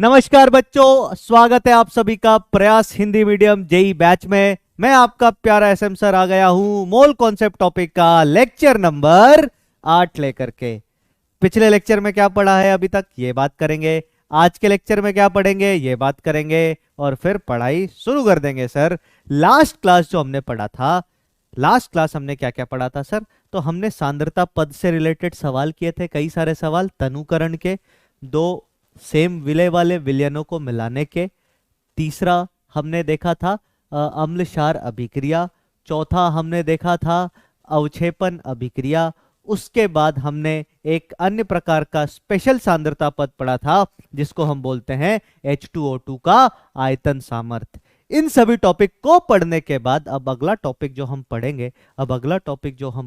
नमस्कार बच्चों, स्वागत है आप सभी का प्रयास हिंदी मीडियम जेई बैच में। मैं आपका प्यारा एसएम सर आ गया हूं मोल कॉन्सेप्ट टॉपिक का लेक्चर नंबर 8 लेकर के। पिछले लेक्चर में क्या पढ़ा है अभी तक ये बात करेंगे, आज के लेक्चर में क्या पढ़ेंगे ये बात करेंगे और फिर पढ़ाई शुरू कर देंगे। सर लास्ट क्लास जो हमने पढ़ा था, लास्ट क्लास हमने क्या क्या पढ़ा था सर? तो हमने सांद्रता पद से रिलेटेड सवाल किए थे, कई सारे सवाल तनुकरण के, दो सेम विलय वाले विलयनों को मिलाने के। तीसरा हमने देखा था अम्ल क्षार अभिक्रिया। चौथा हमने देखा था अवक्षेपण अभिक्रिया। उसके बाद हमने एक अन्य प्रकार का स्पेशल सांद्रता पद पढ़ा था जिसको हम बोलते हैं H2O2 का आयतन सामर्थ्य। इन सभी टॉपिक को पढ़ने के बाद अब अगला टॉपिक जो हम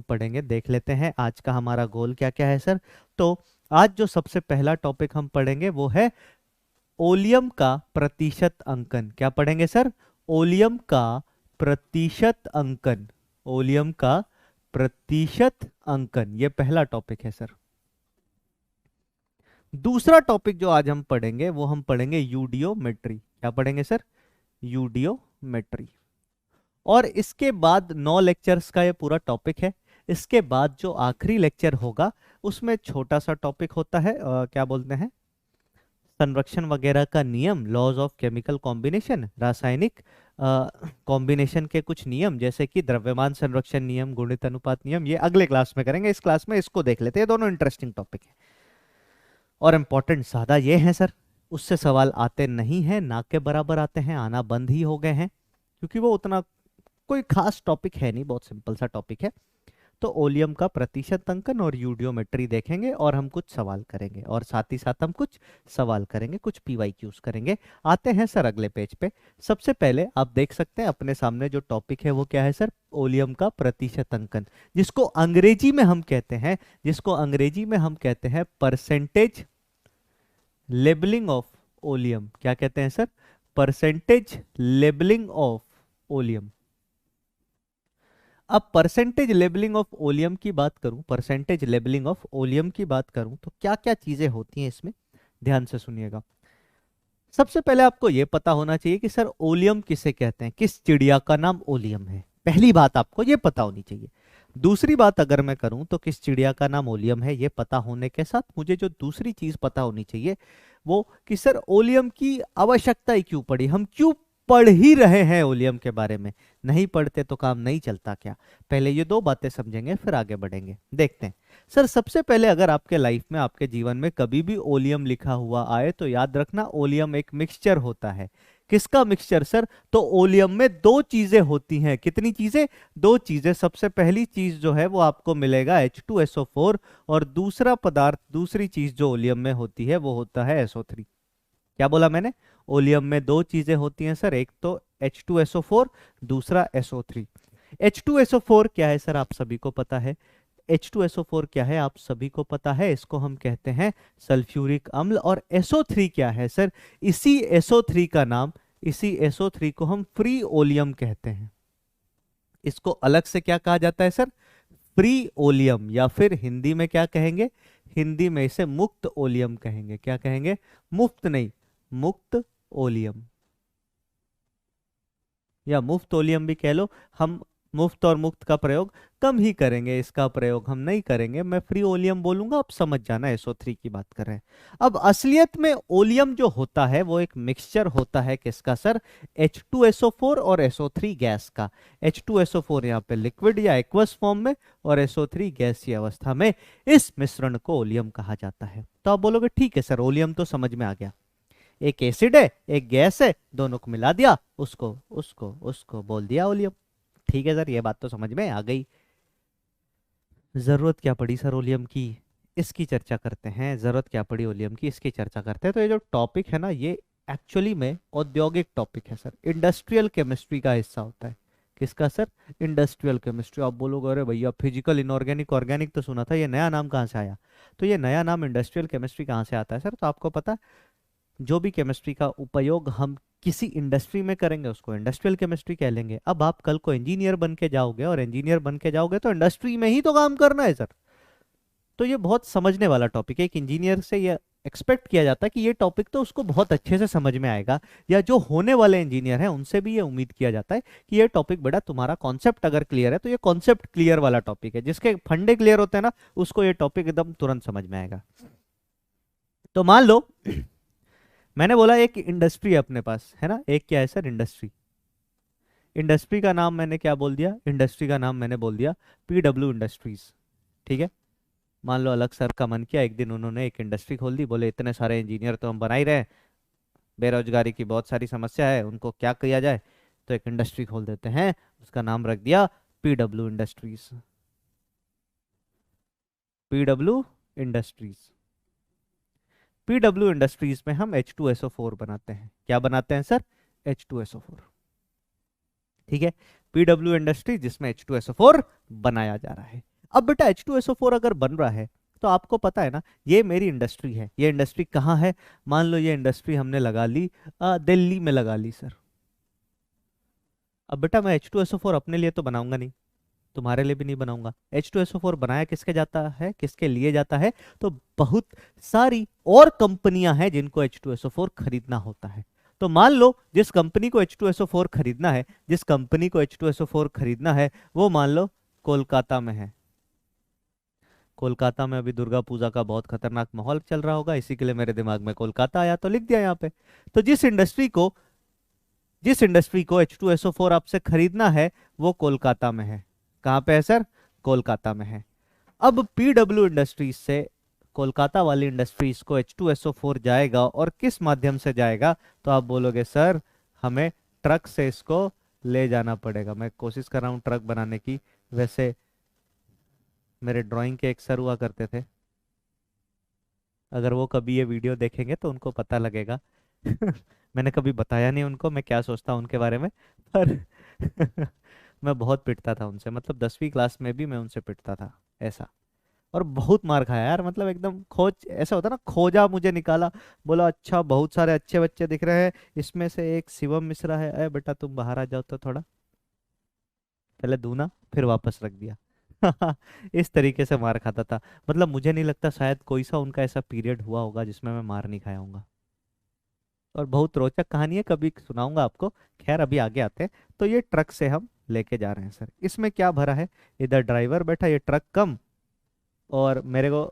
पढ़ेंगे देख लेते हैं आज का हमारा गोल क्या क्या है सर। तो आज जो सबसे पहला टॉपिक हम पढ़ेंगे वो है ओलियम का प्रतिशत अंकन। क्या पढ़ेंगे सर? ओलियम का प्रतिशत अंकन। ओलियम का प्रतिशत अंकन, ये पहला टॉपिक है सर। दूसरा टॉपिक जो आज हम पढ़ेंगे वो हम पढ़ेंगे यूडियोमेट्री। क्या पढ़ेंगे सर? यूडियोमेट्री। और इसके बाद 9 लेक्चर्स का ये पूरा टॉपिक है। इसके बाद जो आखिरी लेक्चर होगा उसमें छोटा सा टॉपिक होता है, क्या बोलते हैं, संरक्षण वगैरह का नियम, लॉज ऑफ केमिकल कॉम्बिनेशन, रासायनिक कॉम्बिनेशन के कुछ नियम जैसे कि द्रव्यमान संरक्षण नियम, गुणित अनुपात नियम। ये अगले क्लास में करेंगे, इस क्लास में इसको देख लेते हैं। दोनों इंटरेस्टिंग टॉपिक है और इंपॉर्टेंट ज्यादा ये है सर, उससे सवाल आते नहीं है, ना के बराबर आते हैं, आना बंद ही हो गए हैं क्योंकि वो उतना कोई खास टॉपिक है नहीं, बहुत सिंपल सा टॉपिक है। तो ओलियम का प्रतिशत अंकन और यूडियोमेट्री देखेंगे और हम कुछ सवाल करेंगे और साथ ही साथ हम कुछ सवाल करेंगे, कुछ पीवाईक्यूज करेंगे। आते हैं सर अगले पेज पे। सबसे पहले आप देख सकते हैं अपने सामने जो टॉपिक है वो क्या है सर? ओलियम का प्रतिशत अंकन, जिसको अंग्रेजी में हम कहते हैं परसेंटेज लेबलिंग ऑफ ओलियम। क्या कहते हैं sir? Percentage labelling of oleum. अब परसेंटेज लेबलिंग ऑफ ओलियम की बात करूं, तो क्या क्या चीजें होती हैं इसमें, ध्यान से सुनिएगा। सबसे पहले आपको यह पता होना चाहिए कि सर ओलियम किसे कहते हैं, किस चिड़िया का नाम ओलियम है। पहली बात आपको यह पता होनी चाहिए। दूसरी बात अगर मैं करूं तो किस चिड़िया का नाम ओलियम है, यह पता होने के साथ मुझे जो दूसरी चीज पता होनी चाहिए वो कि सर ओलियम की आवश्यकता ही क्यों पड़ी, हम क्यों पढ़ ही रहे हैं ओलियम के बारे में। नहीं पढ़ते तो काम नहीं चलता क्या? पहले ये दो बातें समझेंगे फिर आगे बढ़ेंगे। देखते हैं सर, सबसे पहले अगर आपके लाइफ में, आपके जीवन में कभी भी ओलियम लिखा हुआ आए तो याद रखना ओलियम एक मिक्सचर होता है। किसका मिक्सचर सर? तो ओलियम में दो चीजें होती हैं। कितनी चीजें? दो चीजें। सबसे पहली चीज जो है वो आपको मिलेगा H2SO4 और दूसरा पदार्थ, दूसरी चीज जो ओलियम में होती है वो होता है SO3। क्या बोला मैंने? ओलियम में दो चीजें होती हैं सर, एक तो H2SO4, दूसरा SO3। H2SO4 क्या है सर? आप सभी को पता है। H2SO4 क्या है? आप सभी को पता है, इसको हम कहते हैं सल्फ्यूरिक अम्ल। और SO3 क्या है सर? इसी SO3 को हम फ्री ओलियम कहते हैं। इसको अलग से क्या कहा जाता है सर? फ्री ओलियम, या फिर हिंदी में क्या कहेंगे? हिंदी में इसे मुक्त ओलियम कहेंगे। क्या कहेंगे? मुफ्त नहीं, मुक्त ओलियम, या मुफ्त ओलियम भी कह लो। हम मुफ्त और मुक्त का प्रयोग कम ही करेंगे, इसका प्रयोग हम नहीं करेंगे। मैं फ्री ओलियम बोलूंगा, आप समझ जाना SO3 की बात कर रहे हैं। अब असलियत में ओलियम जो होता है वो एक मिक्सचर होता है। किसका सर? H2SO4 और SO3 गैस का। H2SO4 यहाँ पे लिक्विड या एक्वस फॉर्म में और SO3 गैसीय अवस्था में। इस मिश्रण को ओलियम कहा जाता है। तो आप बोलोगे ठीक है सर, ओलियम तो समझ में आ गया, एक एसिड है एक गैस है, दोनों को मिला दिया, उसको उसको उसको बोल दिया ओलियम। ठीक है सर, ये बात तो समझ में आ गई। जरूरत क्या पड़ी सर ओलियम की, इसकी चर्चा करते हैं। जरूरत क्या पड़ी ओलियम की, इसकी चर्चा करते हैं। तो ये जो टॉपिक है ना, ये एक्चुअली में औद्योगिक टॉपिक है सर, इंडस्ट्रियल केमिस्ट्री का हिस्सा होता है। किसका सर? Industrial chemistry. आप बोलोगे अरे भैया फिजिकल, इनऑर्गेनिक, ऑर्गेनिक तो सुना था, ये नया नाम कहाँ से आया? तो ये नया नाम इंडस्ट्रियल केमिस्ट्री कहाँ से आता है सर? तो आपको पता, जो भी केमिस्ट्री का उपयोग हम किसी इंडस्ट्री में करेंगे उसको इंडस्ट्रियल केमिस्ट्री कह लेंगे। अब आप कल को इंजीनियर बन के जाओगे, और इंजीनियर बन के जाओगे तो इंडस्ट्री में ही तो काम करना है सर। तो ये बहुत समझने वाला टॉपिक है। एक इंजीनियर से ये एक्सपेक्ट किया जाता है कि ये टॉपिक तो उसको बहुत अच्छे से समझ में आएगा, या जो होने वाले इंजीनियर हैं उनसे भी ये उम्मीद किया जाता है कि ये टॉपिक बेटा तुम्हारा कॉन्सेप्ट अगर क्लियर है तो ये कॉन्सेप्ट क्लियर वाला टॉपिक है, जिसके फंडे क्लियर होते हैं ना उसको ये टॉपिक एकदम तुरंत समझ में आएगा। तो मान लो मैंने बोला एक इंडस्ट्री है अपने पास, है ना, एक क्या है सर, इंडस्ट्री। इंडस्ट्री का नाम मैंने क्या बोल दिया, इंडस्ट्री का नाम मैंने बोल दिया पीडब्ल्यू इंडस्ट्रीज। ठीक है, मान लो अलग सर का मन किया, एक दिन उन्होंने एक इंडस्ट्री खोल दी, बोले इतने सारे इंजीनियर तो हम बना ही रहे हैं, बेरोजगारी की बहुत सारी समस्या है, उनको क्या किया जाए, तो एक इंडस्ट्री खोल देते हैं, उसका नाम रख दिया PW industries. PW industries, PW industries में हम H2SO4 बनाते हैं। क्या बनाते हैं सर, H2SO4। ठीक है, पीडब्ल्यू इंडस्ट्री जिसमें H2SO4 बनाया जा रहा है। अब बेटा H2SO4 अगर बन रहा है तो आपको पता है ना ये मेरी इंडस्ट्री है, ये इंडस्ट्री कहाँ है, मान लो ये इंडस्ट्री हमने लगा ली दिल्ली में लगा ली सर। अब बेटा मैं H2SO4 अपने लिए तो बनाऊंगा नहीं, तुम्हारे लिए भी नहीं बनाऊंगा। H2SO4 बनाया किसके जाता है, किसके लिए जाता है, तो बहुत सारी और कंपनियां हैं जिनको H2SO4 खरीदना होता है। तो मान लो जिस कंपनी को H2SO4 खरीदना है, जिस कंपनी को H2SO4 खरीदना है वो मान लो कोलकाता में है। कोलकाता में अभी दुर्गा पूजा का बहुत खतरनाक माहौल चल रहा होगा, इसी के लिए मेरे दिमाग में कोलकाता आया तो लिख दिया यहाँ पे। तो जिस इंडस्ट्री को H2SO4 आपसे खरीदना है वो कोलकाता में है। कहाँ पे है सर, कोलकाता में है। अब पीडब्ल्यू इंडस्ट्रीज से कोलकाता वाली इंडस्ट्रीज को H2SO4 जाएगा, और किस माध्यम से जाएगा, तो आप बोलोगे सर हमें ट्रक से इसको ले जाना पड़ेगा। मैं कोशिश कर रहा हूँ ट्रक बनाने की, वैसे मेरे ड्राइंग के एक सर हुआ करते थे, अगर वो कभी ये वीडियो देखेंगे तो उनको पता लगेगा मैंने कभी बताया नहीं उनको मैं क्या सोचता हूँ उनके बारे में, पर मैं बहुत पिटता था उनसे, मतलब 10वीं क्लास में भी मैं उनसे पिटता था ऐसा, और बहुत मार खाया यार, मतलब एकदम खोज, ऐसा होता ना, खोजा मुझे निकाला, बोला अच्छा बहुत सारे अच्छे बच्चे दिख रहे हैं, इसमें से एक शिवम मिश्रा है, अरे बेटा तुम बाहर आ जाओ तो थोड़ा, पहले दूना फिर वापस रख दिया इस तरीके से मार खाता था। मतलब मुझे नहीं लगता शायद कोई सा उनका ऐसा पीरियड हुआ होगा जिसमें मैं मार नहीं खाया हूँ। और बहुत रोचक कहानी है, कभी सुनाऊंगा आपको। खैर अभी आगे आते हैं। तो ये ट्रक से हम लेके जा रहे हैं सर, इसमें क्या भरा है, इधर ड्राइवर बैठा, ये ट्रक कम, और मेरे को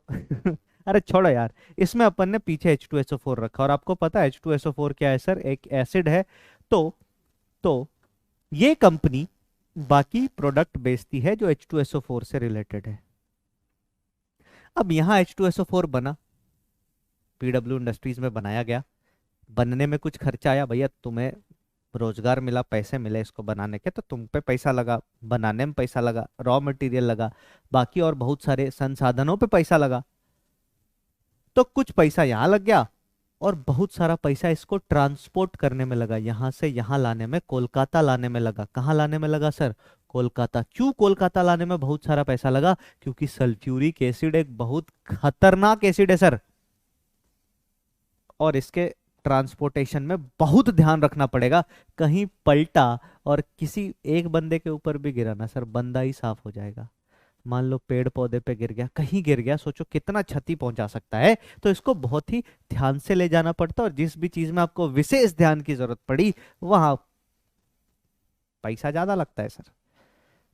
अरे छोड़ो यार, इसमें अपन ने पीछे H2SO4 रखा, और आपको पता है H2SO4 क्या है सर, एक एसिड है। तो तो ये कंपनी बाकी प्रोडक्ट बेचती है जो H2SO4 से रिलेटेड है। अब यहाँ H2SO4 बना, पीडब्ल्यू इंडस्ट्रीज में बनाया गया, बनने में कुछ खर्चा आया, भैया तुम्हें रोजगार मिला, पैसे मिले इसको बनाने के, तो तुम पे पैसा लगा, बनाने में पैसा लगा, रॉ मटेरियल लगा, बाकी और बहुत सारे संसाधनों पे पैसा लगा। तो कुछ पैसा यहाँ लग गया, और बहुत सारा पैसा इसको ट्रांसपोर्ट करने में लगा, यहाँ से यहाँ लाने में, कोलकाता लाने में लगा। कहाँ लाने में लगा सर, कोलकाता। क्यों कोलकाता लाने में बहुत सारा पैसा लगा, क्योंकि सल्फ्यूरिक एसिड एक बहुत खतरनाक एसिड है सर, और इसके ट्रांसपोर्टेशन में बहुत ध्यान रखना पड़ेगा, कहीं पलटा और किसी एक बंदे के ऊपर भी गिरा ना सर, बंदा ही साफ हो जाएगा। मान लो पेड़ पौधे पे गिर गया, कहीं गिर गया, सोचो कितना क्षति पहुंचा सकता है। तो इसको बहुत ही ध्यान से ले जाना पड़ता है, और जिस भी चीज में आपको विशेष ध्यान की जरूरत पड़ी वहां पैसा ज्यादा लगता है सर।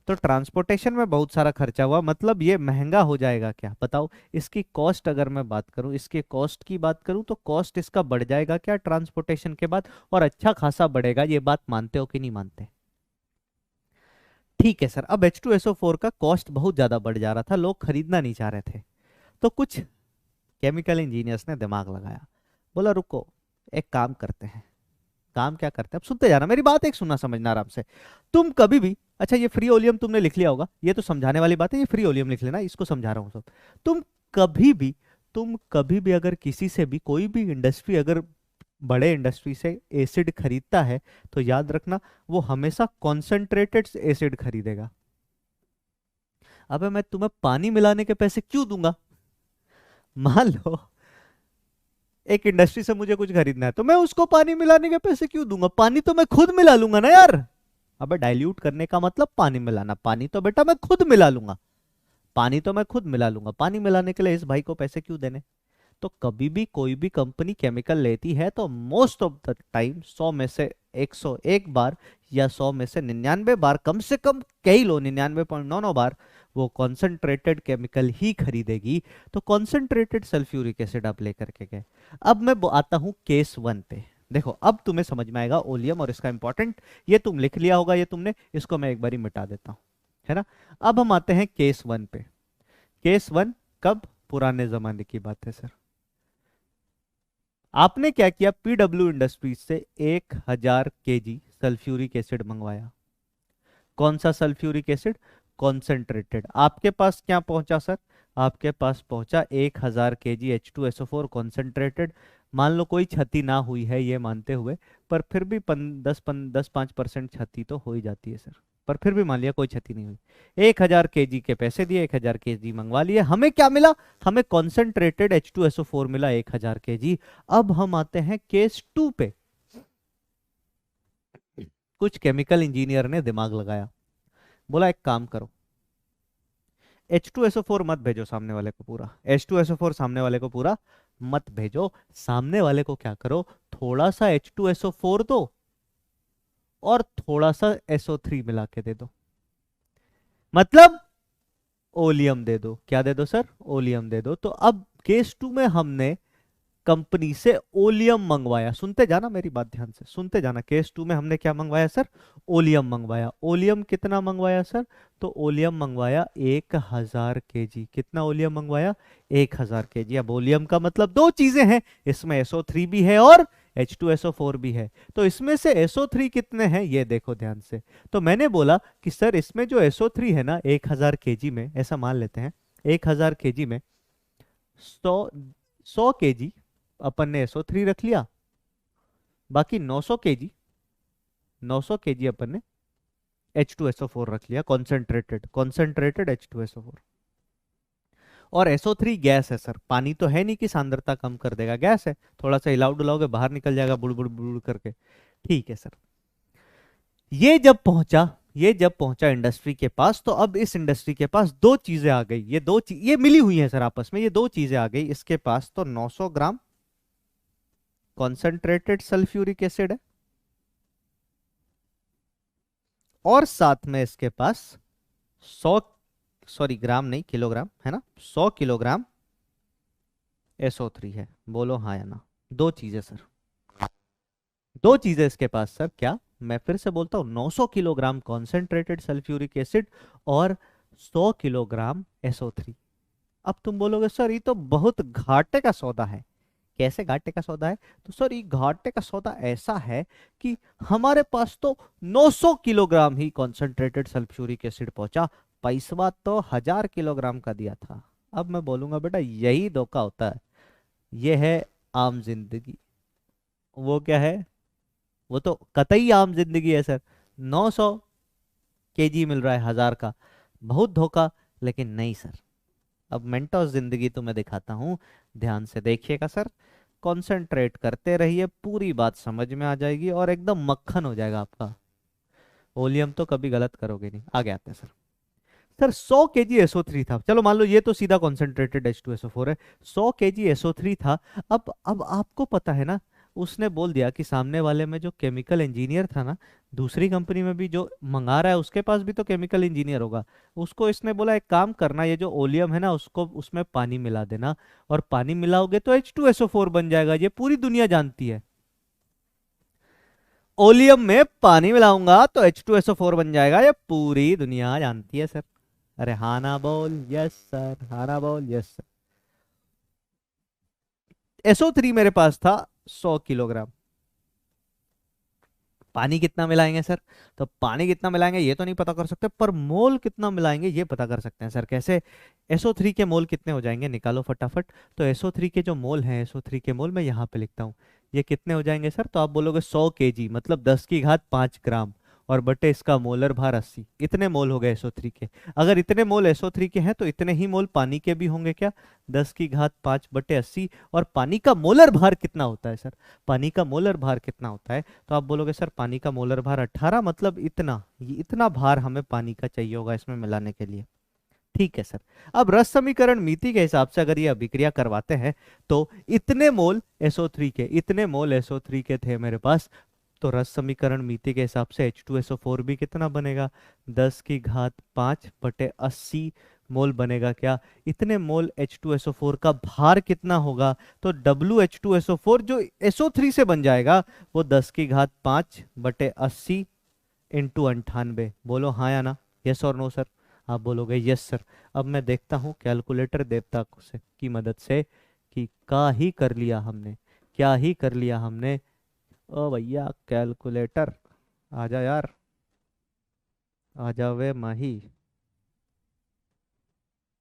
तो ट्रांसपोर्टेशन में बहुत सारा खर्चा हुआ, मतलब ये महंगा हो जाएगा क्या, बताओ। इसकी कॉस्ट अगर मैं बात करूं, इसके कॉस्ट की बात करूं, तो कॉस्ट इसका बढ़ जाएगा क्या ट्रांसपोर्टेशन के बाद, और अच्छा खासा बढ़ेगा। ये बात मानते हो कि नहीं मानते, ठीक है सर। अब H2SO4 का कॉस्ट बहुत ज्यादा बढ़ जा रहा था, लोग खरीदना नहीं चाह रहे थे। तो कुछ केमिकल इंजीनियर्स ने दिमाग लगाया, बोला रुको एक काम करते हैं। काम क्या करते हैं, अब सुनते जाना मेरी बात, एक सुनना समझना आराम से। तुम कभी भी, अच्छा ये फ्री ओलियम तुमने लिख लिया होगा, ये तो समझाने वाली बात है, ये फ्री ओलियम लिख लेना, इसको समझा रहा हूँ सब। तुम कभी भी तुम कभी भी अगर किसी से भी, कोई भी इंडस्ट्री अगर बड़े इंडस्ट्री से एसिड खरीदता है, तो याद रखना वो हमेशा कॉन्सेंट्रेटेड एसिड खरीदेगा। अबे मैं तुम्हें पानी मिलाने के पैसे क्यों दूंगा, मान लो एक इंडस्ट्री से मुझे कुछ खरीदना है, तो मैं उसको पानी मिलाने के पैसे क्यों दूंगा, पानी तो मैं खुद मिला लूंगा ना यार। अबे डाइल्यूट करने का मतलब पानी मिलाना, पानी तो बेटा मैं खुद मिला लूंगा, पानी तो मैं खुद मिला लूंगा, पानी मिलाने के लिए इस भाई को पैसे क्यों देने। तो कभी भी कोई भी कंपनी केमिकल लेती है तो मोस्ट ऑफ द टाइम 100 में से 101 बार या 100 में से 99 बार, कम से कम कई लो 99.99 बार वो कॉन्सेंट्रेटेड केमिकल ही खरीदेगी। तो कॉन्सेंट्रेटेड सल्फ्यूरिक एसिड आप लेकर के गए। अब मैं आता हूं केस 1 पे। देखो अब तुम्हें समझ में आएगा ओलियम और इसका इंपॉर्टेंट, ये तुम लिख लिया होगा, ये तुमने, इसको मैं एक बारी मिटा देता हूं, है ना। अब हम आते हैं केस 1 पे। केस 1 कब? पुराने जमाने की बात है सर। आपने क्या किया, पीडब्ल्यू इंडस्ट्रीज से 1000 केजी सल्फ्यूरिक एसिड मंगवाया। कौन सा सल्फ्यूरिक एसिड? कॉन्सेंट्रेटेड। आपके पास क्या पहुंचा सर? आपके पास पहुंचा 1000 केजी H2SO4 कॉन्सेंट्रेटेड। मान लो कोई क्षति ना हुई है ये मानते हुए, पर फिर भी 10-5% क्षति तो हो ही जाती है सर, पर फिर भी मान लिया कोई क्षति नहीं हुई। 1000 केजी के पैसे दिए, 1000 केजी मंगवा लिए, हमें क्या मिला? हमें कॉन्सेंट्रेटेड H2SO4 मिला 1000 केजी। अब हम आते हैं केस 2 पे। कुछ केमिकल इंजीनियर ने दिमाग लगाया, बोला एक काम करो, H2SO4 मत भेजो सामने वाले को पूरा, H2SO4 सामने वाले को पूरा मत भेजो, सामने वाले को क्या करो, थोड़ा सा H2SO4 दो और थोड़ा सा SO3 मिला के दे दो, मतलब ओलियम दे दो। क्या दे दो सर? ओलियम दे दो। तो अब केस 2 में हमने कंपनी से ओलियम मंगवाया। सुनते जाना मेरी बात ध्यान से, सुनते जाना। केस 2 में हमने क्या मंगवाया सर? ओलियम मंगवाया। ओलियम कितना मंगवाया सर? तो ओलियम मंगवाया 1000 केजी। कितना ओलियम मंगवाया? 1000 केजी। अब ओलियम का मतलब दो चीजें हैं, इसमें SO3 भी है और H2SO4 भी है। तो इसमें से SO3 कितने हैं ये देखो ध्यान से। तो मैंने बोला कि सर इसमें जो SO3 है ना 1000 केजी में, ऐसा मान लेते हैं 1000 केजी में 100 केजी अपन ने SO3 रख लिया, बाकी 900 केजी अपन ने H2SO4 रख लिया, कॉन्सेंट्रेटेड H2SO4। और SO3 गैस है सर, पानी तो है नहीं कि सांद्रता कम कर देगा, गैस है, थोड़ा सा हिलाओ डुलाओगे बाहर निकल जाएगा बुड़ बुड़ करके। ठीक है सर। ये जब पहुंचा इंडस्ट्री के पास, तो अब इस इंडस्ट्री के पास दो चीजें आ गई, ये मिली हुई हैं सर आपस में, ये दो चीजें आ गई इसके पास। तो 900 ग्राम कॉन्सेंट्रेटेड सल्फ्यूरिक एसिड है और साथ में इसके पास 100, सॉरी ग्राम नहीं किलोग्राम है ना, 100 किलोग्राम SO3 है। बोलो हाँ या ना। दो चीजें सर, दो चीजें इसके पास सर। क्या? मैं फिर से बोलता हूं, 900 किलोग्राम कॉन्सेंट्रेटेड सल्फ्यूरिक एसिड और 100 किलोग्राम SO3। अब तुम बोलोगे सर ये तो बहुत घाटे का सौदा है। कैसे घाटे का सौदा है? तो सर ये घाटे का सौदा ऐसा है कि हमारे पास तो 900 किलोग्राम ही कॉन्सेंट्रेटेड सल्फ्यूरिक एसिड पहुंचा, पैसा तो 1000 किलोग्राम का दिया था। अब मैं बोलूंगा बेटा यही धोखा होता है, ये है आम जिंदगी। वो क्या है? वो तो कतई आम जिंदगी है सर। 900 केजी मिल रहा है 1000 का, बहुत धोखा। लेकिन नहीं सर, अब मेंटोस जिंदगी तो मैं दिखाता हूं, ध्यान से देखिएगा सर, कंसंट्रेट करते रहिए, पूरी बात समझ में आ जाएगी और एकदम मक्खन हो जाएगा आपका। ओलियम तो कभी गलत करोगे नहीं। आगे आते हैं सर। सर 100 केजी SO3 था, चलो मान लो ये तो सीधा कॉन्सेंट्रेटेड H2SO4 है, 100 केजी SO3 था। अब आपको पता है ना, उसने बोल दिया कि सामने वाले में जो केमिकल इंजीनियर था ना, दूसरी कंपनी में भी जो मंगा रहा है उसके पास भी तो केमिकल इंजीनियर होगा। उसको इसने बोला एक काम करना, ये जो ओलियम है ना उसको उसमें पानी मिला देना, और पानी मिलाओगे तो H2SO4 बन जाएगा। ये पूरी दुनिया जानती है, ओलियम में पानी मिलाऊंगा तो H2SO4 बन जाएगा, ये पूरी दुनिया जानती है सर। अरे हाँ ना बोल, यस सर, हाँ ना बोल, यस सर। SO3 मेरे पास था 100 किलोग्राम। पानी कितना मिलाएंगे सर? तो पानी कितना मिलाएंगे ये तो नहीं पता कर सकते, पर मोल कितना मिलाएंगे ये पता कर सकते हैं सर। कैसे? SO3 के मोल कितने हो जाएंगे निकालो फटाफट। तो SO3 के जो मोल हैं, SO3 के मोल मैं यहाँ पे लिखता हूँ, ये कितने हो जाएंगे सर? तो आप बोलोगे 100 केजी मतलब 10 की घात 5 ग्राम, और बटे इसका मोलर भार 80, इतने मोल हो गए SO3 के। अगर इतने मोल SO3 के हैं तो इतने ही मोल पानी के भी होंगे क्या? 10 की घात 5 बटे 80। और पानी का मोलर भार कितना होता है सर? पानी का मोलर भार कितना होता है? तो आप बोलोगे सर पानी का मोलर भार 18, मतलब इतना, ये इतना भार हमें पानी का चाहिए होगा इसमें मिलाने के लिए। ठीक है सर। अब रस समीकरण मिति के हिसाब से अगर ये अभिक्रिया करवाते हैं तो इतने मोल SO3 के, इतने मोल SO3 के थे मेरे पास, तो रस समीकरण मिति के हिसाब से H2SO4 भी कितना बनेगा, 10⁵ मोल बनेगा क्या। इतने मोल H2SO4 का भार कितना होगा, तो WH2SO4 जो SO3 से बन जाएगा वो 10⁵5/80 इंटू 98। बोलो हाँ या ना, यस और नो सर। आप बोलोगे यस सर। अब मैं देखता हूँ कैलकुलेटर देवता से की मदद से कि क्या ही कर लिया हमने, क्या ही कर लिया हमने। ओ भैया कैलकुलेटर आजा यार, आजा वे माही।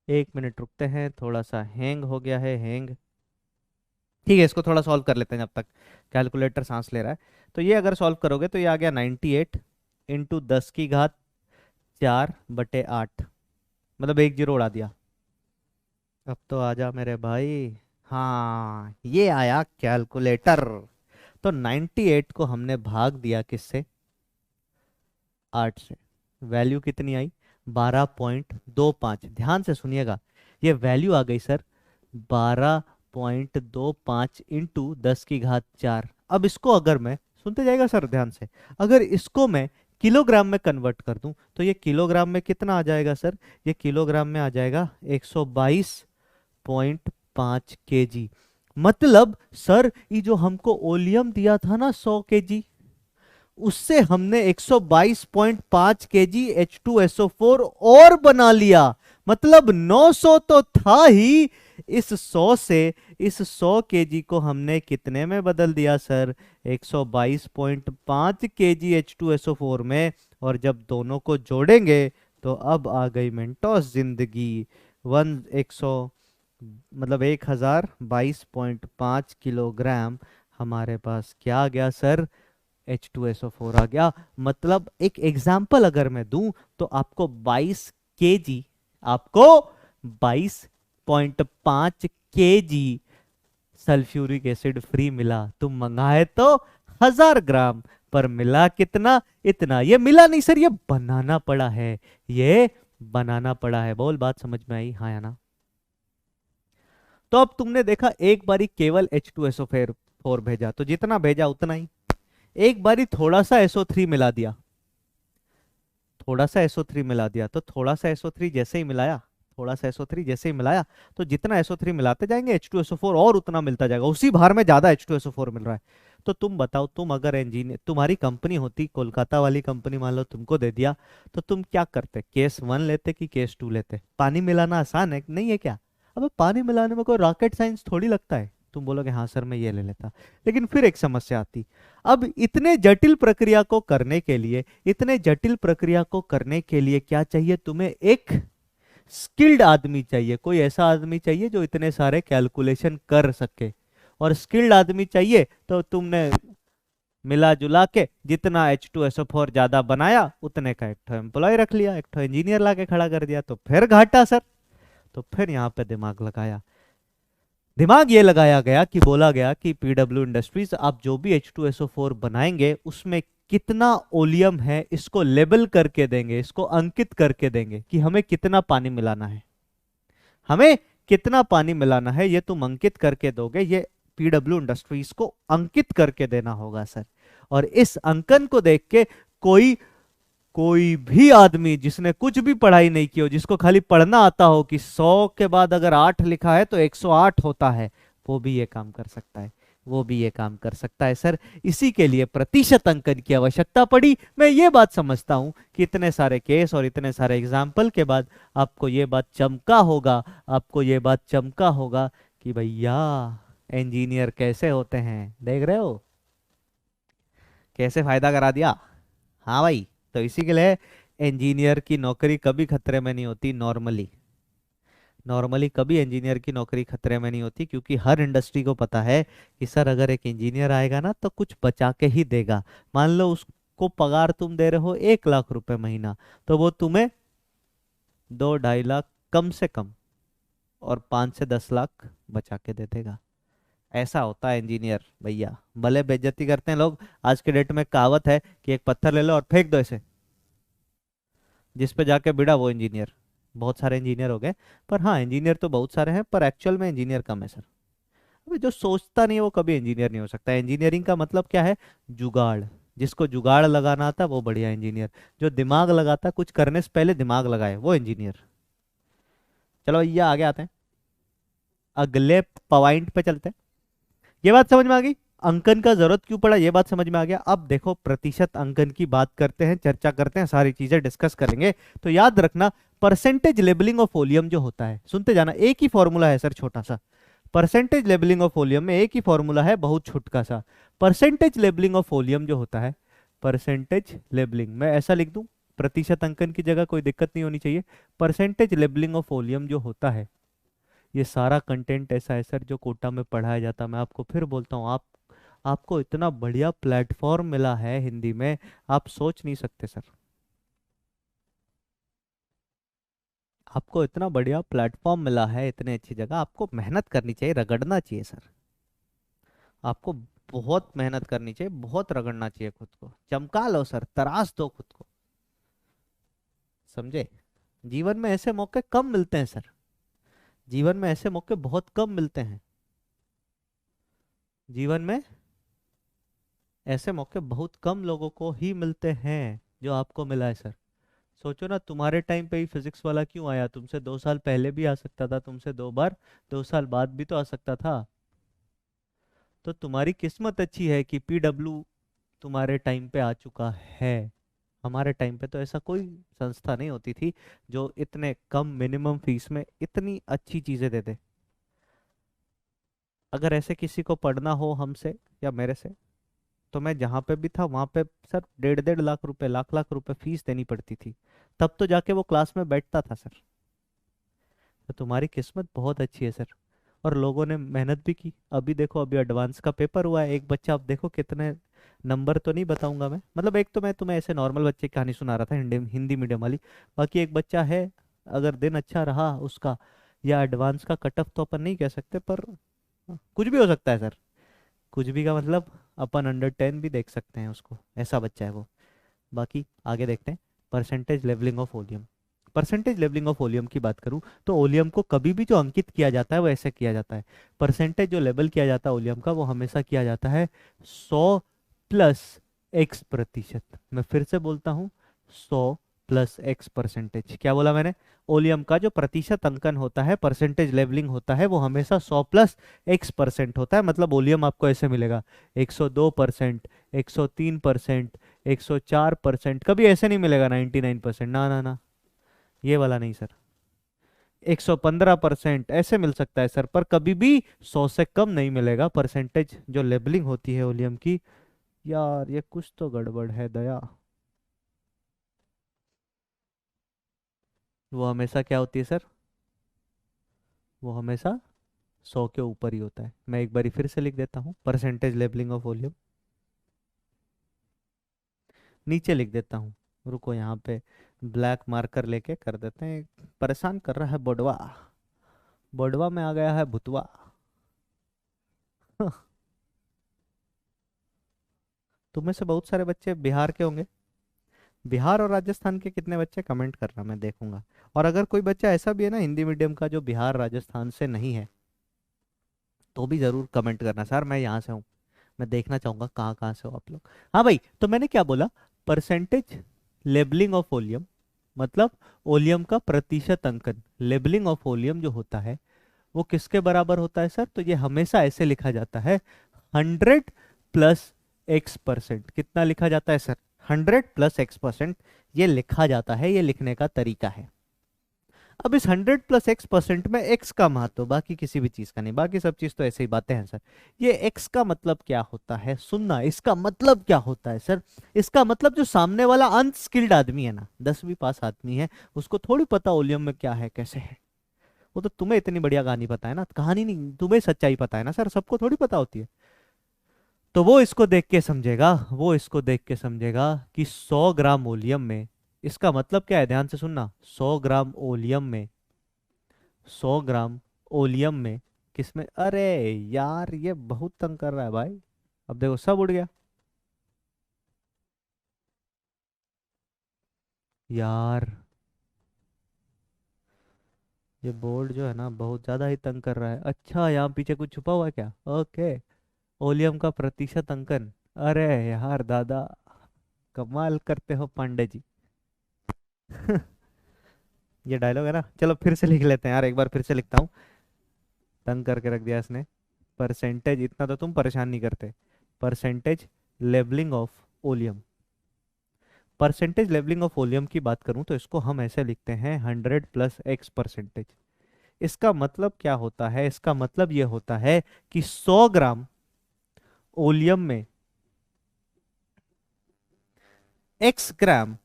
1 मिनट रुकते हैं, थोड़ा सा हैंग हो गया है, हैंग। ठीक है, इसको थोड़ा सॉल्व कर लेते हैं जब तक कैलकुलेटर सांस ले रहा है। तो ये अगर सॉल्व करोगे तो ये आ गया 98 इंटू 10⁴/8, मतलब 1 जीरो उड़ा दिया। अब तो आजा मेरे भाई। हाँ ये आया कैलकुलेटर। तो 98 को हमने भाग दिया किससे, 8 से। वैल्यू कितनी आई, 12.25। ध्यान से सुनिएगा, ये वैल्यू आ गई सर 12.25 इंटू 10⁴। अब इसको अगर मैं, सुनते जाएगा सर ध्यान से, अगर इसको मैं किलोग्राम में कन्वर्ट कर दूं तो ये किलोग्राम में कितना आ जाएगा सर, ये किलोग्राम में आ जाएगा 122.5 kg। मतलब सर ये जो हमको ओलियम दिया था ना 100 kg, उससे हमने 122.5 kg H2SO4 और बना लिया। मतलब 900 तो था ही, इस 100 से इस 100 kg को हमने कितने में बदल दिया सर, 122.5 kg H2SO4 में। और जब दोनों को जोड़ेंगे तो अब आ गई मेंटोस जिंदगी। 100 मतलब 1022.5 किलोग्राम हमारे पास क्या आ गया सर, H2SO4 आ गया। मतलब एक एग्जाम्पल अगर मैं दूं तो आपको 22 kg, आपको 22.5 kg सल्फ्यूरिक एसिड फ्री मिला। तुम मंगाए तो 1000 ग्राम, पर मिला कितना, इतना। ये मिला नहीं सर, ये बनाना पड़ा है, ये बनाना पड़ा है। बोल बात समझ में आई, हाँ या ना। तो अब तुमने देखा एक बारी केवल H2SO4 भेजा तो जितना भेजा उतना ही, एक बारी थोड़ा सा SO3 मिला दिया, थोड़ा सा SO3 मिला दिया, तो थोड़ा सा SO3 जैसे ही मिलाया, थोड़ा सा SO3 जैसे ही मिलाया, तो जितना SO3 मिलाते जाएंगे H2SO4 और उतना मिलता जाएगा, उसी भार में ज्यादा H2SO4 मिल रहा है। तो तुम बताओ, तुम अगर इंजीनियर, तुम्हारी कंपनी होती, कोलकाता वाली कंपनी मान लो तुमको दे दिया, तो तुम क्या करते, केस 1 लेते कि केस 2 लेते। पानी मिलाना आसान है नहीं है क्या, अब पानी मिलाने में कोई रॉकेट साइंस थोड़ी लगता है। तुम बोलोगे हाँ सर मैं ये ले लेता, लेकिन फिर एक समस्या आती। अब इतने जटिल प्रक्रिया को करने के लिए, इतने जटिल प्रक्रिया को करने के लिए क्या चाहिए तुम्हें, एक स्किल्ड आदमी चाहिए। कोई ऐसा आदमी चाहिए जो इतने सारे कैलकुलेशन कर सके। और स्किल्ड आदमी चाहिए तो तुमने मिला जुला के जितना H2SO4 ज्यादा बनाया उतने का एक ठो एम्प्लॉय रख लिया, एक ठो इंजीनियर लाके खड़ा कर दिया, तो फिर घाटा सर। तो फिर यहाँ पे दिमाग लगाया, दिमाग ये लगाया गया कि बोला गया कि पीडब्ल्यू इंडस्ट्रीज आप जो भी H2SO4 बनाएंगे उसमें कितना ओलियम है इसको लेबल करके देंगे, इसको अंकित करके देंगे कि हमें कितना पानी मिलाना है, हमें कितना पानी मिलाना है ये तुम अंकित करके दोगे। ये पीडब्ल्यू इंडस्ट्रीज को अंकित करके देना होगा सर। और इस अंकन को देख के कोई कोई भी आदमी जिसने कुछ भी पढ़ाई नहीं की हो, जिसको खाली पढ़ना आता हो कि 100 के बाद अगर 8 लिखा है तो 108 होता है, वो भी ये काम कर सकता है, वो भी ये काम कर सकता है सर। इसी के लिए प्रतिशत अंकन की आवश्यकता पड़ी। मैं ये बात समझता हूं कि इतने सारे केस और इतने सारे एग्जाम्पल के बाद आपको ये बात चमका होगा, आपको ये बात चमका होगा कि भैया इंजीनियर कैसे होते हैं। देख रहे हो कैसे फायदा करा दिया। हाँ भाई, तो इसी के लिए इंजीनियर की नौकरी कभी खतरे में नहीं होती। नॉर्मली नॉर्मली कभी इंजीनियर की नौकरी खतरे में नहीं होती, क्योंकि हर इंडस्ट्री को पता है कि सर अगर एक इंजीनियर आएगा ना तो कुछ बचा के ही देगा। मान लो उसको पगार तुम दे रहे हो 1 लाख रुपए महीना, तो वो तुम्हें 2-2.5 लाख कम से कम और 5 से 10 लाख बचा के दे देगा। ऐसा होता है इंजीनियर भैया। भले बेइज्जती करते हैं लोग, आज के डेट में कहावत है कि एक पत्थर ले लो और फेंक दो इसे, जिस पे जाके भिड़ा वो इंजीनियर। बहुत सारे इंजीनियर हो गए, पर हाँ इंजीनियर तो बहुत सारे हैं पर एक्चुअल में इंजीनियर कम है सर। अबे जो सोचता नहीं है वो कभी इंजीनियर नहीं हो सकता। इंजीनियरिंग का मतलब क्या है? जुगाड़। जिसको जुगाड़ लगाना आता है वो बढ़िया इंजीनियर। जो दिमाग लगाता है, कुछ करने से पहले दिमाग लगाए, वो इंजीनियर। चलो भैया आगे आते हैं, अगले पॉइंट पे चलते हैं। ये बात समझ में आ गई? अंकन का जरूरत क्यों पड़ा ये बात समझ में आ गया। अब देखो प्रतिशत अंकन की बात करते हैं, चर्चा करते हैं, सारी चीजें डिस्कस करेंगे। तो याद रखना, परसेंटेज लेबलिंग ऑफ वॉल्यूम जो होता है, सुनते जाना, एक ही फॉर्मूला है सर छोटा सा। परसेंटेज लेबलिंग ऑफ वॉल्यूम में एक ही फॉर्मूला है, बहुत छुटका सा। परसेंटेज लेबलिंग ऑफ वॉल्यूम जो होता है, परसेंटेज लेबलिंग मैं ऐसा लिख दूं, प्रतिशत अंकन की जगह, कोई दिक्कत नहीं होनी चाहिए। परसेंटेज लेबलिंग ऑफ वॉल्यूम जो होता है, ये सारा कंटेंट ऐसा है सर जो कोटा में पढ़ाया जाता है। मैं आपको फिर बोलता हूँ, आप आपको इतना बढ़िया प्लेटफॉर्म मिला है हिंदी में, आप सोच नहीं सकते सर। आपको इतना बढ़िया प्लेटफॉर्म मिला है, इतनी अच्छी जगह, आपको मेहनत करनी चाहिए, रगड़ना चाहिए सर। आपको बहुत मेहनत करनी चाहिए, बहुत रगड़ना चाहिए, खुद को चमका लो सर, तराश दो खुद को। समझे? जीवन में ऐसे मौके कम मिलते हैं सर। जीवन में ऐसे मौके बहुत कम मिलते हैं। जीवन में ऐसे मौके बहुत कम लोगों को ही मिलते हैं जो आपको मिला है सर। सोचो ना, तुम्हारे टाइम पे ही फिजिक्स वाला क्यों आया? तुमसे 2 साल पहले भी आ सकता था, तुमसे 2 बार, 2 साल बाद भी तो आ सकता था। तो तुम्हारी किस्मत अच्छी है कि पीडब्ल्यू तुम्हारे टाइम पे आ चुका है। हमारे टाइम पे तो ऐसा कोई संस्था नहीं होती थी जो इतने कम मिनिमम फीस में इतनी अच्छी चीजें दे दे। अगर ऐसे किसी को पढ़ना हो हमसे या मेरे से, तो मैं जहाँ पे भी था वहाँ पे सर 1.5 1.5 लाख रुपए, लाख लाख रुपए फीस देनी पड़ती थी। तब तो जाके वो क्लास में बैठता था सर। तो तुम्हारी किस्मत बहुत अच्छी है सर। और लोगों ने मेहनत भी की। अभी देखो, अभी एडवांस का पेपर हुआ है, एक बच्चा, अब देखो कितने नंबर तो नहीं बताऊंगा मैं, मतलब एक तो मैं तुम्हें ऐसे नॉर्मल बच्चे की कहानी सुना रहा था, हिंदी हिंदी मीडियम वाली। बाकी एक बच्चा है, अगर दिन अच्छा रहा उसका, या एडवांस का कट ऑफ तो अपन नहीं कह सकते, पर कुछ भी हो सकता है सर। कुछ भी का मतलब अपन अंडर 10 भी देख सकते हैं उसको, ऐसा बच्चा है वो। बाकी आगे देखते हैं, percentage levelling of volume. Percentage levelling of volume की बात करूं तो वॉल्यूम को कभी भी जो अंकित किया जाता है वो ऐसे किया जाता है। परसेंटेज जो लेबल किया जाता है वॉल्यूम का, वो हमेशा किया जाता है 100 + X%। मैं फिर से बोलता हूं, 100 + X%। क्या बोला मैंने? वॉल्यूम का जो प्रतिशत अंकन होता है, परसेंटेज लेवलिंग होता है, वो हमेशा 100 + X% होता है। मतलब वॉल्यूम आपको ऐसे मिलेगा, 102%, 103%, 104%। कभी ऐसे नहीं मिलेगा 99%, ना ना ना, ये वाला नहीं सर। 115% ऐसे मिल सकता है सर, पर कभी भी 100 से कम नहीं मिलेगा परसेंटेज जो लेबलिंग होती है वॉल्यूम की। यार ये कुछ तो गड़बड़ है दया। वो हमेशा क्या होती है सर? वो हमेशा 100 के ऊपर ही होता है। मैं एक बारी फिर से लिख देता हूँ, परसेंटेज लेबलिंग ऑफ वॉल्यूम नीचे लिख देता हूँ। रुको यहाँ पे ब्लैक मार्कर लेके कर देते हैं, परेशान कर रहा है बोडवा। बोडवा में आ गया है भुतवा। तुम्हें से बहुत सारे बच्चे बिहार के होंगे। बिहार और राजस्थान के कितने बच्चे, कमेंट करना, मैं देखूंगा। और अगर कोई बच्चा ऐसा भी है ना हिंदी मीडियम का जो बिहार राजस्थान से नहीं है, तो भी जरूर कमेंट करना सर, मैं यहाँ से हूँ। मैं देखना चाहूंगा कहाँ कहाँ से हो आप लोग। हाँ भाई, तो मैंने क्या बोला? परसेंटेज लेबलिंग ऑफ वॉल्यूम, मतलब वॉल्यूम का प्रतिशत अंकन। लेबलिंग ऑफ वॉल्यूम जो होता है वो किसके बराबर होता है सर? तो ये हमेशा ऐसे लिखा जाता है, 100 + X%। कितना लिखा जाता है सर? 100 + X%। ये लिखा जाता है, ये लिखने का तरीका है। अब इस 100 + X% में एक्स का महत्व, बाकी किसी भी चीज का नहीं, बाकी सब चीज तो ऐसे ही बातें हैं सर। ये एक्स का मतलब क्या होता है, सुनना, इसका मतलब क्या होता है सर? इसका मतलब जो सामने वाला अनस्किल्ड आदमी है ना, 10वीं पास आदमी है, उसको थोड़ी पता वॉल्यूम में क्या है कैसे है। वो तो तुम्हें इतनी बढ़िया कहानी पता है ना, कहानी नहीं, तुम्हें सच्चाई पता है ना सर, सबको थोड़ी पता होती है। तो वो इसको देख के समझेगा, वो इसको देख के समझेगा कि 100 ग्राम ओलियम में, इसका मतलब क्या है, ध्यान से सुनना, 100 ग्राम ओलियम में, 100 ग्राम ओलियम में, किसमें, अरे यार ये बहुत तंग कर रहा है भाई। अब देखो सब उड़ गया यार। ये बोर्ड जो है ना बहुत ज्यादा ही तंग कर रहा है। अच्छा, यहाँ पीछे कुछ छुपा हुआ है क्या? ओके। ओलियम का प्रतिशत अंकन। अरे यार दादा, कमाल करते हो पांडे जी। ये डायलॉग है ना, चलो फिर से लिख लेते हैं यार, एक बार फिर से लिखता हूँ। तंग करके रख दिया इसने। परसेंटेज, इतना तो तुम परेशान नहीं करते। Percentage levelling of oleum. Percentage levelling of oleum की बात करूं तो इसको हम ऐसे लिखते हैं 100 + X%। इसका मतलब क्या होता है? इसका मतलब यह होता है कि 100 ग्राम ओलियम में X ग्राम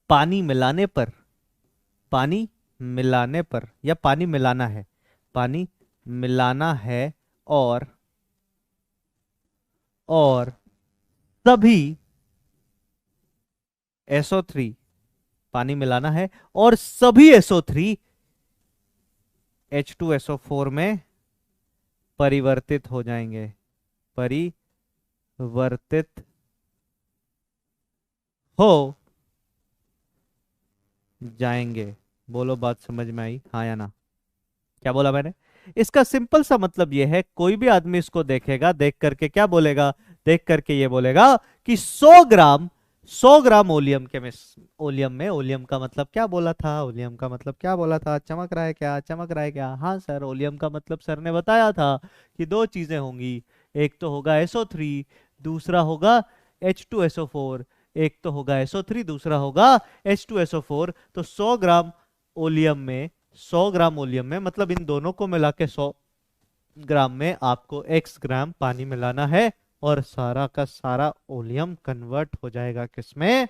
पानी मिलाने पर, पानी मिलाने पर, या पानी मिलाना है, पानी मिलाना है, और और सभी SO3, पानी मिलाना है और सभी SO3 H2SO4 में परिवर्तित हो जाएंगे, परिवर्तित हो जाएंगे। बोलो बात समझ में आई, हाँ या ना? क्या बोला मैंने? इसका सिंपल सा मतलब यह है, कोई भी आदमी इसको देखेगा, देख करके क्या बोलेगा? देख करके ये बोलेगा कि 100 ग्राम, 100 ग्राम ओलियम के में, ओलियम में, ओलियम का मतलब क्या बोला था? ओलियम का मतलब क्या बोला था? चमक रहा है क्या? चमक रहा है क्या? हाँ सर, ओलियम का मतलब सर ने बताया था कि दो चीजें होंगी, एक तो होगा SO3, दूसरा होगा H2SO4। एक तो होगा SO3, दूसरा होगा H2SO4। तो 100 ग्राम ओलियम में, 100 ग्राम ओलियम में मतलब इन दोनों को मिला के 100 ग्राम में आपको X ग्राम पानी मिलाना है, और सारा का सारा ओलियम कन्वर्ट हो जाएगा किसमें?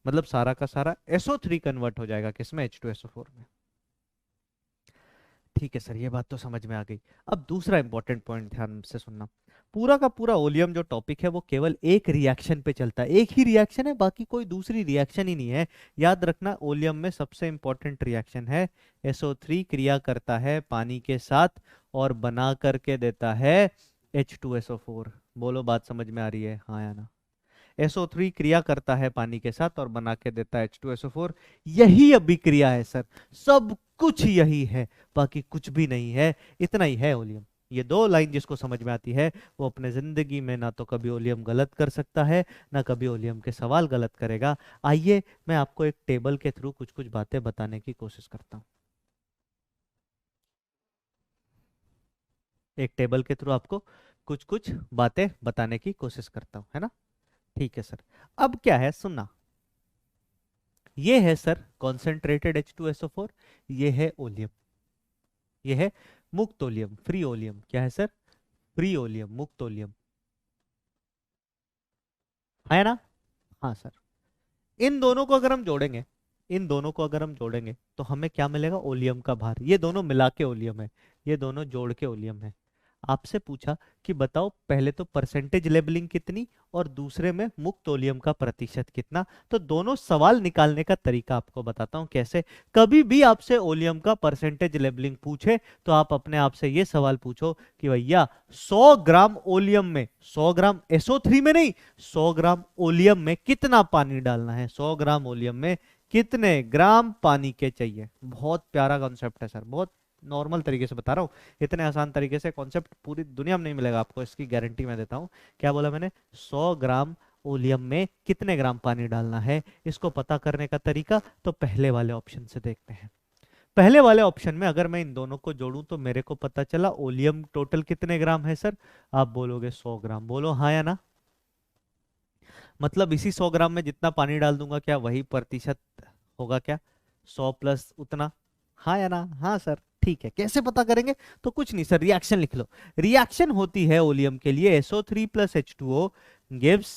मतलब सारा का सारा SO3 कन्वर्ट हो जाएगा किसमें? H2SO4 में। ठीक है सर, ये बात तो समझ में आ गई। अब दूसरा इंपॉर्टेंट पॉइंट ध्यान से सुनना। पूरा का पूरा ओलियम जो टॉपिक है वो केवल एक रिएक्शन पे चलता है, एक ही रिएक्शन है, बाकी कोई दूसरी रिएक्शन ही नहीं है। याद रखना, ओलियम में सबसे इंपॉर्टेंट रिएक्शन है SO3 क्रिया करता है पानी के साथ और बना करके देता है H2SO4। बोलो बात समझ में आ रही है, हाँ या ना? SO3 क्रिया करता है पानी के साथ और बना के देता है H2SO4। यही अभिक्रिया है सर, सब कुछ यही है, बाकी कुछ भी नहीं है। इतना ही है ओलियम। ये दो लाइन जिसको समझ में आती है वो अपने जिंदगी में ना तो कभी ओलियम गलत कर सकता है, ना कभी ओलियम के सवाल गलत करेगा। आइए मैं आपको एक टेबल के थ्रू कुछ कुछ बातें बताने की कोशिश करता हूँ। एक टेबल के थ्रू आपको कुछ कुछ बातें बताने की कोशिश करता हूँ, है ना? ठीक है सर। अब क्या है सुनना, ये है सर कॉन्सेंट्रेटेड H2SO4, ये है ओलियम, ये है मुक्त ओलियम, फ्री ओलियम। क्या है सर? फ्री ओलियम, मुक्त ओलियम, है ना? हाँ सर। इन दोनों को अगर हम जोड़ेंगे, इन दोनों को अगर हम जोड़ेंगे तो हमें क्या मिलेगा? ओलियम का भार। ये दोनों मिला के ओलियम है, ये दोनों जोड़ के ओलियम है। आपसे पूछा कि बताओ पहले तो परसेंटेज लेबलिंग कितनी और दूसरे में मुक्त ओलियम का प्रतिशत कितना। तो दोनों सवाल निकालने का तरीका आपको बताता हूं कैसे। कभी भी आपसे ओलियम का परसेंटेज लेबलिंग पूछे तो आप अपने आप से ये सवाल पूछो कि भैया 100 ग्राम ओलियम में, 100 ग्राम SO3 में नहीं, 100 ग्राम ओलियम में कितना पानी डालना है? 100 ग्राम ओलियम में कितने ग्राम पानी के चाहिए? बहुत प्यारा कॉन्सेप्ट है सर, बहुत नॉर्मल तरीके से बता रहा हूँ। इतने आसान तरीके से कॉन्सेप्ट पूरी दुनिया में नहीं मिलेगा आपको, इसकी गारंटी मैं देता हूँ। क्या बोला मैंने? 100 ग्राम ओलियम में कितने ग्राम पानी डालना है, इसको पता करने का तरीका तो पहले वाले ऑप्शन से देखते हैं। पहले वाले ऑप्शन में अगर मैं इन दोनों को जोड़ूं तो मेरे को पता चला ओलियम टोटल कितने ग्राम है सर? आप बोलोगे 100 ग्राम। बोलो हाँ या ना? मतलब इसी 100 ग्राम में जितना पानी डाल दूंगा क्या वही प्रतिशत होगा क्या? 100 प्लस उतना, हाँ या ना? हाँ सर। ठीक है, कैसे पता करेंगे? तो कुछ नहीं सर, रिएक्शन लिख लो। रिएक्शन होती है ओलियम के लिए SO3 + H2O गिव्स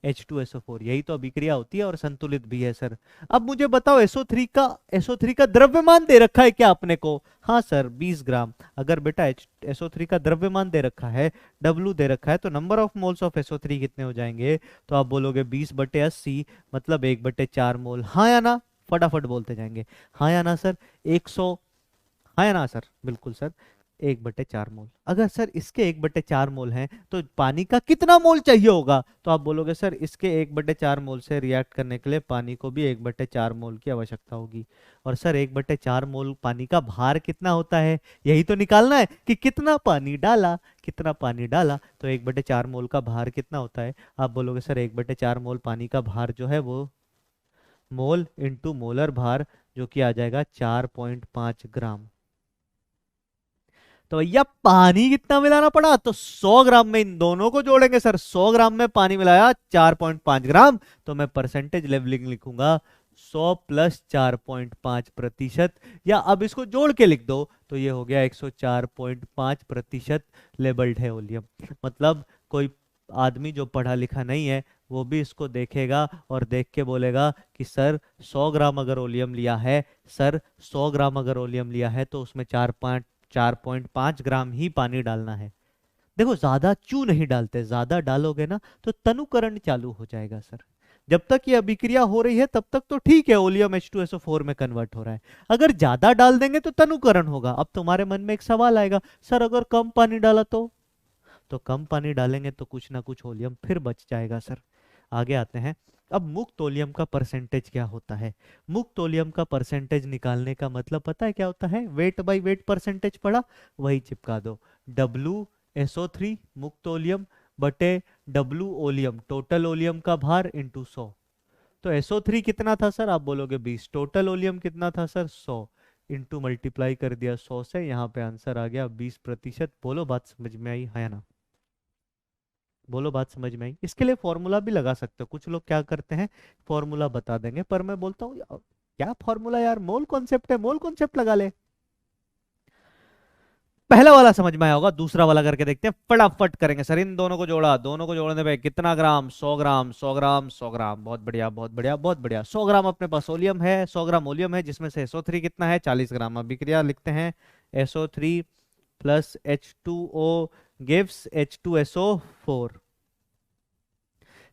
H2SO4। यही तो अभिक्रिया होती है और संतुलित भी है सर। अब मुझे बताओ SO3 का द्रव्यमान दे रखा है क्या अपने को? हाँ सर, 20 ग्राम। अगर बेटा SO3 का द्रव्यमान दे रखा है, W दे रखा है, तो number of moles of SO3 कितने हो जाएंगे? तो आप बोलोगे 20/80, मतलब 1/4 मोल। हाँ या ना? फटाफट बोलते जाएंगे, हाँ या ना सर? 100, हाँ या ना सर? बिल्कुल सर। 1/4 मोल। अगर सर इसके 1/4 मोल हैं तो पानी का कितना मोल चाहिए होगा? तो आप बोलोगे सर इसके 1/4 मोल से रिएक्ट करने के लिए पानी को भी 1/4 मोल की आवश्यकता होगी। और सर 1/4 मोल पानी का भार कितना होता है, यही तो निकालना है कि कितना पानी डाला, कितना पानी डाला। तो 1/4 मोल का भार कितना होता है? आप बोलोगे सर 1/4 मोल पानी का भार जो है वो मोल इंटू मोलर भार, जो कि आ जाएगा 4.5 ग्राम। तो भैया पानी कितना मिलाना पड़ा? तो 100 ग्राम में इन दोनों को जोड़ेंगे सर। 100 ग्राम में पानी मिलाया 4.5 ग्राम, तो मैं परसेंटेज लेवलिंग लिखूंगा 100 प्लस 4.5%। या अब इसको जोड़ के लिख दो तो ये हो गया 104.5% लेबल्ड है ओलियम। मतलब कोई आदमी जो पढ़ा लिखा नहीं है वो भी इसको देखेगा और देख के बोलेगा कि सर 100 ग्राम अगर ओलियम लिया है, सर 100 ग्राम अगर ओलियम लिया है तो उसमें 4.5 ग्राम ही पानी डालना है। देखो ज्यादा क्यों नहीं डालते, ज्यादा डालोगे ना तो तनुकरण चालू हो जाएगा सर। जब तक ये अभिक्रिया हो रही है तब तक तो ठीक है, ओलियम H2SO4 में कन्वर्ट हो रहा है। अगर ज्यादा डाल देंगे तो तनुकरण होगा। अब तुम्हारे मन में एक सवाल आएगा, सर अगर कम पानी डाला तो कम पानी डालेंगे तो कुछ ना कुछ ओलियम फिर बच जाएगा सर। आगे आते हैं। अब मुक्त ओलियम का परसेंटेज क्या होता है? मुक्त ओलियम का परसेंटेज निकालने का मतलब पता है क्या होता है? वेट बाय वेट परसेंटेज पढ़ा, वही चिपका दो। WSO3 मुक्त ओलियम बटे W ओलियम टोटल ओलियम का भार इंटू 100। तो SO3 कितना था सर? आप बोलोगे 20। टोटल ओलियम कितना था सर? 100 इंटू मल्टीप्लाई कर दिया 100 से, यहाँ पे आंसर आ गया 20%। बोलो बात समझ में आई है ना? बोलो बात समझ में आई? इसके लिए फॉर्मूला भी लगा सकते हो। कुछ लोग क्या करते हैं, फॉर्मूला बता देंगे, पर मैं बोलता हूँ क्या फॉर्मूला यार, मोल कॉन्सेप्ट है, मोल कॉन्सेप्ट लगा ले। पहला वाला समझ में आया होगा, दूसरा वाला करके देखते हैं। फटाफट करेंगे सर। इन दोनों को जोड़ा, दोनों को जोड़ने पे कितना ग्राम? 100 ग्राम, 100 ग्राम, 100 ग्राम। बहुत बढ़िया, बहुत बढ़िया, बहुत बढ़िया। 100 ग्राम अपने पास ओलियम है, 100 ग्राम ओलियम है, जिसमें से SO3 कितना है? 40 ग्राम। अभिक्रिया लिखते हैं, SO3 plus H2O gives H2SO4।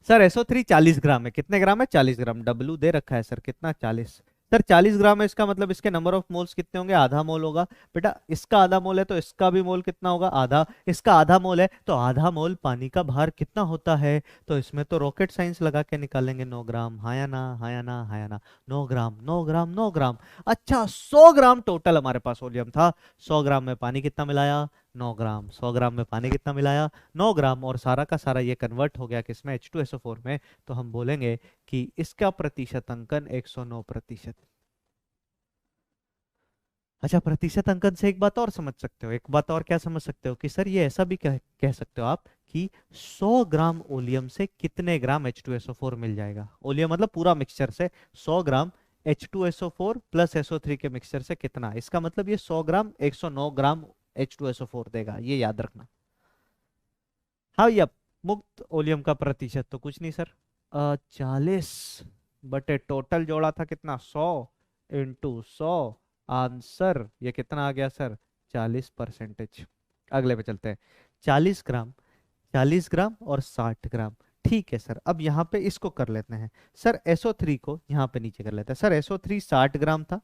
Sir SO3 40 ग्राम है, कितने ग्राम है? 40 ग्राम। W दे रखा है सर, कितना? 40। सर 40 ग्राम है, इसका मतलब इसके नंबर ऑफ मोल्स कितने होंगे? आधा मोल होगा। बेटा इसका आधा मोल है तो इसका भी मोल कितना होगा? आधा। इसका आधा मोल है तो आधा मोल पानी का भार कितना होता है? तो इसमें तो रॉकेट साइंस लगा के निकालेंगे। 9 ग्राम। हाँ या ना? हाँ या ना? हाँ या ना? 9 ग्राम, 9 ग्राम, 9 ग्राम। अच्छा 100 ग्राम टोटल हमारे पास ओलियम था। 100 ग्राम में पानी कितना मिलाया? 9 ग्राम। 100 ग्राम में पानी कितना मिलाया? 9 ग्राम। और सारा का सारा ये कन्वर्ट हो गया किसमें? H2SO4 में। तो हम बोलेंगे कि इसका प्रतिशत अंकन 109%। अच्छा, प्रतिशत अंकन से एक बात और समझ सकते हो। एक बात और क्या समझ सकते हो कि सर ये ऐसा भी कह सकते हो आप कि 100 ग्राम ओलियम से कितने ग्राम H2SO4 मिल जाएगा? ओलियम मतलब पूरा मिक्सचर से 100 ग्राम H2SO4 प्लस SO3 के मिक्सचर से कितना? इसका मतलब ये 100 ग्राम 109 ग्राम H2SO4 देगा, ये याद रखना। हाँ या मुक्त ओलियम का प्रतिशत तो कुछ नहीं सर, 40 बटे टोटल जोड़ा था कितना? 100 इंटू 100। आंसर ये कितना आ गया सर? 40%। अगले पे चलते हैं। 40 ग्राम, 40 ग्राम और 60 ग्राम। ठीक है सर, अब यहाँ पे इसको कर लेते हैं सर। SO3 को यहाँ पे नीचे कर लेते हैं सर। SO3 60 ग्राम था।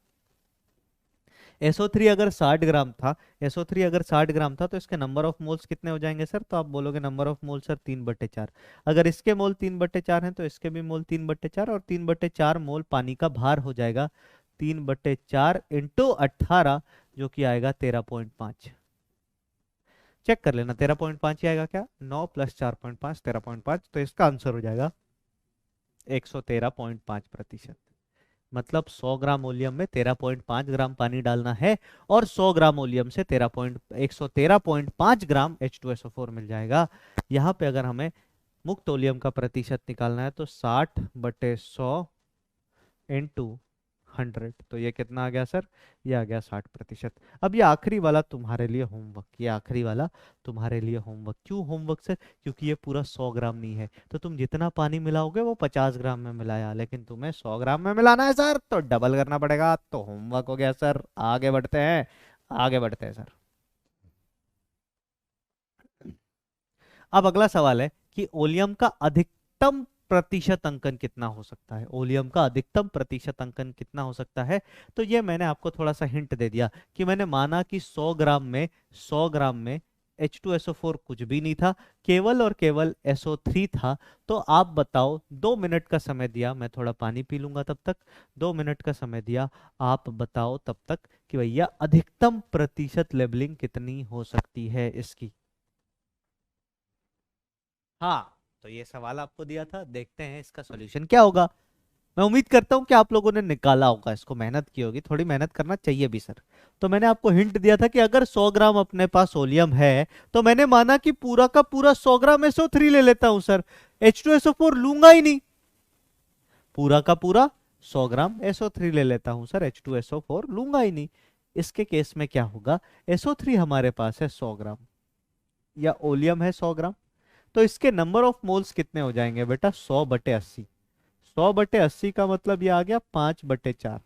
SO3 अगर 60 ग्राम था, SO3 अगर 60 ग्राम था तो इसके नंबर ऑफ मोल्स कितने हो जाएंगे सर? तो आप बोलोगे नंबर ऑफ मोल सर 3/4। अगर इसके मोल 3/4 हैं तो इसके भी मोल 3/4, और 3/4 मोल पानी का भार हो जाएगा 3/4 इंटू 18, जो कि आएगा 13.5। चेक कर लेना 13.5 ही आएगा क्या? 9 प्लस 4.5 13.5। तो इसका आंसर हो जाएगा 113.5%। मतलब 100 ग्राम ओलियम में 13.5 ग्राम पानी डालना है और 100 ग्राम ओलियम से 113.5 ग्राम H2SO4 मिल जाएगा। यहाँ पे अगर हमें मुक्त ओलियम का प्रतिशत निकालना है तो 60/100 इंटू 100। तो ये कितना आ गया सर? ये आ गया 60%। अब ये आखिरी वाला तुम्हारे लिए होमवर्क, ये आखिरी वाला तुम्हारे लिए होमवर्क। क्यों होमवर्क सर? क्योंकि ये पूरा 100 ग्राम नहीं है। तो तुम जितना पानी मिलाओगे वो 50 ग्राम में मिलाया, लेकिन तुम्हें 100 ग्राम में मिलाना है सर, तो डबल करना पड़ेगा। तो होमवर्क हो गया सर। आगे बढ़ते हैं, आगे बढ़ते हैं सर। अब अगला सवाल है कि ओलियम का अधिकतम प्रतिशत अंकन कितना हो सकता है, ओलियम का अधिकतम प्रतिशत अंकन कितना हो सकता है। तो ये मैंने आपको थोड़ा सा हिंट दे दिया कि मैंने माना कि 100 ग्राम में H2SO4 कुछ भी नहीं था, केवल और केवल SO3 था। तो आप बताओ, 2 मिनट का समय दिया, मैं थोड़ा पानी पी लूंगा तब तक। 2 मिनट का समय दिया, आप बताओ तब तक कि भैया अधिकतम प्रतिशत लेबलिंग कितनी हो सकती है इसकी। हाँ, तो ये सवाल आपको दिया था, देखते हैं इसका सॉल्यूशन क्या होगा। मैं उम्मीद करता हूं कि आप लोगों ने निकाला होगा इसको, मेहनत की होगी, थोड़ी मेहनत करना चाहिए भी सर। तो मैंने आपको हिंट दिया था कि अगर 100 ग्राम अपने पास सोडियम है, तो मैंने माना कि पूरा का पूरा 100 ग्राम SO3 ले लेता हूं सर, H2SO4 लूंगा ही नहीं। पूरा का पूरा 100 ग्राम SO3 ले लेता हूं सर, H2SO4 लूंगा ही नहीं। इसके केस में क्या होगा, SO3 हमारे पास है 100 ग्राम, या ओलियम है 100 ग्राम। तो इसके नंबर ऑफ मोल्स कितने हो जाएंगे बेटा, 100/80। 100/80 का मतलब ये आ गया 5/4।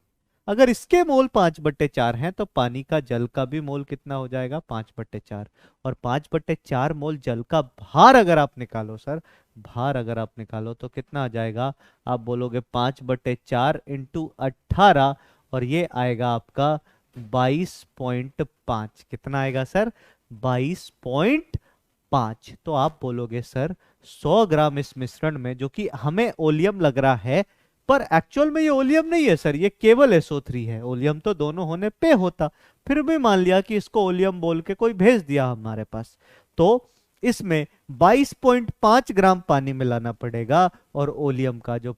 अगर इसके मोल 5/4 हैं, तो पानी का जल का भी मोल कितना हो जाएगा, 5/4। और 5/4 मोल जल का भार अगर आप निकालो सर, भार अगर आप निकालो तो कितना आ जाएगा, आप बोलोगे 5/4 इंटू 18, और ये आएगा आपका 22.5। कितना आएगा सर, 22.5। तो आप बोलोगे सर 100 ग्राम इस मिश्रण में, जो कि हमें ओलियम लग रहा है, पर एक्चुअल में ये ओलियम नहीं है सर, ये केवल SO3 है। ओलियम तो दोनों होने पे होता, फिर भी मान लिया कि इसको ओलियम बोल के कोई भेज दिया हमारे पास। तो इसमें 22.5 ग्राम पानी मिलाना पड़ेगा, और ओलियम का जो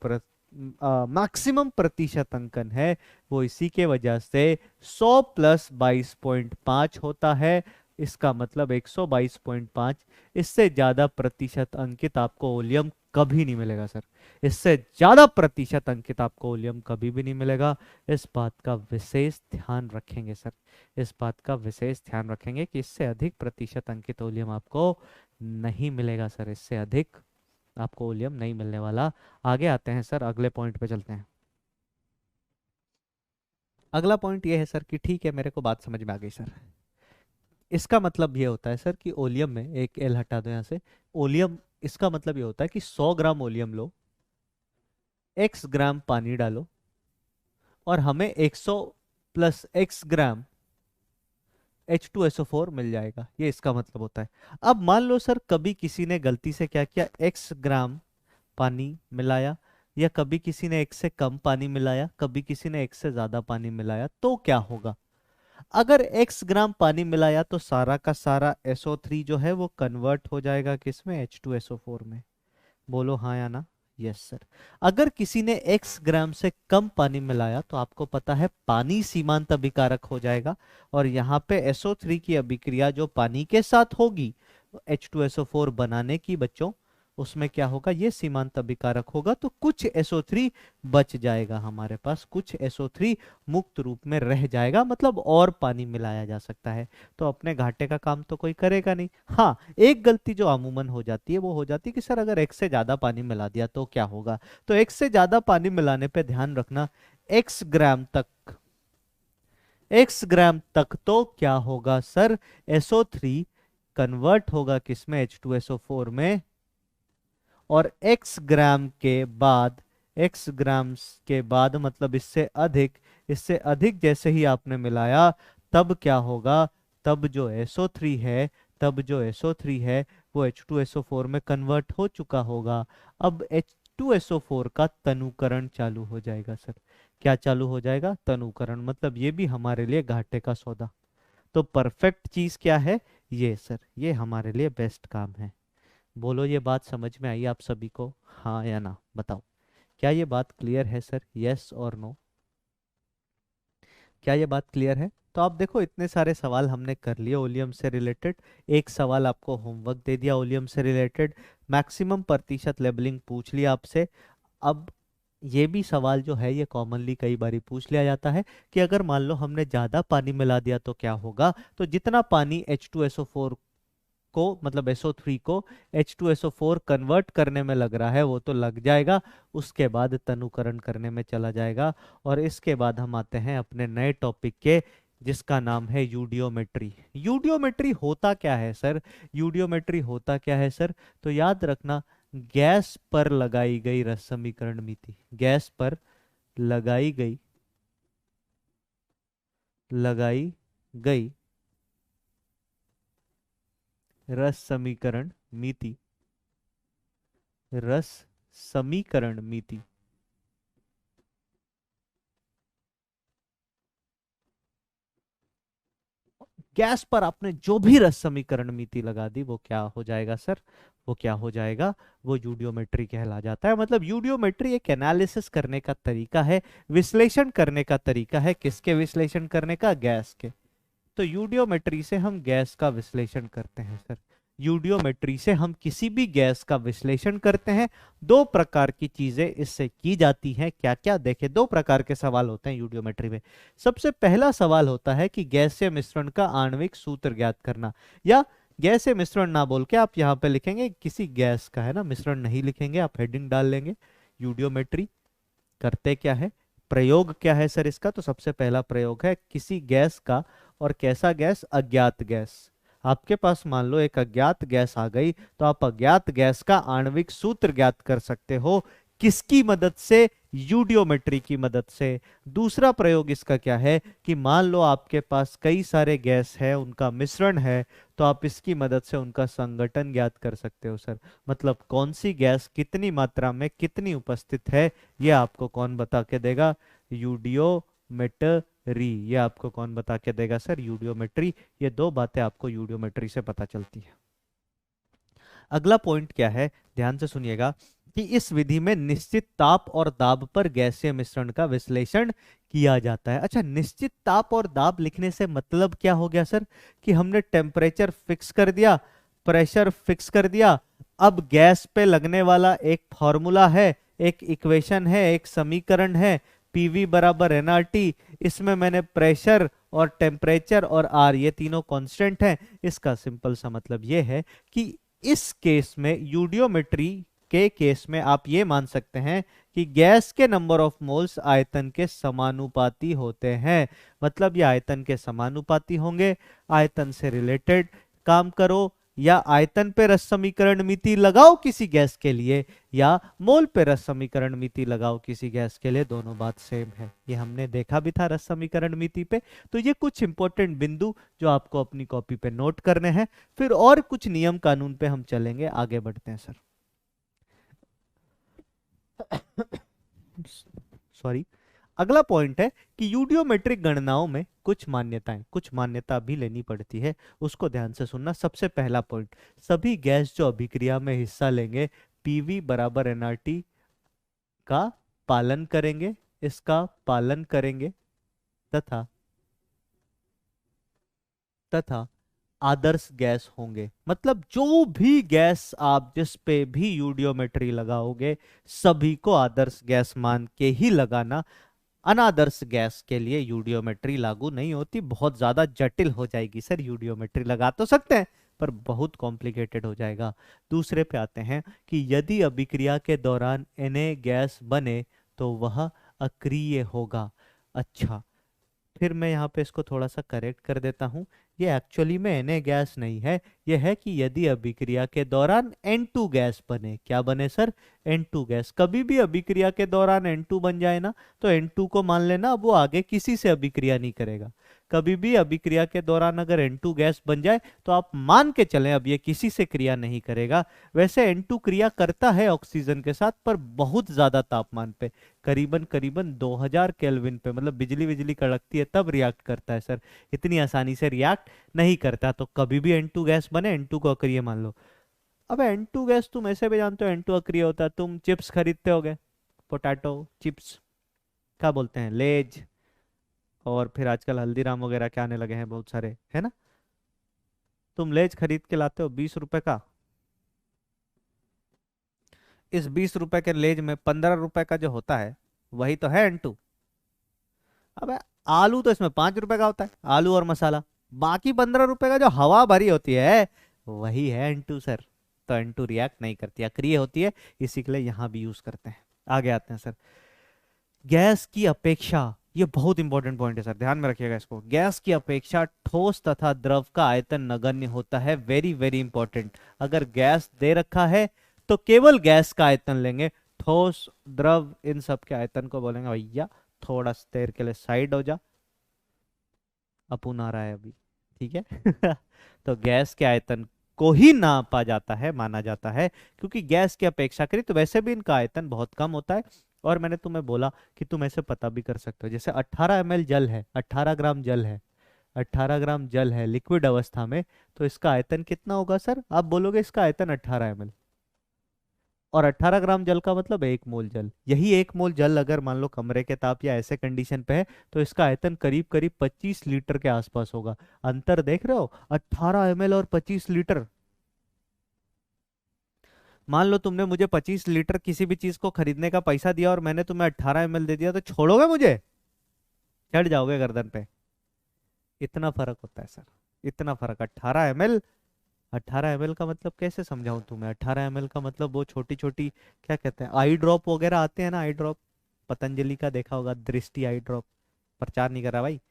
मैक्सिमम प्रतिशत अंकन है वो इसी के वजह से 100 + 22.5 होता है। इसका मतलब 122.5। इससे ज्यादा प्रतिशत अंकित आपको ओलियम कभी नहीं मिलेगा सर, इससे ज्यादा प्रतिशत अंकित आपको ओलियम कभी भी नहीं मिलेगा। इस बात का विशेष ध्यान रखेंगे सर, इस बात का विशेष ध्यान रखेंगे कि इससे अधिक प्रतिशत अंकित ओलियम आपको नहीं मिलेगा सर, इससे अधिक आपको ओलियम नहीं मिलने वाला। आगे आते हैं सर, अगले पॉइंट पे चलते हैं। अगला पॉइंट ये है सर कि ठीक है, मेरे को बात समझ में आ गई सर। इसका मतलब ये होता है सर कि ओलियम में, एक एल हटा दो यहाँ से, ओलियम, इसका मतलब ये होता है कि 100 ग्राम ओलियम लो, x ग्राम पानी डालो, और हमें 100 + x ग्राम H2SO4 मिल जाएगा। ये इसका मतलब होता है। अब मान लो सर कभी किसी ने गलती से क्या किया, x ग्राम पानी मिलाया, या कभी किसी ने x से कम पानी मिलाया, कभी किसी ने x से ज्यादा पानी मिलाया, तो क्या होगा। अगर x ग्राम पानी मिलाया तो सारा का सारा SO3 जो है वो कन्वर्ट हो जाएगा किसमें, H2SO4 में। बोलो हाँ या ना, यस सर। अगर किसी ने x ग्राम से कम पानी मिलाया, तो आपको पता है पानी सीमांत अभिकारक हो जाएगा, और यहाँ पे SO3 की अभिक्रिया जो पानी के साथ होगी H2SO4 बनाने की बच्चों, उसमें क्या होगा, ये सीमांत अभिकारक होगा, तो कुछ SO3 बच जाएगा हमारे पास, कुछ SO3 मुक्त रूप में रह जाएगा, मतलब और पानी मिलाया जा सकता है। तो अपने घाटे का काम तो कोई करेगा नहीं। हाँ, एक गलती जो अमूमन हो जाती है वो हो जाती है कि सर अगर x से ज्यादा पानी मिला दिया तो क्या होगा। तो x से ज्यादा पानी मिलाने पे ध्यान रखना, x ग्राम तक, x ग्राम तक तो क्या होगा सर, SO3 कन्वर्ट होगा किसमें, H2SO4 में, और x ग्राम के बाद, x ग्राम के बाद मतलब इससे अधिक जैसे ही आपने मिलाया, तब क्या होगा, तब जो SO3 है, तब जो SO3 है वो H2SO4 में कन्वर्ट हो चुका होगा। अब H2SO4 का तनुकरण चालू हो जाएगा सर। क्या चालू हो जाएगा, तनुकरण, मतलब ये भी हमारे लिए घाटे का सौदा। तो परफेक्ट चीज क्या है, ये सर, ये हमारे लिए बेस्ट काम है। बोलो ये बात समझ में आई आप सभी को, हाँ या ना, बताओ। क्या ये बात क्लियर है सर, यस और नो। क्या ये बात क्लियर है। तो आप देखो, इतने सारे सवाल हमने कर लिए ओलियम से रिलेटेड, एक सवाल आपको होमवर्क दे दिया ओलियम से रिलेटेड, मैक्सिमम प्रतिशत लेबलिंग पूछ लिया आपसे। अब ये भी सवाल जो है ये कॉमनली कई बारी पूछ लिया जाता है कि अगर मान लो हमने ज्यादा पानी मिला दिया तो क्या होगा। तो जितना पानी H2SO4 को, मतलब SO3 को H2SO4 कन्वर्ट करने में लग रहा है वो तो लग जाएगा, उसके बाद तनुकरण करने में चला जाएगा। और इसके बाद हम आते हैं अपने नए टॉपिक के, जिसका नाम है यूडियोमेट्री। यूडियोमेट्री होता क्या है सर, यूडियोमेट्री होता क्या है सर, तो याद रखना, गैस पर लगाई गई रस समीकरण मिति, गैस पर लगाई गई रस समीकरण मिति, रस समीकरण मिति। गैस पर आपने जो भी रस समीकरण मिति लगा दी वो क्या हो जाएगा सर, वो क्या हो जाएगा, वो यूडियोमेट्री कहला जाता है। मतलब यूडियोमेट्री एक एनालिसिस करने का तरीका है, विश्लेषण करने का तरीका है। किसके विश्लेषण करने का? गैस के। तो यूडियोमेट्री से हम गैस का विश्लेषण करते हैं सर, यूडियोमेट्री से हम किसी भी गैस का विश्लेषण करते हैं। दो प्रकार की चीजें इससे की जाती हैं। क्या क्या? देखें, दो प्रकार के सवाल होते हैं यूडियोमेट्री में। सबसे पहला सवाल होता है कि गैसीय मिश्रण का आणविक सूत्र ज्ञात करना, या गैसीय मिश्रण ना बोल के आप यहाँ पे लिखेंगे किसी गैस का, है ना, मिश्रण नहीं लिखेंगे, आप हेडिंग डाल लेंगे। यूडियोमेट्री करते क्या है, प्रयोग क्या है सर इसका? तो सबसे पहला प्रयोग है किसी गैस का, और कैसा गैस? अज्ञात गैस। आपके पास मान लो एक अज्ञात गैस आ गई, तो आप अज्ञात गैस का आणविक सूत्र ज्ञात कर सकते हो। किसकी मदद से? यूडियोमेट्री की मदद से। दूसरा प्रयोग इसका क्या है कि मान लो आपके पास कई सारे गैस है, उनका मिश्रण है, तो आप इसकी मदद से उनका संगठन ज्ञात कर सकते हो सर। मतलब कौन सी गैस कितनी मात्रा में कितनी उपस्थित है, ये आपको कौन बता के देगा? यूडियोमेट्री। ये आपको कौन बता के देगा सर? यूडियोमेट्री। ये दो बातें आपको यूडियोमेट्री से पता चलती है। अगला पॉइंट क्या है, ध्यान से सुनिएगा, कि इस विधि में निश्चित ताप और दाब पर गैसीय मिश्रण का विश्लेषण किया जाता है। अच्छा, निश्चित ताप और दाब लिखने से मतलब क्या हो गया सर? कि हमने टेम्परेचर फिक्स कर दिया, प्रेशर फिक्स कर दिया, अब गैस पे लगने वाला एक फॉर्मूला है, एक इक्वेशन है, एक समीकरण है, पीवी बराबर एनआरटी। इसमें मैंने प्रेशर और टेम्परेचर और आर, ये तीनों कांस्टेंट हैं। इसका सिंपल सा मतलब ये है कि इस केस में, यूडियोमेट्री के केस में, आप ये मान सकते हैं कि गैस के नंबर ऑफ मोल्स आयतन के समानुपाती होते हैं। मतलब ये आयतन के समानुपाती होंगे। आयतन से रिलेटेड काम करो, या आयतन पे रस समीकरण मिति लगाओ किसी गैस के लिए, या मोल पे रस समीकरण मिति लगाओ किसी गैस के लिए, दोनों बात सेम है। ये हमने देखा भी था रस समीकरण मिति पे। तो ये कुछ इंपॉर्टेंट बिंदु जो आपको अपनी कॉपी पे नोट करने हैं। फिर और कुछ नियम कानून पे हम चलेंगे, आगे बढ़ते हैं सर। सॉरी। अगला पॉइंट है कि यूडियोमेट्रिक गणनाओं में कुछ मान्यताएं, कुछ मान्यता भी लेनी पड़ती है, उसको ध्यान से सुनना। सबसे पहला पॉइंट, सभी गैस जो अभिक्रिया में हिस्सा लेंगे पीवी बराबर एनआरटी का पालन करेंगे, इसका पालन करेंगे, तथा तथा आदर्श गैस होंगे। मतलब जो भी गैस आप जिस पे भी यूडियोमेट्री लगाओगे, सभी को आदर्श गैस मान के ही लगाना। अनादर्श गैस के लिए यूडियोमेट्री लागू नहीं होती, बहुत ज्यादा जटिल हो जाएगी सर। यूडियोमेट्री लगा तो सकते हैं पर बहुत कॉम्प्लिकेटेड हो जाएगा। दूसरे पे आते हैं कि यदि अभिक्रिया के दौरान Na गैस बने तो वह अक्रिय होगा। अच्छा, फिर मैं यहाँ पे इसको थोड़ा सा करेक्ट कर देता हूँ। ये एक्चुअली में Na गैस नहीं है, ये है कि यदि अभिक्रिया के दौरान N2 गैस बने। क्या बने सर? N2 gas. कभी भी अभिक्रिया के दौरान N2 बन जाए ना, तो N2 को मान लेना अब वो आगे किसी से अभिक्रिया नहीं करेगा। कभी भी अभिक्रिया के दौरान अगर N2 गैस बन जाए तो आप मान के चलें अब ये किसी से क्रिया नहीं करेगा। वैसे N2 क्रिया करता है ऑक्सीजन के साथ, पर बहुत ज्यादा तापमान पे, करीबन करीबन 2000 केल्विन पे, मतलब बिजली बिजली कड़कती है तब रिएक्ट करता है सर, इतनी आसानी से रिएक्ट नहीं करता। तो कभी भी N2 गैस बने, N2 को अक्रिय मान लो। अब N2 गैस तुम ऐसे भी जानते हो N2 अक्रिय होता है। तुम चिप्स खरीदते होगे, पोटैटो चिप्स, क्या बोलते हैं, लेज, और फिर आजकल हल्दीराम वगैरह के आने लगे हैं बहुत सारे, है ना। तुम लेज खरीद के लाते हो 20 रुपए का, इस 20 रुपए के लेज में 15 रुपए का जो होता है वही तो है N2। अब आलू तो इसमें 5 रुपए का होता है, आलू और मसाला। बाकी 15 रुपए का जो हवा भरी होती है वही है N2 सर। तो N2 रिएक्ट नहीं करती, अक्रिय होती है, इसी के लिए यहां भी यूज करते हैं। आगे आते हैं सर, गैस की अपेक्षा, ये बहुत इंपॉर्टेंट पॉइंट है सर, ध्यान में रखिएगा इसको। गैस की अपेक्षा ठोस तथा द्रव का आयतन नगण्य होता है। Very very important. अगर गैस दे रखा है तो केवल गैस का आयतन लेंगे। ठोस, द्रव, इन सब के आयतन को बोलेंगे भैया थोड़ा देर के लिए साइड हो जा, अपुन आ रहा है अभी, ठीक है। तो गैस के आयतन को ही नापा जाता है, माना जाता है, क्योंकि गैस की अपेक्षाकृत तो वैसे भी इनका आयतन बहुत कम होता है। और मैंने तुम्हें बोला कि तुम ऐसे पता भी कर सकते हो, जैसे 18 ml जल है, 18 ग्राम जल है, 18 ग्राम जल है लिक्विड अवस्था में, तो इसका आयतन कितना होगा सर? आप बोलोगे इसका आयतन 18 ml, और 18 ग्राम जल का मतलब 1 मोल जल। यही 1 मोल जल अगर मान लो कमरे के ताप या ऐसे कंडीशन पे है, तो इसका आयतन करीब करीब 25 लीटर के आसपास होगा। अंतर देख रहे हो, 18 ml और 25 लीटर। मान लो तुमने मुझे 25 लीटर किसी भी चीज को खरीदने का पैसा दिया और मैंने तुम्हें 18 ml दे दिया, तो छोड़ोगे मुझे? चढ़ जाओगे गर्दन पे। इतना फर्क होता है सर, इतना फर्क। 18 ml, 18 ml का मतलब कैसे समझाऊं तुम्हें? 18 ml का मतलब वो छोटी छोटी, क्या कहते हैं, आई ड्रॉप वगैरह आते हैं ना, आई ड्रॉप, पतंजलि का देखा होगा, दृष्टि आई ड्रॉप, प्रचार नहीं कर रहा भाई,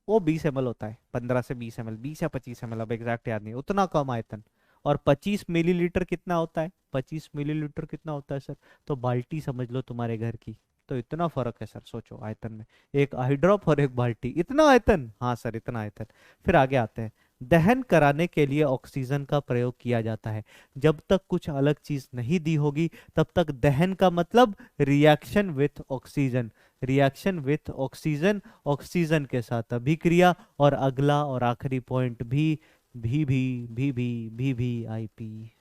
वो 20 ml होता है, 15 से 20 ml, 20 या 25 ml, अब एग्जैक्ट याद नहीं, उतना कम आयतन। और 25 मिलीलीटर कितना होता है? 25 मिलीलीटर कितना होता है सर? तो बाल्टी समझ लो तुम्हारे घर की। तो इतना फर्क है सर, सोचो आयतन में, एक आई ड्रॉप और एक बाल्टी, इतना आयतन। हाँ सर, इतना आयतन। फिर आगे आते हैं। दहन कराने के लिए ऑक्सीजन का प्रयोग किया जाता है। जब तक कुछ अलग चीज नहीं दी होगी तब तक दहन का मतलब reaction with oxygen, reaction with oxygen, oxygen के साथ अभिक्रिया। और अगला और आखिरी पॉइंट भी I P,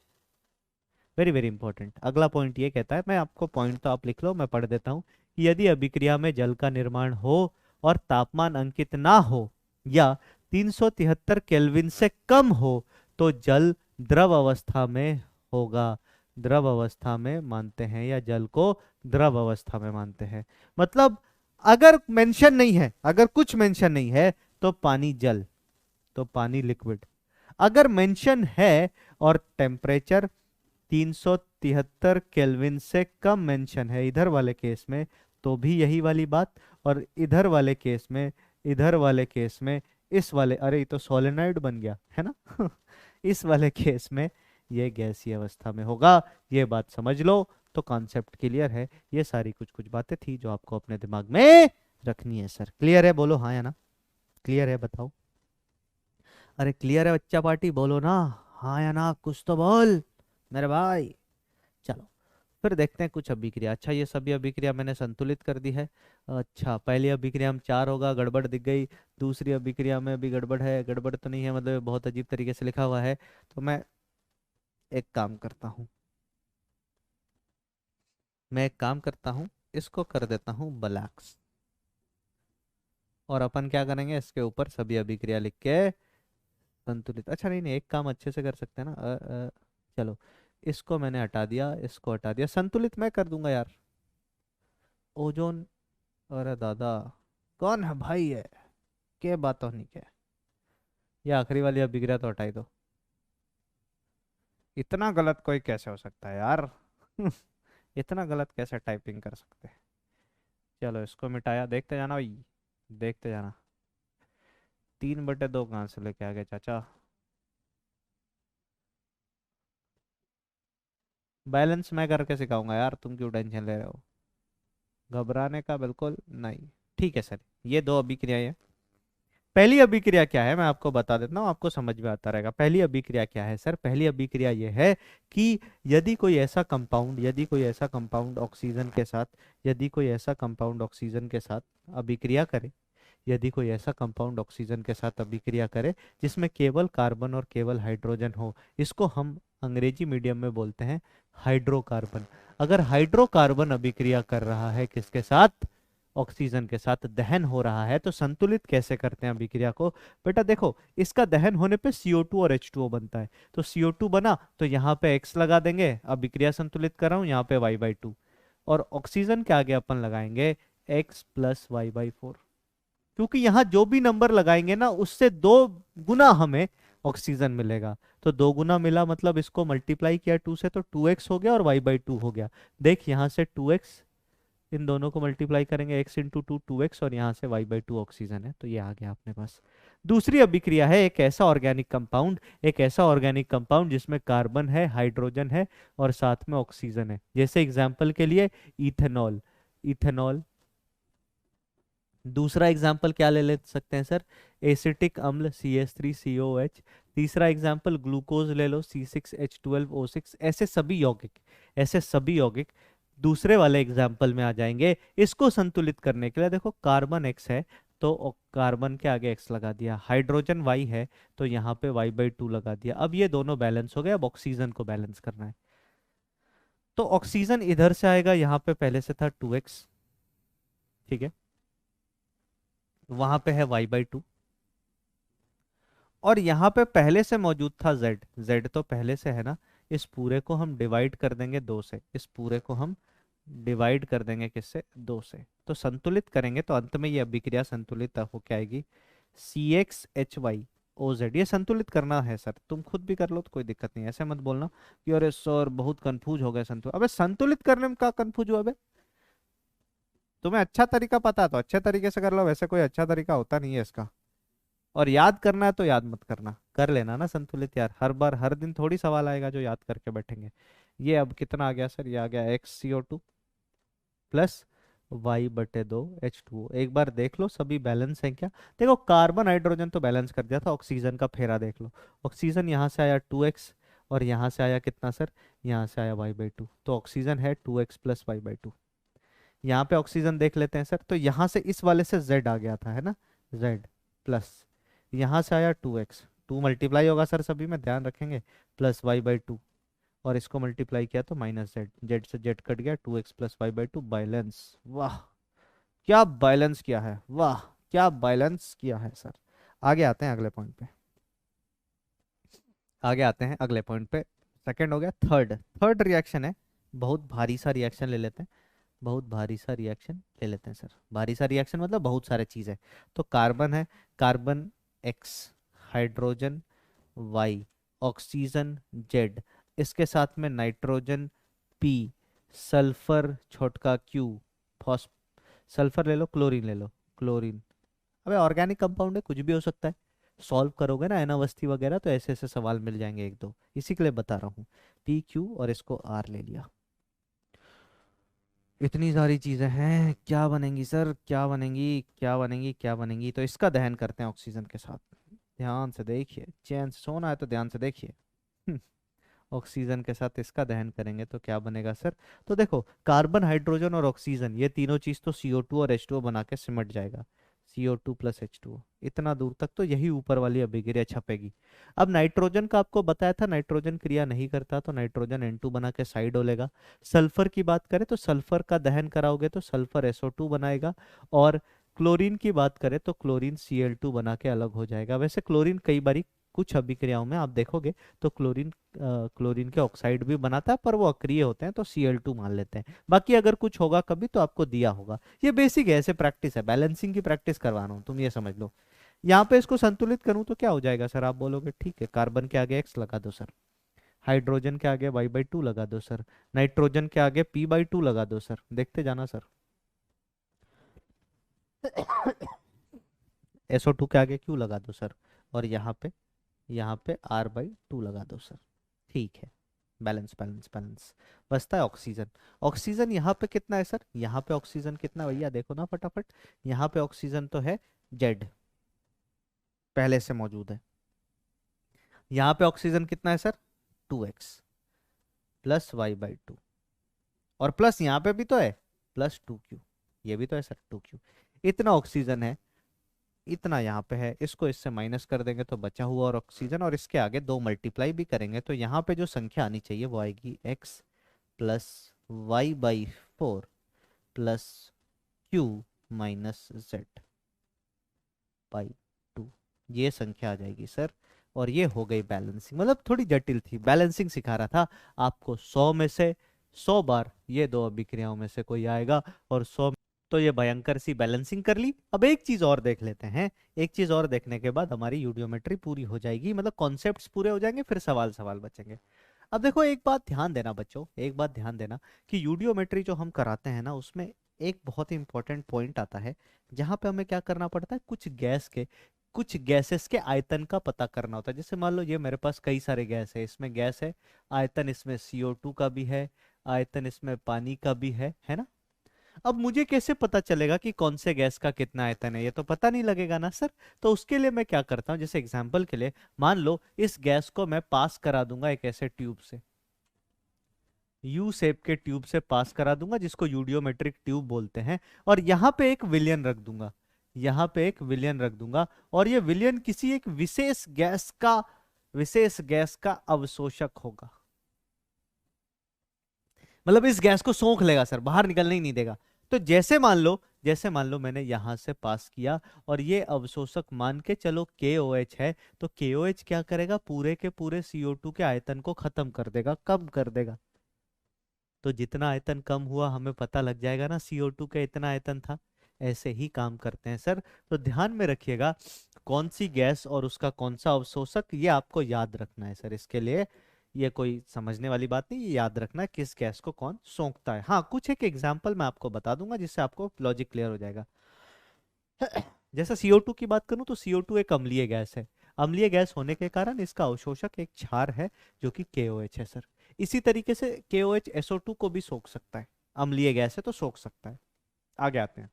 very very important. अगला पॉइंट ये कहता है, मैं आपको पॉइंट तो आप लिख लो, मैं पढ़ देता हूँ, कि यदि अभिक्रिया में जल का निर्माण हो और तापमान अंकित ना हो या 373 केल्विन से कम हो तो जल द्रव अवस्था में होगा। द्रव अवस्था में मानते हैं, या जल को द्रव अवस्था में मानते हैं। मतलब अगर मेंशन नहीं है, अगर कुछ मेंशन नहीं है तो पानी जल, तो पानी लिक्विड। अगर मेंशन है और टेम्परेचर 373 केल्विन से कम मेंशन है इधर वाले केस में, तो भी यही वाली बात। और इधर वाले केस में, इधर वाले केस में, इस वाले, अरे ये तो सोलेनॉइड बन गया है ना। इस वाले केस में ये गैसीय अवस्था में होगा। ये बात समझ लो, तो कॉन्सेप्ट क्लियर है। ये सारी कुछ कुछ बातें थी जो आपको अपने दिमाग में रखनी है सर। क्लियर है? बोलो हाँ या ना। क्लियर है? बताओ। अरे क्लियर है बच्चा पार्टी, बोलो ना हाँ या ना, कुछ तो बोल मेरे भाई। चलो फिर देखते हैं कुछ अभिक्रिया। अच्छा, ये सभी अभिक्रिया मैंने संतुलित कर दी है। अच्छा, पहली अभिक्रिया में 4 होगा, गड़बड़ दिख गई। दूसरी अभिक्रिया में भी गड़बड़ है, गड़बड़ तो नहीं है, मतलब बहुत अजीब तरीके से लिखा हुआ है। तो मैं एक काम करता हूँ, मैं एक काम करता हूँ, इसको कर देता हूँ ब्लैक्स, और अपन क्या करेंगे, इसके ऊपर सभी अभिक्रिया लिख के संतुलित। अच्छा नहीं नहीं, एक काम अच्छे से कर सकते हैं ना। चलो, इसको मैंने हटा दिया, इसको हटा दिया, संतुलित मैं कर दूंगा यार। ओजोन, अरे दादा कौन है भाई ये, क्या बात होनी क्या? ये आखिरी वाली अभिक्रिया तो हटाई दो। इतना गलत कोई कैसे हो सकता है यार? इतना गलत कैसे टाइपिंग कर सकते हैं? चलो इसको मिटाया, देखते जाना भाई, देखते जाना। 3/2 कहाँ से लेके आ गए चाचा? बैलेंस मैं करके सिखाऊंगा यार, तुम क्यों टेंशन ले रहे हो? घबराने का बिल्कुल नहीं। ठीक है सर, ये दो अभिक्रियाएं हैं। पहली अभिक्रिया क्या है मैं आपको बता देता हूँ, आपको समझ में आता रहेगा। पहली अभिक्रिया क्या है सर? पहली अभिक्रिया ये है कि यदि कोई ऐसा कंपाउंड, यदि कोई ऐसा कंपाउंड ऑक्सीजन के साथ, यदि कोई ऐसा कंपाउंड ऑक्सीजन के साथ अभिक्रिया करे, यदि कोई ऐसा कंपाउंड ऑक्सीजन के साथ अभिक्रिया करे जिसमें केवल कार्बन और केवल हाइड्रोजन हो, इसको हम अंग्रेजी मीडियम में बोलते हैं हाइड्रोकार्बन। अगर हाइड्रोकार्बन अभिक्रिया कर रहा है किसके साथ? ऑक्सीजन के साथ, दहन हो रहा है, तो संतुलित कैसे करते हैं अभिक्रिया को? बेटा देखो, इसका दहन होने पे CO2 और H2O बनता है, तो CO2 बना तो यहाँ पे X लगा देंगे, अभिक्रिया संतुलित कर रहा हूँ, यहाँ पे Y/2। और ऑक्सीजन के आगे अपन लगाएंगे X + Y/4, क्योंकि यहाँ जो भी नंबर लगाएंगे ना उससे 2 गुना हमें ऑक्सीजन मिलेगा। तो 2 गुना मिला मतलब इसको मल्टीप्लाई किया 2 से, तो 2x हो गया और y/2 हो गया। देख यहाँ से 2x, इन दोनों को मल्टीप्लाई करेंगे, x × 2 2x, और यहाँ से y/2 ऑक्सीजन है, तो ये आ गया अपने पास। दूसरी अभिक्रिया है एक ऐसा ऑर्गेनिक कंपाउंड जिसमें कार्बन है, हाइड्रोजन है और साथ में ऑक्सीजन है। जैसे एग्जाम्पल के लिए इथेनॉल, इथेनॉल। दूसरा एग्जाम्पल क्या ले सकते हैं सर, एसिटिक अम्ल CH3COH। तीसरा एग्जाम्पल ग्लूकोज ले लो, C6H12O6। ऐसे सभी यौगिक दूसरे वाले एग्जाम्पल में आ जाएंगे। इसको संतुलित करने के लिए देखो, कार्बन X है तो कार्बन के आगे X लगा दिया, हाइड्रोजन Y है तो यहाँ पे Y/2 लगा दिया। अब ये दोनों बैलेंस हो गए, अब ऑक्सीजन को बैलेंस करना है। तो ऑक्सीजन इधर से आएगा, यहाँ पे पहले से था 2x, ठीक है, वहां पे है Y/2, और यहाँ पे पहले से मौजूद था Z, Z तो पहले से है ना। इस पूरे को हम डिवाइड कर देंगे 2 से, इस पूरे को हम डिवाइड कर देंगे किससे, 2 से। तो संतुलित करेंगे तो अंत में ये अभिक्रिया संतुलित होके आएगी, CXHYOZ। ये संतुलित करना है सर, तुम खुद भी कर लो तो कोई दिक्कत नहीं, ऐसे मत बोलना कि अरे सर बहुत कंफ्यूज हो गए संतुलित। अबे संतुलित करने में क्या कंफ्यूज हुआ अबे? तुम्हें अच्छा तरीका पता तो अच्छे तरीके से कर लो, वैसे कोई अच्छा तरीका होता नहीं है इसका। और याद करना है तो याद मत करना, कर लेना ना संतुलित यार, हर बार हर दिन थोड़ी सवाल आएगा जो याद करके बैठेंगे। ये अब कितना आ गया सर, ये आ गया XCO2 प्लस Y/2 H2O। एक बार देख लो सभी बैलेंस हैं क्या। देखो कार्बन हाइड्रोजन तो बैलेंस कर दिया था, ऑक्सीजन का फेरा देख लो। ऑक्सीजन यहाँ से आया 2x और यहाँ से आया कितना सर, यहाँ से आया Y/2, तो ऑक्सीजन है 2x प्लस Y/2। यहाँ पे ऑक्सीजन देख लेते हैं सर, तो यहाँ से इस वाले से Z आ गया था है ना, Z प्लस यहाँ से आया 2x, 2 मल्टीप्लाई होगा सर सभी में, ध्यान रखेंगे, प्लस Y/2, और इसको मल्टीप्लाई किया तो माइनस Z, Z से Z कट गया, 2x प्लस Y/2 बैलेंस। वाह क्या बैलेंस किया है, वाह क्या बैलेंस किया है सर। आगे आते हैं अगले पॉइंट पे, आगे आते हैं अगले पॉइंट पे। सेकंड हो गया, थर्ड, थर्ड रिएक्शन है, बहुत भारी सा रिएक्शन ले लेते हैं, बहुत भारी सा रिएक्शन ले लेते हैं सर। भारी सा रिएक्शन मतलब बहुत सारे चीज़ है। तो कार्बन है, carbon X, hydrogen Y, oxygen Z, इसके साथ में नाइट्रोजन P, सल्फर छोटका Q, फॉस सल्फर ले लो, क्लोरीन ले लो, क्लोरीन। अबे ऑर्गेनिक कंपाउंड है, कुछ भी हो सकता है। सॉल्व करोगे ना एनावस्थी वगैरह तो ऐसे ऐसे सवाल मिल जाएंगे एक दो, इसी के लिए बता रहा हूँ। PQ और इसको R ले लिया। इतनी सारी चीजें हैं, क्या बनेंगी सर, क्या बनेंगी, क्या बनेंगी, क्या बनेंगी। तो इसका दहन करते हैं ऑक्सीजन के साथ, ध्यान से देखिए, चैन से सोना है तो ध्यान से देखिए। ऑक्सीजन के साथ इसका दहन करेंगे तो क्या बनेगा सर। तो देखो कार्बन हाइड्रोजन और ऑक्सीजन ये तीनों चीज तो CO2 और H2O बना के सिमट जाएगा, CO2 प्लस H2O। इतना दूर तक तो यही ऊपर वाली अभिक्रिया छपेगी। अब नाइट्रोजन का आपको बताया था, नाइट्रोजन क्रिया नहीं करता तो नाइट्रोजन N2 बना के साइड हो लेगा। सल्फर की बात करें तो सल्फर का दहन कराओगे तो सल्फर SO2 बनाएगा। और क्लोरीन की बात करें तो क्लोरीन Cl2 बना के अलग हो जाएगा। वैसे क्लोरीन कई बारी कुछ अभिक्रियाओं में आप देखोगे तो क्लोरीन के ऑक्साइड भी बनाता है, पर वो अक्रिय होते हैं तो Cl2 मान लेते हैं। बाकी अगर कुछ होगा कभी तो आपको दिया होगा। ये बेसिक है, ऐसे प्रैक्टिस है, बैलेंसिंग की प्रैक्टिस करवा रहा हूँ, तुम ये समझ लो। यहाँ पे इसको संतुलित करूँ तो क्या हो जाएगा सर, आप बोलोगे ठीक है, कार्बन के आगे X लगा दो सर, हाइड्रोजन के आगे Y/2 लगा दो सर, नाइट्रोजन के आगे P/2 लगा दो सर, देखते जाना सर। SO2 के आगे Q लगा दो सर, और यहाँ पे R/2 लगा दो सर। ठीक है, बैलेंस बैलेंस बैलेंस। बचता है ऑक्सीजन। ऑक्सीजन यहाँ पे कितना है सर, यहाँ पे ऑक्सीजन कितना है भैया, देखो ना फटाफट। यहाँ पे ऑक्सीजन तो है Z, पहले से मौजूद है। यहाँ पे ऑक्सीजन कितना है सर, 2x प्लस Y/2, और प्लस यहाँ पे भी तो है प्लस 2Q, ये भी तो है सर 2Q। इतना ऑक्सीजन है, इतना यहाँ पे है, इसको इससे माइनस कर देंगे तो बचा हुआ और ऑक्सीजन, और इसके आगे 2 मल्टीप्लाई भी करेंगे तो यहाँ पे जो संख्या आनी चाहिए वो आएगी X plus Y/4 plus Q minus Z/2, ये संख्या आ जाएगी सर। और ये हो गई बैलेंसिंग, मतलब थोड़ी जटिल थी, बैलेंसिंग सिखा रहा था आपको। 100 में से 100 बार ये दो अभिक्रियाओं में से कोई आएगा, और 100, तो ये भयंकर सी बैलेंसिंग कर ली। अब एक चीज और देख लेते हैं, एक चीज और देखने के बाद हमारी यूडियोमेट्री पूरी हो जाएगी, मतलब कॉन्सेप्ट्स पूरे हो जाएंगे, फिर सवाल सवाल बचेंगे। अब देखो एक बात ध्यान देना बच्चों, एक बात ध्यान देना कि यूडियोमेट्री जो हम कराते हैं ना, उसमें एक बहुत ही इंपॉर्टेंट पॉइंट आता है, जहां पे हमें क्या करना पड़ता है, कुछ गैस के कुछ गैसेस के आयतन का पता करना होता है। जैसे मान लो ये मेरे पास कई सारे गैस है, इसमें गैस है, आयतन इसमें CO2 का भी है, आयतन इसमें पानी का भी है ना। अब मुझे कैसे पता चलेगा कि कौन से गैस का कितना आयतन है, ये तो पता नहीं लगेगा ना सर। तो उसके लिए मैं क्या करता हूँ, जैसे एग्जांपल के लिए मान लो इस गैस को मैं पास करा दूंगा एक ऐसे ट्यूब से, यू शेप के ट्यूब से पास करा दूंगा, जिसको यूडियोमेट्रिक ट्यूब बोलते हैं, और यहां पे एक विलयन रख दूंगा, यहां पे एक विलयन रख दूंगा, और ये विलयन किसी एक विशेष गैस का अवशोषक होगा। मतलब इस गैस को सोख लेगा सर, बाहर निकलने ही नहीं देगा। तो जैसे मान लो मैंने यहां से पास किया, और ये अवशोषक मान के चलो KOH है, तो KOH क्या करेगा, पूरे के पूरे CO2 के आयतन को खत्म कर देगा, कम कर देगा। तो जितना आयतन कम हुआ हमें पता लग जाएगा ना CO2 का इतना आयतन था। ऐसे ही काम करते हैं सर। तो ध्यान में रखिएगा कौन सी गैस और उसका कौन सा अवशोषक, ये आपको याद रखना है सर। इसके लिए ये कोई समझने वाली बात नहीं, ये याद रखना है किस गैस को कौन सोखता है। हाँ, कुछ एक एग्जाम्पल मैं आपको बता दूंगा जिससे आपको लॉजिक क्लियर हो जाएगा। जैसे CO2 की बात करूं तो CO2 एक अम्लीय गैस है। अम्लीय गैस होने के कारण इसका अवशोषक एक क्षार है जो कि KOH है सर। इसी तरीके से KOH SO2 को भी सोख सकता है, अम्लीय गैस है तो सोख सकता है। आगे आते हैं,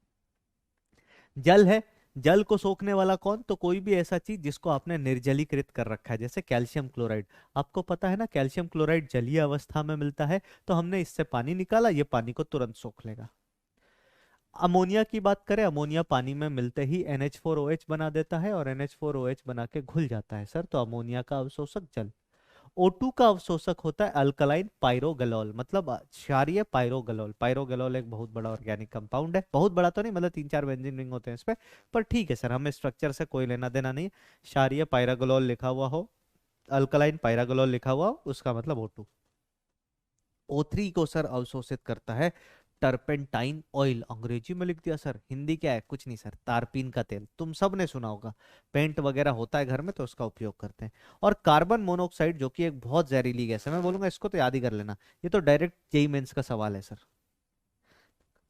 जल है। जल को सोखने वाला कौन, तो कोई भी ऐसा चीज जिसको आपने निर्जलीकृत कर रखा है, जैसे कैल्शियम क्लोराइड। आपको पता है ना कैल्शियम क्लोराइड जलीय अवस्था में मिलता है, तो हमने इससे पानी निकाला, ये पानी को तुरंत सोख लेगा। अमोनिया की बात करें, अमोनिया पानी में मिलते ही NH4OH बना देता है, और NH4OH बना के घुल जाता है सर, तो अमोनिया का अवशोषक जल। O2 का अवशोषक होता है अल्कलाइन पायरोगलोल, मतलब क्षारीय पायरोगलोल। पायरोगलोल एक बहुत बड़ा ऑर्गेनिक कंपाउंड है, बहुत बड़ा तो नहीं, मतलब 3-4 बेंजीन रिंग होते हैं इस पे, पर ठीक है सर, हमें स्ट्रक्चर से कोई लेना देना नहीं। क्षारीय पायरोगलोल लिखा हुआ हो, अल्कलाइन पायरोगलोल लिखा हुआ हो, उसका मतलब O2। O3 को सर अवशोषित करता है टर्पेंटाइन ऑयल। अंग्रेजी में लिख दिया सर, हिंदी क्या है, कुछ नहीं सर, तारपीन का तेल। तुम सब ने सुना होगा, पेंट वगैरह होता है घर में तो उसका उपयोग करते हैं। और कार्बन मोनोऑक्साइड जो कि एक बहुत जहरीली गैस है, मैं बोलूंगा इसको तो याद ही कर लेना, ये तो डायरेक्ट जेई मेंस का सवाल है सर,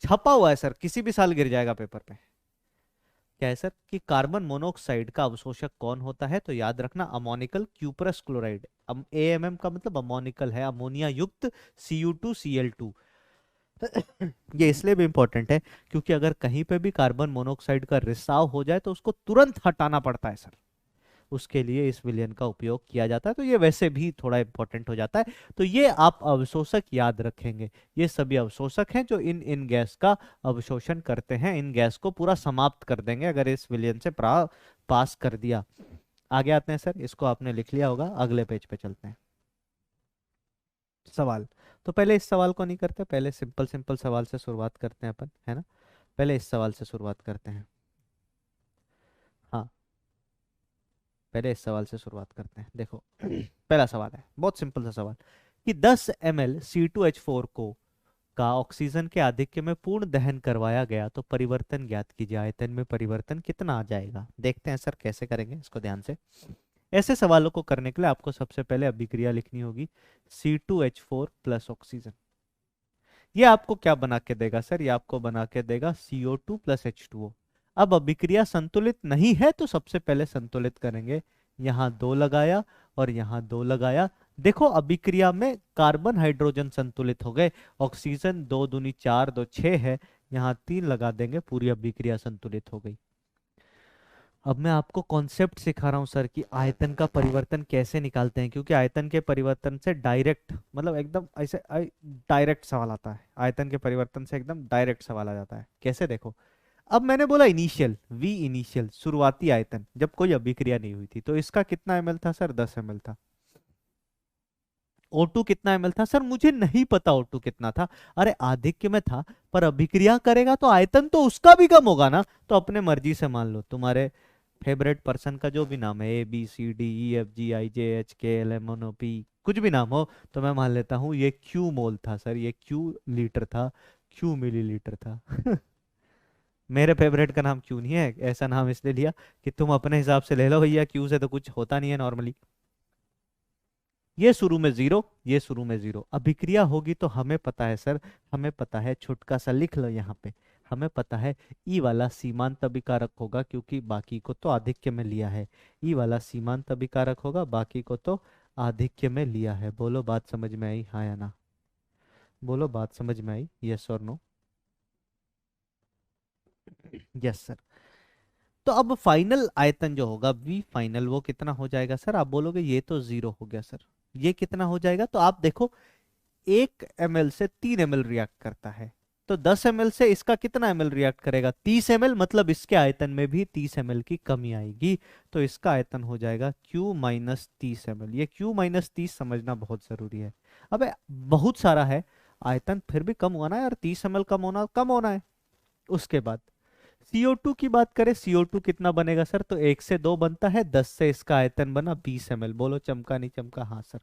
छपा हुआ है सर, किसी भी साल गिर जाएगा पेपर पे। क्या है सर कि कार्बन मोनोऑक्साइड का अवशोषक कौन होता है, तो याद रखना अमोनिकल क्यूपरस क्लोराइड। AMM का मतलब अमोनिकल है, अमोनिया युक्त Cu2Cl2। ये इसलिए भी इंपॉर्टेंट है क्योंकि अगर कहीं पे भी कार्बन मोनोऑक्साइड का रिसाव हो जाए तो उसको तुरंत हटाना पड़ता है सर, उसके लिए इस विलयन का उपयोग किया जाता है। तो ये वैसे भी थोड़ा इंपॉर्टेंट हो जाता है। तो ये आप अवशोषक याद रखेंगे, ये सभी अवशोषक हैं जो इन इन गैस का अवशोषण करते हैं, इन गैस को पूरा समाप्त कर देंगे अगर इस विलयन से पास कर दिया। आगे आते हैं सर, इसको आपने लिख लिया होगा, अगले पेज पे चलते हैं। सवाल, तो पहले इस सवाल को नहीं करते, पहले सिंपल सिंपल सवाल से शुरुआत करते हैं अपन, है ना। पहले इस सवाल से शुरुआत करते हैं। हाँ, पहले इस सवाल से शुरुआत करते हैं। देखो पहला सवाल है बहुत सिंपल सा सवाल, कि 10 ml C2H4 को का ऑक्सीजन के आधिक्य में पूर्ण दहन करवाया गया तो परिवर्तन ज्ञात कीजिए, आयतन में परिवर्तन कितना आ जाएगा। देखते हैं सर कैसे करेंगे इसको ध्यान से। ऐसे सवालों को करने के लिए आपको सबसे पहले अभिक्रिया लिखनी होगी, C2H4 प्लस ऑक्सीजन। ये आपको क्या बना के देगा सर, ये आपको बना के देगा CO2 प्लस H2O। अब अभिक्रिया संतुलित नहीं है तो सबसे पहले संतुलित करेंगे, यहाँ 2 लगाया और यहाँ 2 लगाया। देखो अभिक्रिया में कार्बन हाइड्रोजन संतुलित हो गए, ऑक्सीजन 2 दूनी 4 2 6 है, यहाँ 3 लगा देंगे, पूरी अभिक्रिया संतुलित हो गई। अब मैं आपको कॉन्सेप्ट सिखा रहा हूं सर कि आयतन का परिवर्तन कैसे निकालते हैं, क्योंकि आयतन के परिवर्तन से डायरेक्ट, मतलब एकदम ऐसे डायरेक्ट सवाल आता है, आयतन के परिवर्तन से एकदम डायरेक्ट सवाल आ जाता है। कैसे, देखो अब मैंने बोला इनिशियल, V इनिशियल शुरुआती आयतन जब कोई अभिक्रिया नहीं हुई थी, तो इसका कितना ml था सर, 10 ml था। O2 कितना ml था सर, मुझे नहीं पता O2 कितना था। अरे आधिक्य में था, पर अभिक्रिया करेगा तो आयतन तो उसका भी कम होगा ना। तो अपने मर्जी से मान लो तुम्हारे फेवरेट पर्सन का जो भी नाम है, ABCDEFGIJHKLMNOP, कुछ भी नाम हो, तो मैं मान लेता हूँ ये Q मोल था सर, ये Q लीटर था, Q मिलीलीटर था। मेरे फेवरेट का नाम Q नहीं है, ऐसा नाम इसलिए लिया कि तुम अपने हिसाब से ले लो भैया, Q से तो कुछ होता नहीं है नॉर्मली। ये शुरू में 0, ये शुरू में 0, अभिक्रिया होगी तो हमें पता है सर, हमें पता है, छुटका सा लिख लो यहाँ पे, हमें पता है ई वाला सीमांत अभिकारक होगा क्योंकि बाकी को तो आधिक्य में लिया है। ई वाला सीमांत अभिकारक होगा, बाकी को तो आधिक्य में लिया है। बोलो बात समझ में आई, हाँ या ना? बोलो बात समझ में आई, यस और नो? Yes sir. तो अब फाइनल आयतन जो होगा वी फाइनल, वो कितना हो जाएगा सर? आप बोलोगे ये तो 0 हो गया सर, ये कितना हो जाएगा? तो आप देखो 1 ml से 3 ml रिएक्ट करता है, तो 10 ml से इसका कितना ml रिएक्ट करेगा? 30 ml, मतलब इसके आयतन में भी 30 ml की कमी आएगी। तो इसका आयतन हो जाएगा Q माइनस 30 ml। ये Q माइनस 30 समझना बहुत जरूरी है। अबे बहुत सारा है आयतन, फिर भी कम हुआ ना यार, 30 ml कम होना है। उसके बाद CO2 की बात करें, CO2 कितना बनेगा सर? तो 1 से 2 बनता है, 10 से इसका आयतन बना 20 ml। बोलो चमका नहीं चमका? हाँ सर।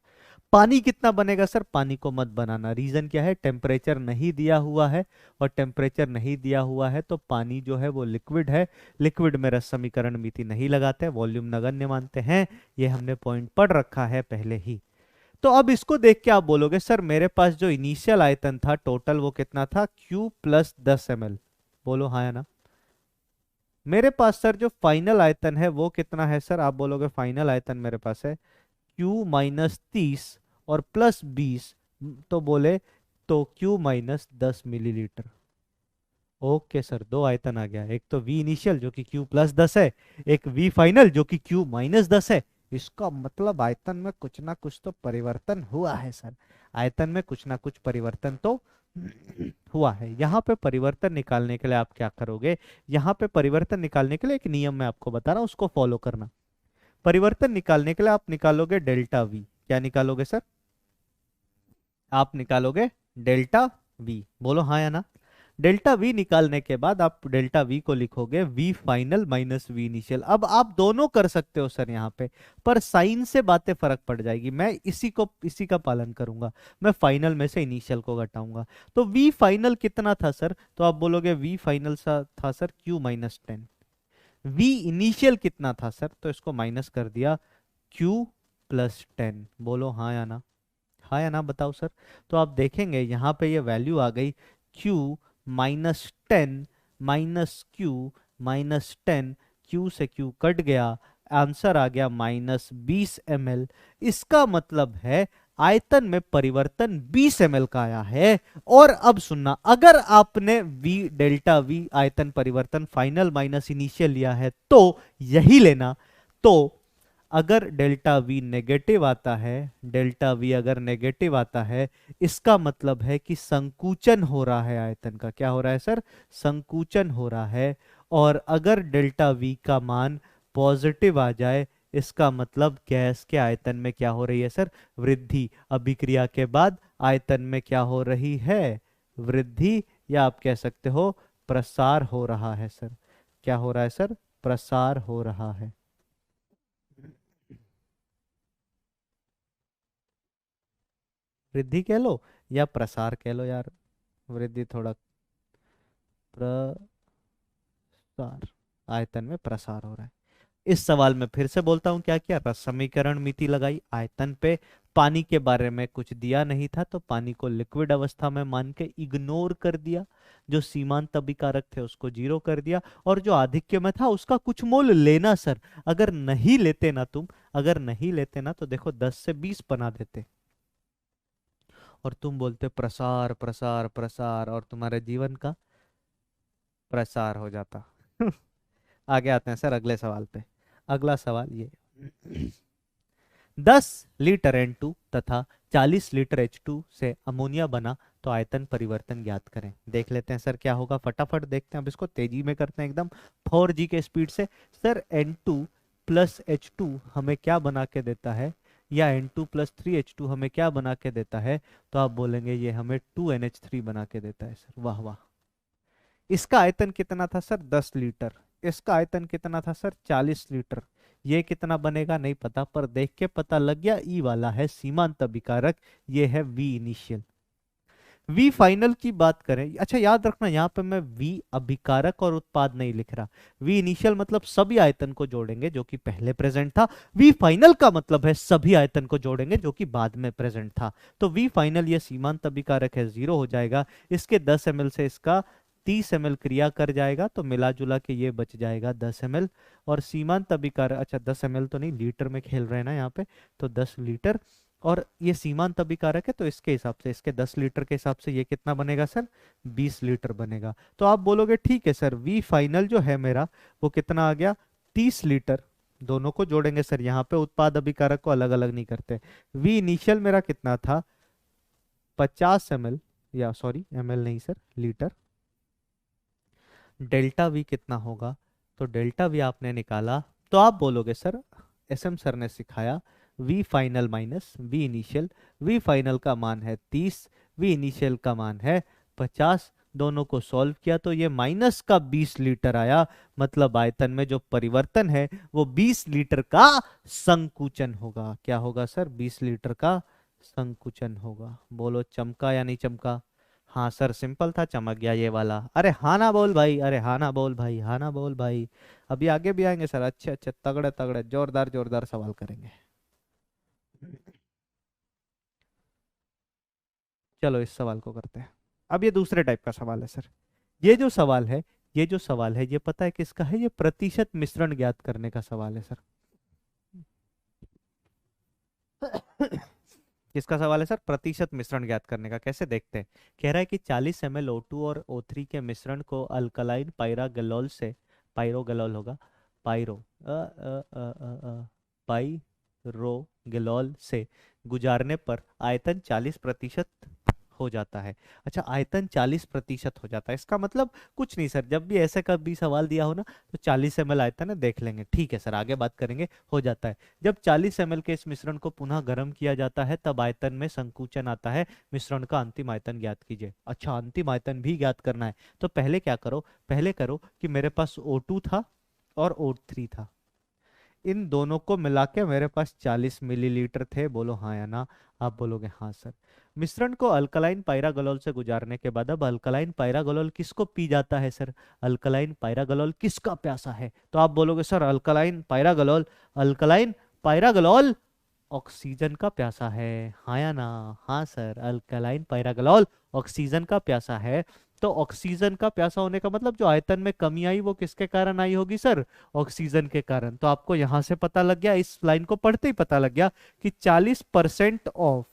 पानी कितना बनेगा सर? पानी को मत बनाना, रीजन क्या है? टेम्परेचर नहीं दिया हुआ है, और टेम्परेचर नहीं दिया हुआ है तो पानी जो है वो लिक्विड है। लिक्विड में रस समीकरण मिति नहीं लगाते, वॉल्यूम नगण्य मानते हैं। ये हमने पॉइंट पढ़ रखा है पहले ही। तो अब इसको देख के आप बोलोगे सर मेरे पास जो इनिशियल आयतन था टोटल वो कितना था? Q plus 10 ml। बोलो हाँ या ना? मेरे पास सर जो फाइनल आयतन है वो कितना है सर? आप बोलोगे फाइनल आयतन मेरे पास है Q माइनस 30 और प्लस 20, तो बोले तो Q minus 10 millilitre. Okay sir, दो आयतन आ गया, एक तो V इनिशियल जो कि Q प्लस 10 है, एक V फाइनल जो कि Q माइनस 10 है। इसका मतलब आयतन में कुछ ना कुछ तो परिवर्तन हुआ है सर, आयतन में कुछ ना कुछ परिवर्तन तो हुआ है। यहाँ पे परिवर्तन निकालने के लिए आप क्या करोगे? यहाँ पे परिवर्तन निकालने के लिए एक नियम मैं आपको बता रहा हूँ, उसको फॉलो करना। परिवर्तन निकालने के लिए आप निकालोगे डेल्टा V। क्या निकालोगे सर? आप निकालोगे डेल्टा V। बोलो हाँ या ना? डेल्टा V निकालने के बाद आप डेल्टा V को लिखोगे V final minus V initial. अब आप दोनों कर सकते हो सर यहाँ पे, पर साइन से बातें फर्क पड़ जाएगी। मैं इसी का पालन करूंगा, मैं फाइनल में से इनिशियल को घटाऊंगा। तो V फाइनल कितना था सर? तो आप बोलोगे V फाइनल सा था sir Q minus 10। V initial कितना था सर? तो इसको माइनस कर दिया Q प्लस 10। बोलो हाँ या ना? हाँ या ना बताओ सर? तो आप देखेंगे यहाँ पे ये वैल्यू आ गई Q minus 10 minus Q minus 10, Q से Q कट गया, आंसर आ गया माइनस 20 ml। इसका मतलब है आयतन में परिवर्तन 20 ml का आया है। और अब सुनना, अगर आपने V डेल्टा V आयतन परिवर्तन फाइनल माइनस इनिशियल लिया है तो यही लेना। तो अगर डेल्टा V नेगेटिव आता है, डेल्टा V अगर नेगेटिव आता है, इसका मतलब है कि संकुचन हो रहा है आयतन का। क्या हो रहा है सर? संकुचन हो रहा है। और अगर डेल्टा V का मान पॉजिटिव आ जाए, इसका मतलब गैस के आयतन में क्या हो रही है सर? वृद्धि। अभिक्रिया के बाद आयतन में क्या हो रही है? वृद्धि, या आप कह सकते हो प्रसार हो रहा है सर। क्या हो रहा है सर? प्रसार हो रहा है। वृद्धि कह लो या प्रसार कह लो यार, वृद्धि थोड़ा, प्रसार, आयतन में प्रसार हो रहा है। इस सवाल में फिर से बोलता हूं क्या किया? रस समीकरण मिति लगाई आयतन पे, पानी के बारे में कुछ दिया नहीं था तो पानी को लिक्विड अवस्था में मान के इग्नोर कर दिया, जो सीमांत अभिकारक थे उसको 0 कर दिया, और जो आधिक्य में था उसका कुछ मोल लेना सर। अगर नहीं लेते ना तुम, अगर नहीं लेते ना तो देखो 10 से 20 बना देते, और तुम बोलते प्रसार प्रसार प्रसार, और तुम्हारे जीवन का प्रसार हो जाता। आगे आते हैं सर अगले सवाल पे। अगला सवाल ये 10 लीटर N2 तथा 40 लीटर H2 से अमोनिया बना तो आयतन परिवर्तन ज्ञात करें। देख लेते हैं सर क्या होगा, फटाफट देखते हैं। अब इसको तेजी में करते हैं एकदम 4G के स्पीड से। सर N2 प्लस H2 हमें क्या बना के देता है, या N2 प्लस 3H2 हमें क्या बना के देता है? तो आप बोलेंगे ये हमें 2NH3 बना के देता है सर। वाह वाह। इसका आयतन कितना था सर? 10 लीटर। इसका आयतन कितना था सर? 40 लीटर। ये कितना बनेगा नहीं पता, पर देख के पता लग गया ई वाला है सीमांत अभिकारक, ये है V इनिशियल। V फाइनल की बात करें, अच्छा याद रखना यहाँ पे मैं V अभिकारक और उत्पाद नहीं लिख रहा। V इनिशियल मतलब सभी आयतन को जोड़ेंगे जो कि पहले प्रेजेंट था। V फाइनल का मतलब है सभी आयतन को जोड़ेंगे जो कि बाद में प्रेजेंट था। तो V फाइनल ये सीमांत अभिकारक है, 0 हो जाएगा। इसके 10 ml से इसका 30 ml क्रिया कर जाएगा तो मिला जुला के ये बच जाएगा 10 ml। और सीमांत अभिकारक, अच्छा 10 ml तो नहीं, लीटर में खेल रहे हैं ना यहाँ पे, तो 10 लीटर। और ये सीमांत अभिकारक है तो इसके हिसाब से, इसके 10 लीटर के हिसाब से ये कितना बनेगा सर, 20 लीटर बनेगा। तो आप बोलोगे ठीक है सर, वी फाइनल जो है मेरा वो कितना आ गया, 30 लीटर। दोनों को जोड़ेंगे सर, यहाँ पे उत्पाद अभिकारक को अलग अलग नहीं करते। वी इनिशियल मेरा कितना था, 50 ml, या सॉरी ml नहीं सर, लीटर। डेल्टा वी कितना होगा, तो डेल्टा वी आपने निकाला तो आप बोलोगे सर, एसएम सर ने सिखाया, V final minus V initial. V final का मान है 30, वी इनिशियल का मान है 50। दोनों को सॉल्व किया तो ये माइनस का 20 लीटर आया। मतलब आयतन में जो परिवर्तन है वो 20 लीटर का संकुचन होगा। क्या होगा सर, 20 लीटर का संकुचन होगा। बोलो चमका या नहीं चमका। हाँ सर, सिंपल था, चमक गया ये वाला। अरे हाँ ना बोल भाई, अरे हाँ ना बोल भाई, हाँ ना बोल भाई। अभी आगे भी आएंगे सर, अच्छे अच्छे तगड़े तगड़े जोरदार जोरदार सवाल करेंगे। चलो इस सवाल को करते हैं। अब ये दूसरे टाइप का सवाल है सर। ये जो सवाल है, ये जो सवाल है, ये पता है किसका है, ये प्रतिशत मिश्रण ज्ञात करने का सवाल है सर। किसका सवाल है सर, प्रतिशत मिश्रण ज्ञात करने का। कैसे देखते हैं, कह रहा है कि 40 ml O2 और O3 के मिश्रण को अल्कलाइन पायरागलोल से, पायरोगलोल होगा, पायरो पायरोगलोल से गुजारने पर आयतन 40% हो जाता है। अच्छा, आयतन 40% हो जाता है, इसका मतलब कुछ नहीं सर, जब भी ऐसे कभी सवाल दिया हो ना तो 40 ml आयतन है, देख लेंगे। ठीक है सर, आगे बात करेंगे। हो जाता है, जब 40 ml के इस मिश्रण को पुनः गर्म किया जाता है तब आयतन में संकुचन आता है। मिश्रण का अंतिम आयतन ज्ञात कीजिए। अच्छा, अंतिम आयतन भी ज्ञात करना है, तो पहले क्या करो, पहले करो कि मेरे पास O2 था और O3 था, इन दोनों को मिला के मेरे पास 40 मिलीलीटर थे। बोलो हाँ या ना। आप बोलोगे हाँ सर। मिश्रण को अल्कलाइन पायरागलोल से गुजारने के बाद अब अल्कलाइन पायरागलोल किसको पी जाता है सर, अल्कलाइन पायरागलोल किसका प्यासा है, तो आप बोलोगे सर अल्कलाइन पायरागलोल, अल्कलाइन पायरागलोल ऑक्सीजन का प्यासा है। हाँ या ना। हाँ सर, अल्कलाइन पायरागलोल ऑक्सीजन का प्यासा है। तो ऑक्सीजन का प्यासा होने का मतलब जो आयतन में कमी आई वो किसके कारण आई होगी सर, ऑक्सीजन के कारण। तो आपको यहां से पता लग गया, इस लाइन को पढ़ते ही पता लग गया कि 40% ऑफ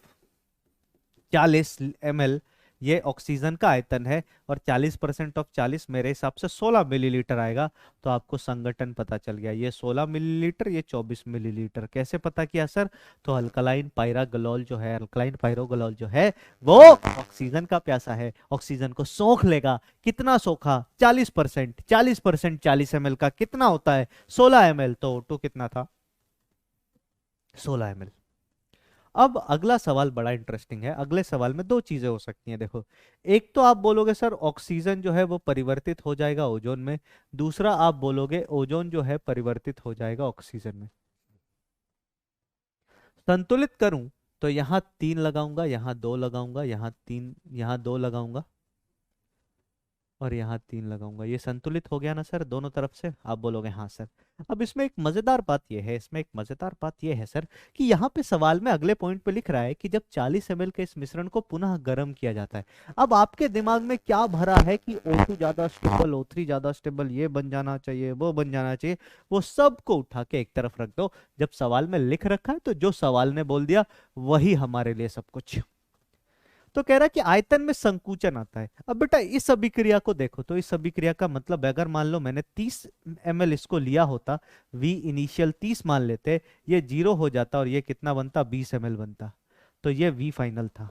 40 ml ये ऑक्सीजन का आयतन है और 40% ऑफ 40 मेरे हिसाब से 16 मिलीलीटर आएगा। तो आपको संगठन पता चल गया, ये 16 मिलीलीटर, ये 24 मिलीलीटर। कैसे पता किया सर, तो अल्कलाइन पायरागलोल जो है, अल्कलाइन पायरोगलोल जो है वो ऑक्सीजन का प्यासा है, ऑक्सीजन को सोख लेगा। कितना सोखा, 40%। 40% 40 ml का कितना होता है, 16 ml। तो O2 कितना था, 16 ml। अब अगला सवाल बड़ा इंटरेस्टिंग है। अगले सवाल में दो चीजें हो सकती हैं, देखो। एक तो आप बोलोगे सर ऑक्सीजन जो है वो परिवर्तित हो जाएगा ओजोन में, दूसरा आप बोलोगे ओजोन जो है परिवर्तित हो जाएगा ऑक्सीजन में। संतुलित करूं तो यहां 3 लगाऊंगा, यहां 2 लगाऊंगा, यहां 3, यहां 2 लगाऊंगा और यहाँ 3 लगाऊंगा। ये संतुलित हो गया ना सर दोनों तरफ से, आप बोलोगे हाँ सर। अब इसमें एक मजेदार बात ये है, इसमें एक मजेदार बात ये है सर कि यहाँ पे सवाल में अगले पॉइंट पे लिख रहा है कि जब 40 ml के इस मिश्रण को पुनः गर्म किया जाता है। अब आपके दिमाग में क्या भरा है कि O2 ज्यादा स्टेबल, O3 ज्यादा स्टेबल, ये बन जाना चाहिए, वो बन जाना चाहिए। वो सबको उठा के एक तरफ रख दो। जब सवाल में लिख रखा है तो जो सवाल ने बोल दिया वही हमारे लिए सब कुछ। तो कह रहा है कि आयतन में संकुचन आता है। अब बेटा इस अभिक्रिया को देखो, तो इस अभिक्रिया का मतलब अगर मान लो मैंने 30 ml इसको लिया होता, V इनिशियल 30 मान लेते, ये 0 हो जाता और ये कितना बनता, 20 ml बनता। तो ये V फाइनल था।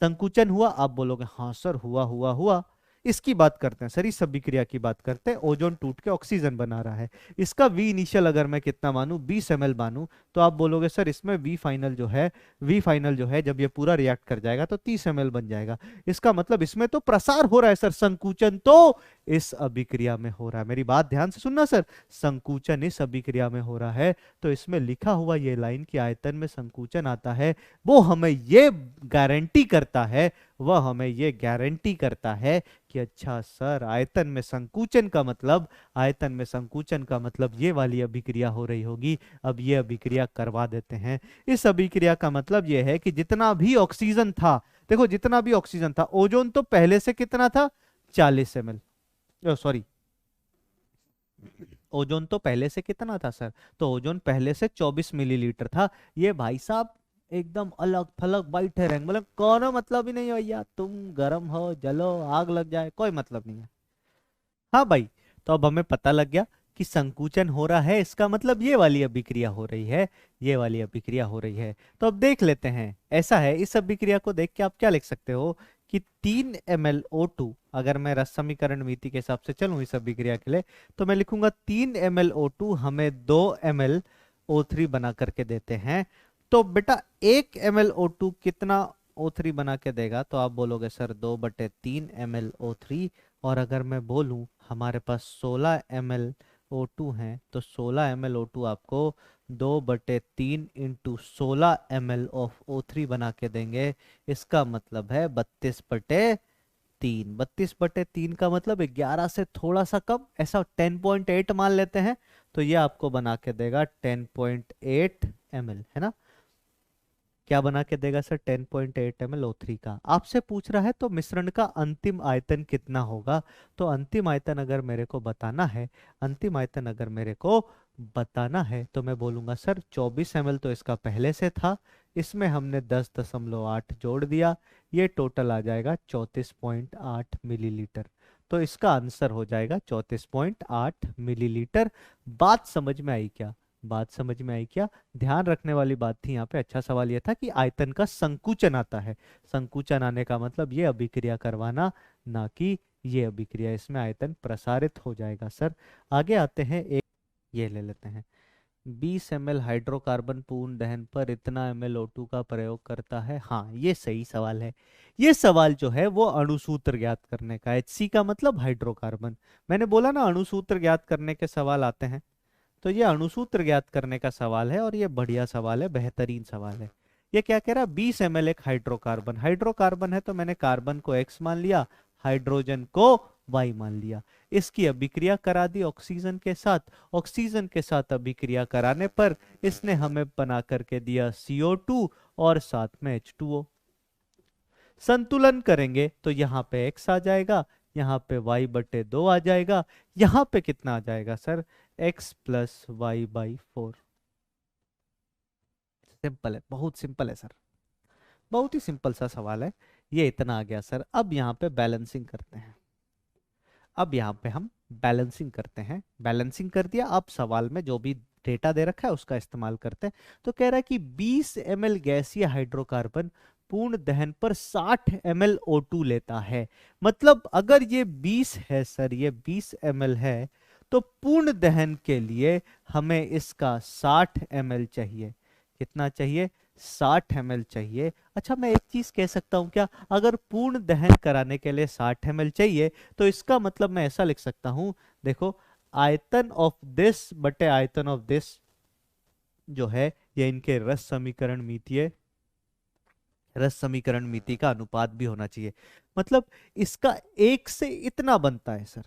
संकुचन हुआ, आप बोलोगे हाँ सर हुआ हुआ हुआ। इसकी बात करते हैं सर, इस अभिक्रिया की बात करते हैं। ओजोन टूट के ऑक्सीजन बना रहा है, इसका वी इनिशियल अगर मैं कितना मानूं, 20 ml मानूं, तो आप बोलोगे सर इसमें वी फाइनल जो है, वी फाइनल जो है जब ये पूरा रिएक्ट कर जाएगा तो 30 ml बन जाएगा। इसका मतलब इसमें तो प्रसार हो रहा है सर, संकुचन तो इस अभिक्रिया में हो रहा है। मेरी बात ध्यान से सुनना सर, संकुचन इस अभिक्रिया में हो रहा है। तो इसमें लिखा हुआ ये लाइन की आयतन में संकुचन आता है, वो हमें ये गारंटी करता है, वह हमें ये गारंटी करता है कि अच्छा सर आयतन में संकुचन का मतलब, आयतन में संकुचन का मतलब ये वाली अभिक्रिया हो रही होगी। अब ये अभिक्रिया करवा देते हैं। इस अभिक्रिया का मतलब ये है कि जितना भी ऑक्सीजन था, देखो जितना भी ऑक्सीजन था, ओजोन तो पहले से कितना था, 40 ml। सॉरी, ओजोन तो पहले से कितना था सर? तो ओजोन पहले से 24 मिलीलीटर था। ये भाई साहब एकदम अलग थलग बाइट है रैंक, मतलब कोनो मतलब ही नहीं है भैया, तुम गर्म हो जलो आग लग जाए कोई मतलब नहीं है। हाँ भाई, तो अब हमें पता लग गया कि संकुचन हो रहा है, इसका मतलब ये वाली अभिक्रिया हो रही है, ये वाली अभिक्रिया हो रही है। तो अब देख लेते हैं, ऐसा है इस अभिक्रिया को देख के आप क्या लिख सकते हो कि 3 mlO2, अगर मैं रस समीकरण नीति के हिसाब से चलूं इस अभिक्रिया के लिए, तो मैं लिखूंगा 3 mlO2 हमें 2 mlO3 बना करके देते हैं। तो बेटा 1 mlO2 कितना O3 बना के देगा? तो आप बोलोगे सर 2/3 mlO3। और अगर मैं बोलूं हमारे पास 16 mlO2 हैं, तो 16 mlO2 आपको 2/3 इंटू 16 ml ऑफ O3 बना के देंगे। इसका मतलब है 32/3। 32/3 का मतलब 11 से थोड़ा सा कम, ऐसा 10.8 मान लेते हैं। तो ये आपको बना के देगा 10.8 ml, है ना? क्या बना के देगा सर? 10.8 ml O3 का। आपसे पूछ रहा है तो मिश्रण का अंतिम आयतन कितना होगा? तो अंतिम आयतन अगर मेरे को बताना है, अंतिम आयतन अगर मेरे को बताना है, तो मैं बोलूंगा सर 24 ml तो इसका पहले से था, इसमें हमने 10.8 जोड़ दिया, ये टोटल आ जाएगा 34.8 मिलीलीटर। तो इसका आंसर हो जाएगा 34.8 मिलीलीटर। बात समझ में आई क्या? बात समझ में आई क्या? ध्यान रखने वाली बात थी यहाँ पे, अच्छा सवाल यह था कि आयतन का संकुचन आता है। संकुचन आने का मतलब ये अभिक्रिया करवाना, ना कि ये अभिक्रिया, इसमें आयतन प्रसारित हो जाएगा सर। आगे आते हैं, एक ये ले लेते हैं, 20 ml हाइड्रोकार्बन पूर्ण दहन पर इतना mlO2 का प्रयोग करता है। हाँ, ये सही सवाल है। ये सवाल जो है वो अणुसूत्र ज्ञात करने का है। HC का मतलब हाइड्रोकार्बन। मैंने बोला ना अणुसूत्र ज्ञात करने के सवाल आते हैं, तो ये अणुसूत्र ज्ञात करने का सवाल है और ये बढ़िया सवाल है, बेहतरीन सवाल है। ये क्या कह रहा है? 20 ml एक हाइड्रोकार्बन, हाइड्रोकार्बन है तो मैंने कार्बन को X मान लिया, हाइड्रोजन को Y मान लिया। इसकी अभिक्रिया करा दी ऑक्सीजन के साथ। ऑक्सीजन के साथ अभिक्रिया कराने पर इसने हमें बना करके दिया CO2 और साथ में H2O। संतुलन करेंगे तो यहाँ पे X आ जाएगा, यहाँ पे Y/2 आ जाएगा, यहाँ पे कितना आ जाएगा सर? X + Y/4। सिंपल है, बहुत सिंपल है सर, बहुत ही सिंपल सा सवाल है। ये इतना आ गया सर। अब यहाँ पे बैलेंसिंग करते हैं, अब यहाँ पे हम बैलेंसिंग करते हैं। बैलेंसिंग कर दिया, अब सवाल में जो भी डेटा दे रखा है उसका इस्तेमाल करते हैं। तो कह रहा है कि 20 ml गैसीय हाइड्रोकार्बन पूर्ण दहन पर 60 ml O2 लेता है। मतलब अगर ये 20 है सर, ये 20 ml है, तो पूर्ण दहन के लिए हमें इसका 60 ml चाहिए। कितना चाहिए? 60 ml चाहिए। अच्छा, मैं एक चीज कह सकता हूं क्या? अगर पूर्ण दहन कराने के लिए 60 ml चाहिए, तो इसका मतलब मैं ऐसा लिख सकता हूं, देखो, आयतन ऑफ दिस बटे आयतन ऑफ दिस जो है, ये इनके रस समीकरण मीतीय, रस समीकरण मिति का अनुपात भी होना चाहिए। मतलब इसका 1 से इतना बनता है सर,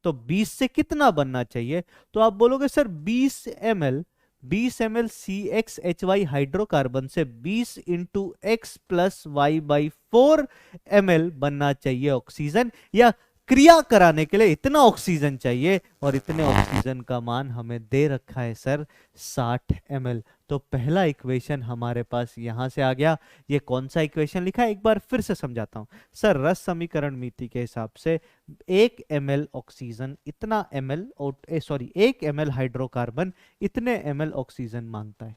तो 20 से कितना बनना चाहिए? तो आप बोलोगे सर 20 ml CxHy हाइड्रोकार्बन से 20 इंटू X + Y/4 ml बनना चाहिए ऑक्सीजन, या क्रिया कराने के लिए इतना ऑक्सीजन चाहिए, और इतने ऑक्सीजन का मान हमें दे रखा है सर 60 ml। तो पहला इक्वेशन हमारे पास यहां से आ गया। ये कौन सा इक्वेशन लिखा है एक बार फिर से समझाता हूं सर। रस समीकरण नीति के हिसाब से 1 ml ऑक्सीजन इतना ml, सॉरी 1 ml हाइड्रोकार्बन इतने ml ऑक्सीजन मांगता है।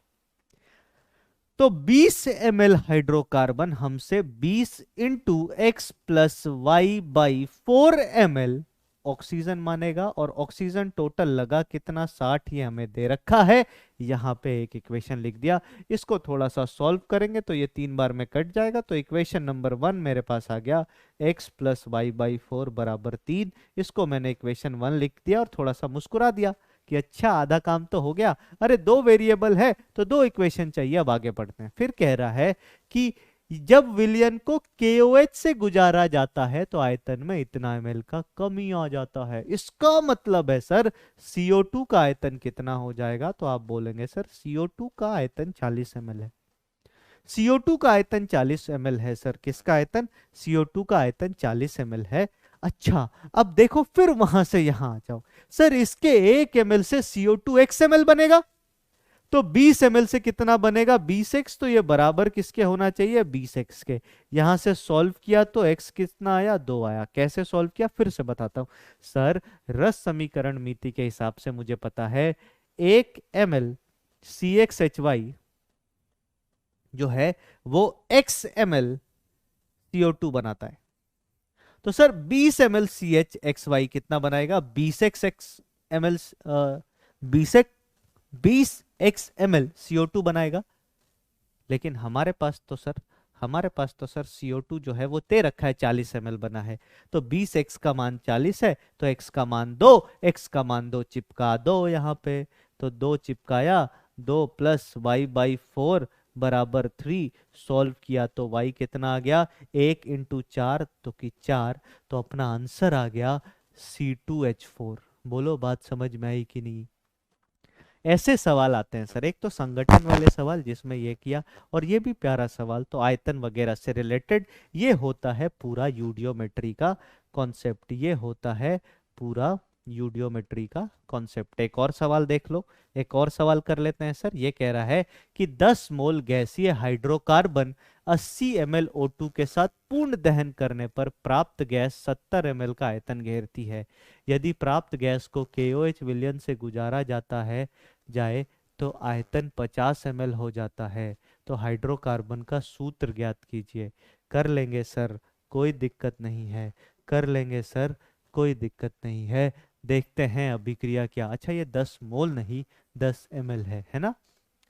तो 20 ml हाइड्रोकार्बन हमसे 20 into X + Y/4 ml oxygen मानेगा, और ऑक्सीजन टोटल लगा कितना? 60। ये हमें दे रखा है, यहाँ पे एक इक्वेशन लिख दिया। इसको थोड़ा सा सॉल्व करेंगे तो ये 3 बार में कट जाएगा। तो इक्वेशन नंबर 1 मेरे पास आ गया, X + Y/4 = 3। इसको मैंने इक्वेशन 1 लिख दिया और थोड़ा सा मुस्कुरा दिया कि अच्छा आधा काम तो हो गया। अरे 2 वेरिएबल है तो 2 इक्वेशन चाहिए। अब आगे बढ़ते हैं। फिर कह रहा है कि जब विलयन को KOH से गुजारा जाता है तो आयतन में इतना ml का कमी आ जाता है। इसका मतलब है सर CO2 का आयतन कितना हो जाएगा? तो आप बोलेंगे सर CO2 का आयतन 40 ml है। CO2 का आयतन 40 ml है सर। किसका आयतन? CO2 का आयतन 40 ml है। अच्छा, अब देखो फिर वहां से यहां आ जाओ सर। इसके 1 ml से CO2 x ml बनेगा, तो 20 ml से कितना बनेगा? 20x। तो ये बराबर किसके होना चाहिए? 20x के। यहां से सॉल्व किया तो x कितना आया? 2 आया। कैसे सॉल्व किया फिर से बताता हूं सर। रस समीकरण नीति के हिसाब से मुझे पता है 1 ml CxHy जो है वो x ml CO2 बनाता है। तो सर 20 ml CHXY कितना बनाएगा? 20x ml 20x ml CO2 बनाएगा। लेकिन हमारे पास तो सर CO2 जो है वो दे रखा है 40 ml बना है। तो 20x का मान 40 है, तो x का मान 2, x का मान 2 चिपका दो यहाँ पे। तो 2 चिपकाया, 2 प्लस y/4 बराबर 3। सॉल्व किया तो y कितना आ गया? 1 इंटू 4 तो कि 4। तो अपना आंसर आ गया C2H4। बोलो बात समझ में आई कि नहीं? ऐसे सवाल आते हैं सर। एक तो संगठन वाले सवाल जिसमें ये किया, और ये भी प्यारा सवाल तो आयतन वगैरह से रिलेटेड। ये होता है पूरा यूडियोमेट्री का कॉन्सेप्ट। ये होता है पूरा यूडियोमेट्री का कॉन्सेप्ट। एक और सवाल देख लो, एक और सवाल कर लेते हैं सर। ये कह रहा है कि 10 मोल गैसीय हाइड्रोकार्बन 80 ml O2 के साथ पूर्ण दहन करने पर प्राप्त गैस 70 ml का आयतन घेरती है। यदि प्राप्त गैस को KOH विलयन से गुजारा जाए तो आयतन 50 ml हो जाता है। तो हाइड्रोकार्बन का सूत्र ज्ञात कीजिए। कर लेंगे सर, कोई दिक्कत नहीं है। कर लेंगे सर, कोई दिक्कत नहीं है। देखते हैं अभिक्रिया क्या। अच्छा, ये 10 मोल नहीं 10 ml है ना।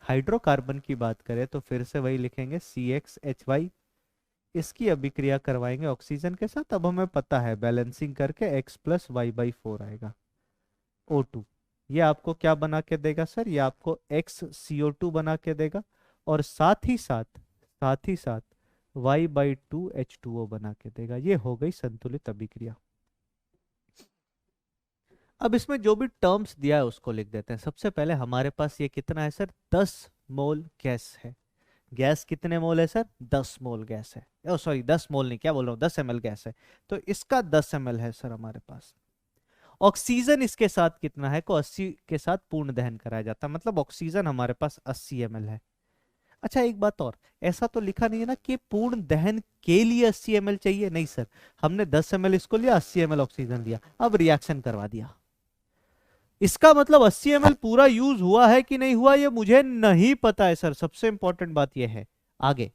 हाइड्रोकार्बन की बात करें तो फिर से वही लिखेंगे CxHy। इसकी अभिक्रिया करवाएंगे ऑक्सीजन के साथ। अब हमें पता है बैलेंसिंग करके x प्लस y/4 आएगा O2। ये आपको क्या बना के देगा सर? ये आपको XCO2 बना के देगा, और साथ ही साथ y/2 H2O बना के देगा। ये हो गई संतुलित अभिक्रिया। अब इसमें जो भी टर्म्स दिया है उसको लिख देते हैं। सबसे पहले हमारे पास ये कितना है सर? 10 मोल गैस है। गैस कितने मोल है सर? 10 मोल गैस है। ओ सॉरी, 10 मोल नहीं, क्या बोल रहा हूँ, 10 ml गैस है। तो इसका 10 ml है सर हमारे पास। ऑक्सीजन इसके साथ कितना है? को 80 के साथ पूर्ण दहन कराया जाता है, मतलब ऑक्सीजन हमारे पास 80 ml है। अच्छा, एक बात और, ऐसा तो लिखा नहीं है ना कि पूर्ण दहन के लिए 80 ml चाहिए। नहीं सर, हमने 10 ml इसको लिया, 80 ml ऑक्सीजन लिया, अब रिएक्शन करवा दिया। इसका मतलब 80 ml पूरा यूज हुआ है कि नहीं हुआ ये मुझे नहीं पता है सर। सबसे इंपॉर्टेंट बात यह है। आगे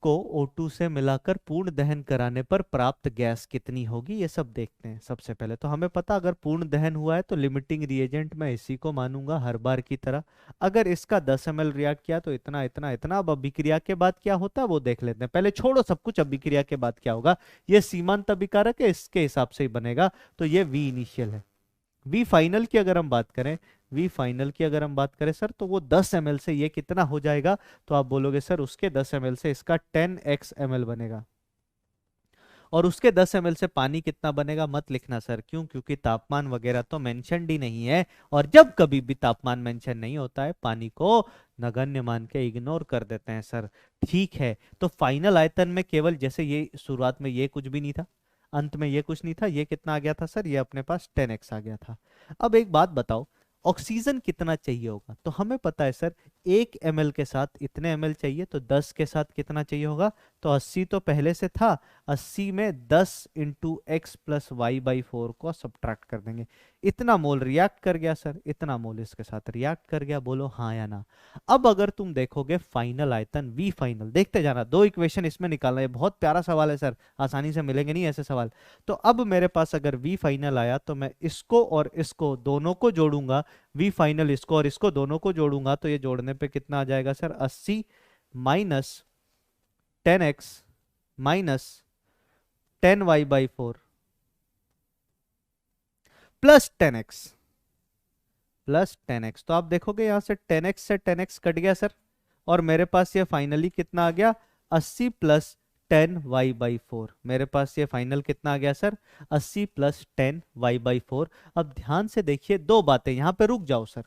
को O2 से मिलाकर पूर्ण दहन कराने पर प्राप्त गैस कितनी होगी, ये सब देखते हैं। सबसे पहले तो हमें पता, अगर पूर्ण दहन हुआ है तो लिमिटिंग रिएजेंट मैं इसी को मानूंगा हर बार की तरह। अगर इसका 10 ml रिएक्ट किया तो इतना इतना इतना। अब अभिक्रिया के बाद क्या होता है वो देख लेते हैं। पहले छोड़ो सब कुछ, अभिक्रिया के बाद क्या होगा। ये सीमांत अभिकारक है, इसके हिसाब से ही बनेगा। तो ये V इनिशियल है। वी फाइनल की अगर हम बात करें, सर, तो वो 10 ml से ये कितना हो जाएगा? तो आप बोलोगे सर उसके 10 ml से इसका 10x ml बनेगा, और उसके 10 ml से पानी कितना बनेगा मत लिखना सर। क्यों? क्योंकि तापमान वगैरह तो मेंशनड ही नहीं है, और जब कभी भी तापमान मेंशन नहीं होता है पानी को नगण्य मान के इग्नोर कर देते हैं सर। ठीक है, तो फाइनल आयतन में केवल, जैसे ये शुरुआत में ये कुछ भी नहीं था, अंत में ये कुछ नहीं था, ये कितना आ गया था सर? ये अपने पास 10x आ गया था। अब एक बात बताओ, ऑक्सीजन कितना चाहिए होगा? तो हमें पता है सर 1 ml के साथ इतने ml चाहिए, तो 10 के साथ कितना चाहिए होगा? तो 80 तो पहले से था, 80 में 10 इंटू x प्लस y/4 को सब्ट्रैक्ट कर देंगे। इतना मोल रिएक्ट कर गया सर, इतना मोल इसके साथ रिएक्ट कर गया। बोलो हाँ या ना। अब अगर तुम देखोगे फाइनल आयतन V फाइनल, देखते जाना, 2 इक्वेशन इसमें निकालना है। बहुत प्यारा सवाल है सर, आसानी से मिलेंगे नहीं ऐसे सवाल। तो अब मेरे पास अगर V फाइनल आया तो मैं इसको और इसको दोनों को जोड़ूंगा। V फाइनल इसको और इसको दोनों को जोड़ूंगा, तो ये जोड़ने पे कितना आ जाएगा sir? 80 minus 10x minus 10y/4 plus 10x। तो आप देखोगे यहां से 10x से 10x कट गया सर, और मेरे पास ये फाइनली कितना आ गया? 80 प्लस 10y/4। मेरे पास ये फाइनल कितना आ गया सर? 80 plus 10y/4। अब ध्यान से देखिए, दो बातें, यहां पे रुक जाओ सर।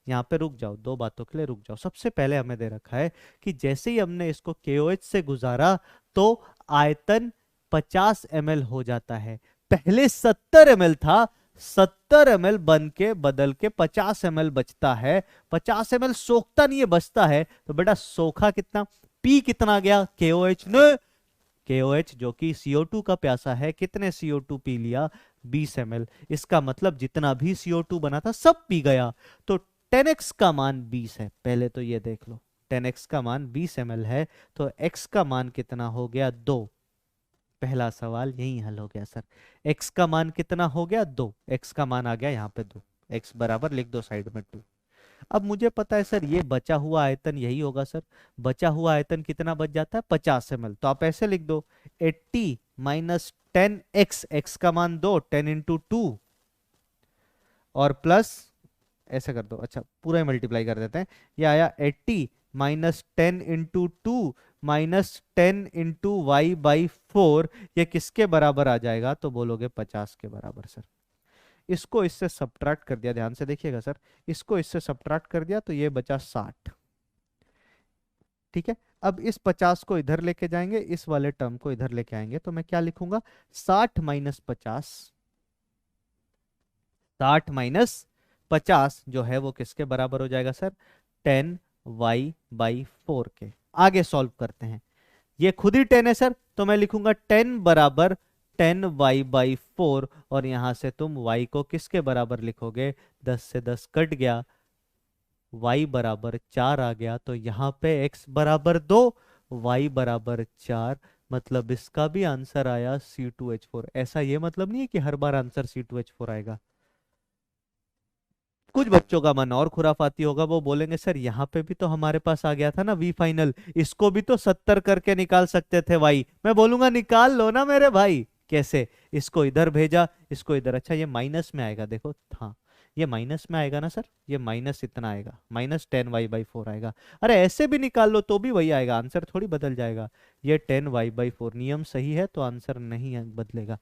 यहाँ पे रुक जाओ, दो बातों के लिए रुक जाओ। सबसे पहले हमें दे रखा है कि जैसे ही हमने इसको KOH से गुजारा तो आयतन 50 ml हो जाता है। पहले 70 ml था, 70 ml बन के बदल के 50 ml बचता है। 50 ml सोखता नहीं है, बचता है। तो बेटा सोखा कितना, पी कितना गया, KOH ने, KOH जो कि CO2 का प्यासा है, कितने CO2 पी लिया, 20 ml। इसका मतलब जितना भी CO2 बना था सब पी गया। तो 10x का मान 20 है, पहले तो ये देख लो, 10x का मान 20 ml है, तो x का मान कितना हो गया, 2। पहला सवाल यही हल हो गया सर। x का मान कितना हो गया, 2। x का मान आ गया यहाँ पे 2, x बराबर लिख दो साइड में 2। अब मुझे पता है सर ये बचा हुआ आयतन यही होगा सर। बचा हुआ आयतन कितना बच जाता है, 50 ml। तो आप ऐसे लिख दो 80 माइनस 10x, x का मान 2, 10 इंटू 2 और प्लस ऐसे कर दो, अच्छा पूरा ही मल्टीप्लाई कर देते हैं। ये आया 80 minus 10 into 2 minus 10 into Y by 4। ये किसके बराबर आ जाएगा, तो बोलोगे 50 के बराबर सर। इसको इससे सब्ट्रैक्ट कर दिया, ध्यान से देखिएगा सर, इसको इससे सब्ट्रैक्ट कर दिया तो ये बचा 60। ठीक है, अब इस 50 को इधर लेके जाएंगे, इस वाले टर्म को इधर लेके आएंगे, तो मैं क्या लिखूंगा, 60 माइनस 50, 60 माइनस 50 जो है वो किसके बराबर हो जाएगा सर, 10y/4 के। आगे सॉल्व करते हैं, ये खुद ही 10 है सर, तो मैं लिखूंगा 10 बराबर 10y/4 और यहां से तुम y को किसके बराबर लिखोगे, 10 से 10 कट गया, y बराबर 4 आ गया। तो यहाँ पे x बराबर 2, y बराबर 4, मतलब इसका भी आंसर आया C2H4। ऐसा ये मतलब नहीं है कि हर बार आंसर C2H4 आएगा। कुछ बच्चों का मन और खुराफाती होगा, वो बोलेंगे सर यहाँ पे भी तो हमारे पास आ गया था ना V फाइनल, इसको भी तो 70 करके निकाल सकते थे भाई। मैं बोलूंगा निकाल लो ना मेरे भाई। कैसे, इसको इधर भेजा, इसको इधर, अच्छा ये माइनस में आएगा, देखो हाँ ये माइनस में आएगा ना सर, ये माइनस इतना आएगा, माइनस 10y/4 आएगा। अरे ऐसे भी निकाल लो तो भी वही आएगा, आंसर थोड़ी बदल जाएगा। ये 10y/4 नियम सही है तो आंसर नहीं है, बदलेगा।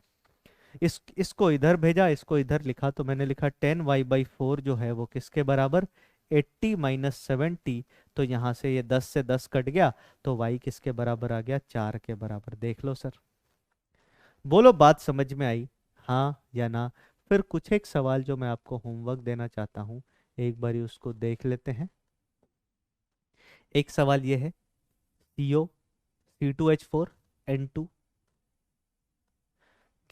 इसको इधर भेजा, इसको इधर लिखा, तो मैंने लिखा 10y/4 जो है वो किसके बराबर, 80 माइनस 70। तो यहां से ये 10 से 10 कट गया, तो y किसके बराबर आ गया, 4 के बराबर। देख लो सर, बोलो बात समझ में आई, हाँ या ना। फिर कुछ एक सवाल जो मैं आपको होमवर्क देना चाहता हूं, एक बारी उसको देख लेते हैं। एक सवाल ये है, CO C2H4 N2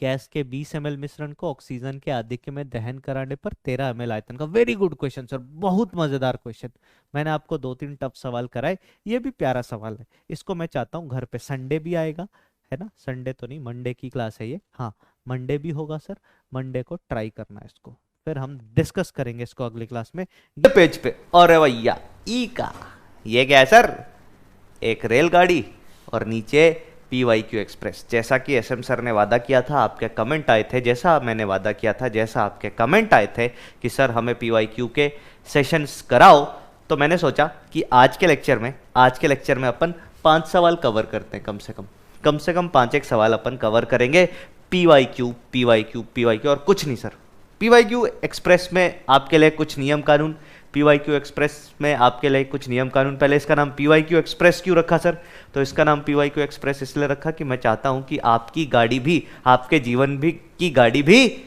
गैस के 20 ml मिश्रण को ऑक्सीजन के आधिक्य में दहन कराने पर 13 ml आयतन का। वेरी गुड क्वेश्चन सर, बहुत मजेदार क्वेश्चन। मैंने आपको 2-3 टफ सवाल कराए, ये भी प्यारा सवाल है। इसको मैं चाहता हूँ घर पे, संडे भी आएगा है ना, संडे तो नहीं मंडे की क्लास है ये, हाँ मंडे भी होगा सर, मंडे को ट्राई करना है इसको, फिर हम डिस्कस करेंगे इसको अगली क्लास में। ये पेज पे और भैया ई का ये क्या है सर, एक रेलगाड़ी और नीचे PYQ एक्सप्रेस। जैसा कि SM सर ने वादा किया था, आपके कमेंट आए थे, जैसा मैंने वादा किया था, जैसा आपके कमेंट आए थे कि सर हमें PYQ के सेशंस कराओ, तो मैंने सोचा कि आज के लेक्चर में अपन 5 सवाल कवर करते हैं, कम से कम 5 सवाल अपन कवर करेंगे। PYQ और कुछ नहीं सर। PYQ एक्सप्रेस में आपके लिए कुछ नियम कानून, PYQ एक्सप्रेस में आपके लिए कुछ नियम कानून। पहले इसका नाम PYQ एक्सप्रेस क्यों रखा सर, तो इसका नाम PYQ एक्सप्रेस इसलिए रखा कि मैं चाहता हूं कि आपकी गाड़ी भी, आपके जीवन भी की गाड़ी भी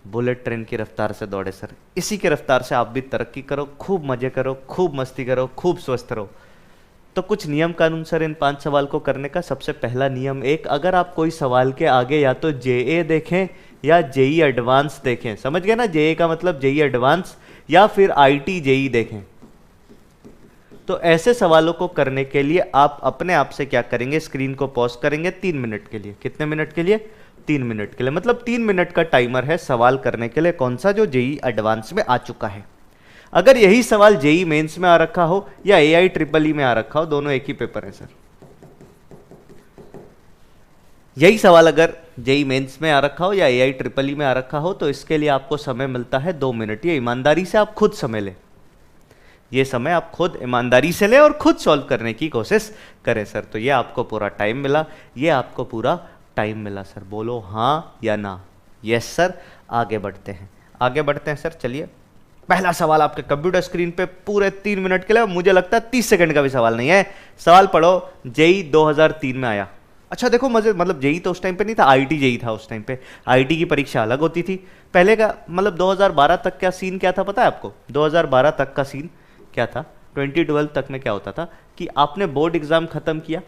बुलेट ट्रेन की रफ्तार से दौड़े सर। इसी की रफ्तार से आप भी तरक्की करो, खूब मजे करो, खूब मस्ती करो, खूब स्वस्थ रहो। तो कुछ नियम कानून सर इन 5 सवाल को करने का। सबसे पहला नियम 1, अगर आप कोई सवाल के आगे या तो JA देखें या JEE एडवांस देखें, समझ गए ना, JA का मतलब JEE एडवांस, या फिर IT JEE देखें, तो ऐसे सवालों को करने के लिए आप अपने आप से क्या करेंगे, स्क्रीन को पॉज करेंगे 3 मिनट के लिए। कितने मिनट के लिए, 3 मिनट के लिए, मतलब 3 मिनट का टाइमर है सवाल करने के लिए, कौन सा, जो JEE एडवांस में आ चुका है। अगर यही सवाल JEE मेंस में आ रखा हो या AIEEE में आ रखा हो, दोनों एक ही पेपर है सर। यही सवाल अगर JEE मेंस में आ रखा हो या AIEEE में आ रखा हो, तो इसके लिए आपको समय मिलता है 2 मिनट। ये ईमानदारी से आप खुद समय लें, ये समय आप खुद ईमानदारी से लें और खुद सॉल्व करने की कोशिश करें सर। तो ये आपको पूरा टाइम मिला, ये आपको पूरा टाइम मिला सर। बोलो हाँ या ना। Yes sir. आगे बढ़ते हैं सर, चलिए पहला सवाल आपके कंप्यूटर स्क्रीन पे पूरे 3 मिनट के लिए, मुझे लगता है 30 सेकंड का भी सवाल नहीं है। सवाल पढ़ो, जेई 2003 में आया। अच्छा देखो मजे, मतलब जेई तो उस टाइम पे नहीं था, आईटी जेई था उस टाइम पे। आईटी की परीक्षा अलग होती थी पहले का, मतलब 2012 तक का सीन क्या था पता है आपको? 2012 तक का सीन क्या था, 2012 तक में क्या होता था कि आपने बोर्ड एग्जाम खत्म किया,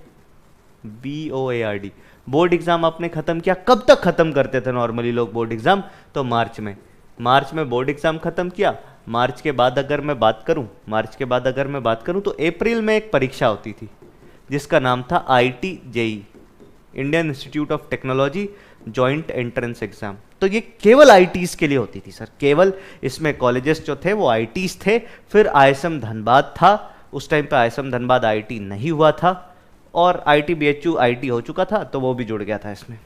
BOARD, बोर्ड एग्जाम आपने खत्म किया। कब तक खत्म करते थे नॉर्मली लोग बोर्ड एग्जाम? तो मार्च में बोर्ड एग्जाम खत्म किया। मार्च के बाद अगर मैं बात करूं तो अप्रैल में एक परीक्षा होती थी जिसका नाम था IIT JE, Indian Institute of Technology joint entrance exam. तो ये केवल IITs के लिए होती थी सर, केवल इसमें कॉलेजेस जो थे वो IITs थे। फिर ISM धनबाद था, उस टाइम पे ISM धनबाद IIT नहीं हुआ था, और IIT BHU IIT हो चुका था, तो वो भी जुड़ गया था इसमें।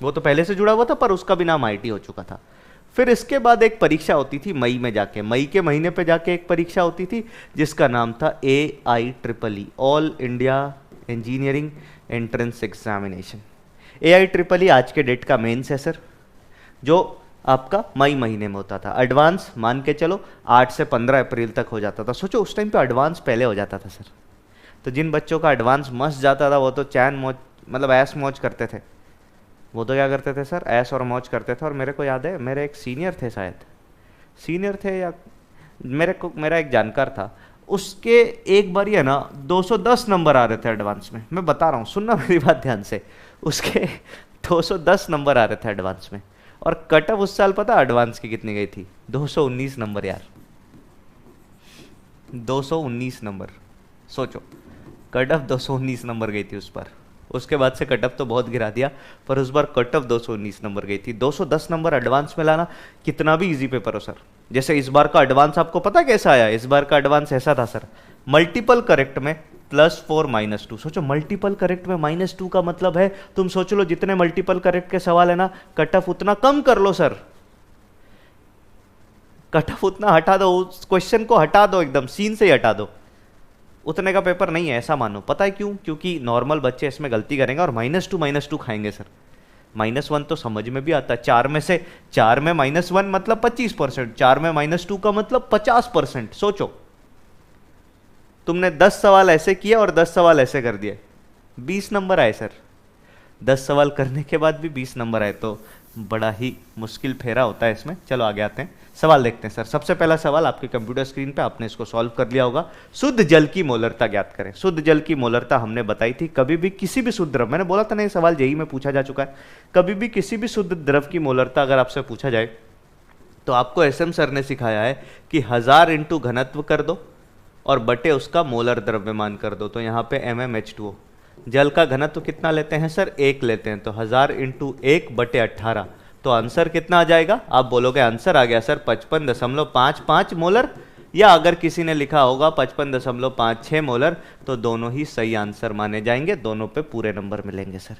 वो तो पहले से जुड़ा हुआ था पर उसका भी नाम IIT हो चुका था। फिर इसके बाद एक परीक्षा होती थी मई में जाके, मई के महीने पे जाके एक परीक्षा होती थी जिसका नाम था AIEEE, all India engineering entrance examination. AIEEE आज के डेट का मेंस है सर, जो आपका मई महीने में होता था। एडवांस मान के चलो 8 से 15 अप्रैल तक हो जाता था। सोचो उस टाइम पे एडवांस पहले हो जाता था सर। तो जिन बच्चों का एडवांस मस्त जाता था वो तो चैन मौज, मतलब ऐस मौज करते थे। वो तो क्या करते थे सर, ऐस और मौज करते थे। और मेरे को याद है, मेरे एक सीनियर थे, शायद सीनियर थे या मेरा एक जानकार था, उसके एक बार है ना 210 नंबर आ रहे थे एडवांस में। मैं बता रहा हूँ, सुनना मेरी बात ध्यान से, उसके 210 नंबर आ रहे थे एडवांस में। और कट ऑफ उस साल पता एडवांस की कितनी गई थी? 219 नंबर यार, 219 नंबर। सोचो कट ऑफ 219 नंबर गई थी उस पर। उसके बाद से कट ऑफ तो बहुत गिरा दिया, पर उस बार कट ऑफ 219 नंबर गई थी। 210 नंबर एडवांस में लाना कितना भी इजी पेपर हो सर। जैसे इस बार का एडवांस आपको पता कैसा आया? इस बार का एडवांस ऐसा था सर, मल्टीपल करेक्ट में +4 -2। सोचो मल्टीपल करेक्ट में -2 का मतलब है, तुम सोच लो जितने मल्टीपल करेक्ट के सवाल है ना, कट ऑफ उतना कम कर लो सर। कट ऑफ उतना हटा दो, उस क्वेश्चन को हटा दो, एकदम सीन से ही हटा दो। उतने का पेपर नहीं है ऐसा मानो। पता है क्यों? क्योंकि नॉर्मल बच्चे इसमें गलती करेंगे और -2 खाएंगे सर। -1 तो समझ में भी आता है, 4 में -1 मतलब 25%, 4 में -2 का मतलब 50%। सोचो तुमने 10 सवाल ऐसे किए और 10 सवाल ऐसे कर दिए, 20 नंबर आए सर। 10 सवाल करने के बाद भी 20 नंबर आए, तो बड़ा ही मुश्किल फेरा होता है इसमें। चलो आगे आते हैं, सवाल देखते हैं सर। सबसे पहला सवाल आपके कंप्यूटर स्क्रीन पे, आपने इसको सॉल्व कर लिया होगा। शुद्ध जल की मोलरता ज्ञात करें। शुद्ध जल की मोलरता हमने बताई थी, कभी भी किसी भी शुद्ध द्रव, मैंने बोला था ना ये सवाल जेईई में पूछा जा चुका है, कभी भी किसी भी शुद्ध द्रव की मोलरता अगर आपसे पूछा जाए तो आपको SM सर ने सिखाया है कि 1000 इंटू घनत्व कर दो और बटे उसका मोलर द्रव्यमान कर दो। तो यहाँ पे MmH2O, जल का घनत्व कितना लेते हैं सर? 1 लेते हैं, तो 1000 इंटू 1 बटे 18। तो आंसर कितना आ जाएगा? आप बोलोगे आंसर आ गया सर 55.55 मोलर, या अगर किसी ने लिखा होगा 55.56 मोलर, तो दोनों ही सही आंसर माने जाएंगे, दोनों पे पूरे नंबर मिलेंगे सर।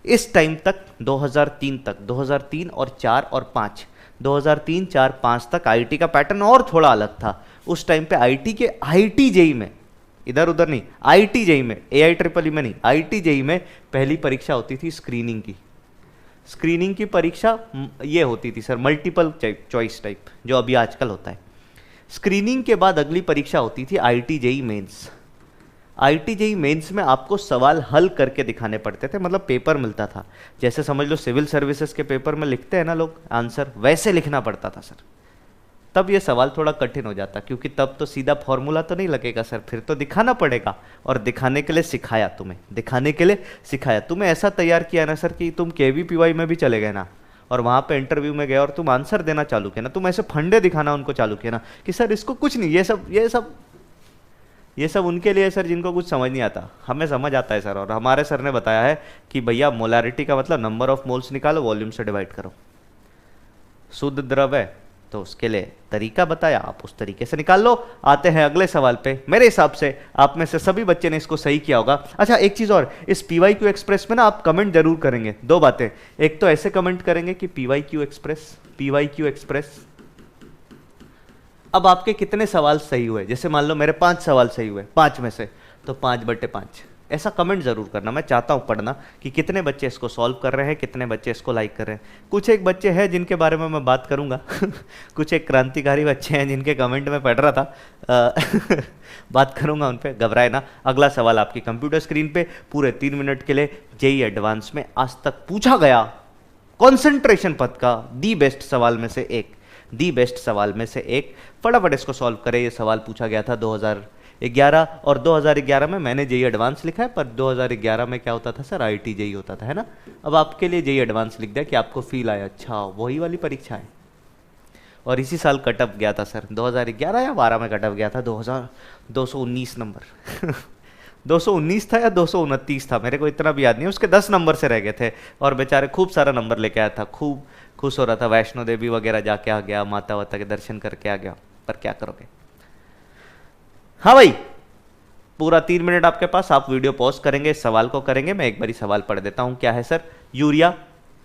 इस टाइम तक 2003 और 4 और 5, 2003, 4, 5 तक IIT का पैटर्न और थोड़ा अलग था। उस टाइम पे IIT जेईई में, इधर उधर नहीं, IIT जेईई में, AIEEE में नहीं, IIT जेईई में पहली परीक्षा होती थी स्क्रीनिंग की। स्क्रीनिंग की परीक्षा ये होती थी सर मल्टीपल चॉइस टाइप, जो अभी आजकल होता है। स्क्रीनिंग के बाद अगली परीक्षा होती थी IIT JEE Mains. IIT JEE Mains में आपको सवाल हल करके दिखाने पड़ते थे, मतलब पेपर मिलता था। जैसे समझ लो सिविल सर्विसेज के पेपर में लिखते हैं ना लोग आंसर, वैसे लिखना पड़ता था सर। तब ये सवाल थोड़ा कठिन हो जाता, क्योंकि तब तो सीधा फॉर्मूला तो नहीं लगेगा सर, फिर तो दिखाना पड़ेगा। और दिखाने के लिए सिखाया तुम्हें ऐसा तैयार किया ना सर कि तुम KVPY में भी चले गए ना, और वहाँ पे इंटरव्यू में गए और तुम आंसर देना चालू किया ना, तुम ऐसे फंडे दिखाना उनको चालू किया ना कि सर इसको कुछ नहीं, ये सब उनके लिए सर जिनको कुछ समझ नहीं आता। हमें समझ आता है सर, और हमारे सर ने बताया है कि भैया मोलारिटी का मतलब नंबर ऑफ मोल्स निकालो, वॉल्यूम से डिवाइड करो। शुद्ध द्रव है तो उसके लिए तरीका बताया, आप उस तरीके से निकाल लो। आते हैं अगले सवाल पे। मेरे हिसाब से आप में से सभी बच्चे ने इसको सही किया होगा। अच्छा एक चीज और, इस PYQ एक्सप्रेस में ना आप कमेंट जरूर करेंगे। 2 बातें, एक तो ऐसे कमेंट करेंगे कि PYQ एक्सप्रेस। अब आपके कितने सवाल सही हुए? जैसे मान लो मेरे 5 सवाल सही हुए 5 में से, तो 5/5, ऐसा कमेंट जरूर करना, मैं चाहता हूँ पढ़ना कि कितने बच्चे इसको सॉल्व कर रहे हैं, कितने बच्चे इसको लाइक कर रहे हैं। कुछ एक बच्चे हैं जिनके बारे में मैं बात करूंगा कुछ एक क्रांतिकारी बच्चे हैं जिनके कमेंट में पढ़ रहा था बात करूंगा उन पे, घबराए ना। अगला सवाल आपकी कंप्यूटर स्क्रीन पे पूरे 3 मिनट के लिए जेईई एडवांस में आज तक पूछा गया कंसंट्रेशन पद का दी बेस्ट सवाल में से एक, दी बेस्ट सवाल में से एक। फटाफट इसको सॉल्व करें। ये सवाल पूछा गया था 2011 और 2011 में मैंने जेईई एडवांस लिखा है, पर 2011 में क्या होता था सर, आईआईटी जेईई होता था, है ना। अब आपके लिए जेईई एडवांस लिख दिया कि आपको फील आया, अच्छा वही वाली परीक्षा है। और इसी साल कटअप गया था सर, 2011 या 12 में कटअप गया था, 219 नंबर 219 था या 229 था, मेरे को इतना भी याद नहीं, उसके 10 नंबर से रह गए थे। और बेचारे खूब सारा नंबर लेके आया था, खूब खुश हो रहा था, वैष्णो देवी वगैरह जाके आ गया, माता वाता के दर्शन करके आ गया। पर क्या करोगे। हाँ भाई, पूरा 3 मिनट आपके पास, आप वीडियो पॉज करेंगे, इस सवाल को करेंगे। मैं एक बारी सवाल पढ़ देता हूं। क्या है सर, यूरिया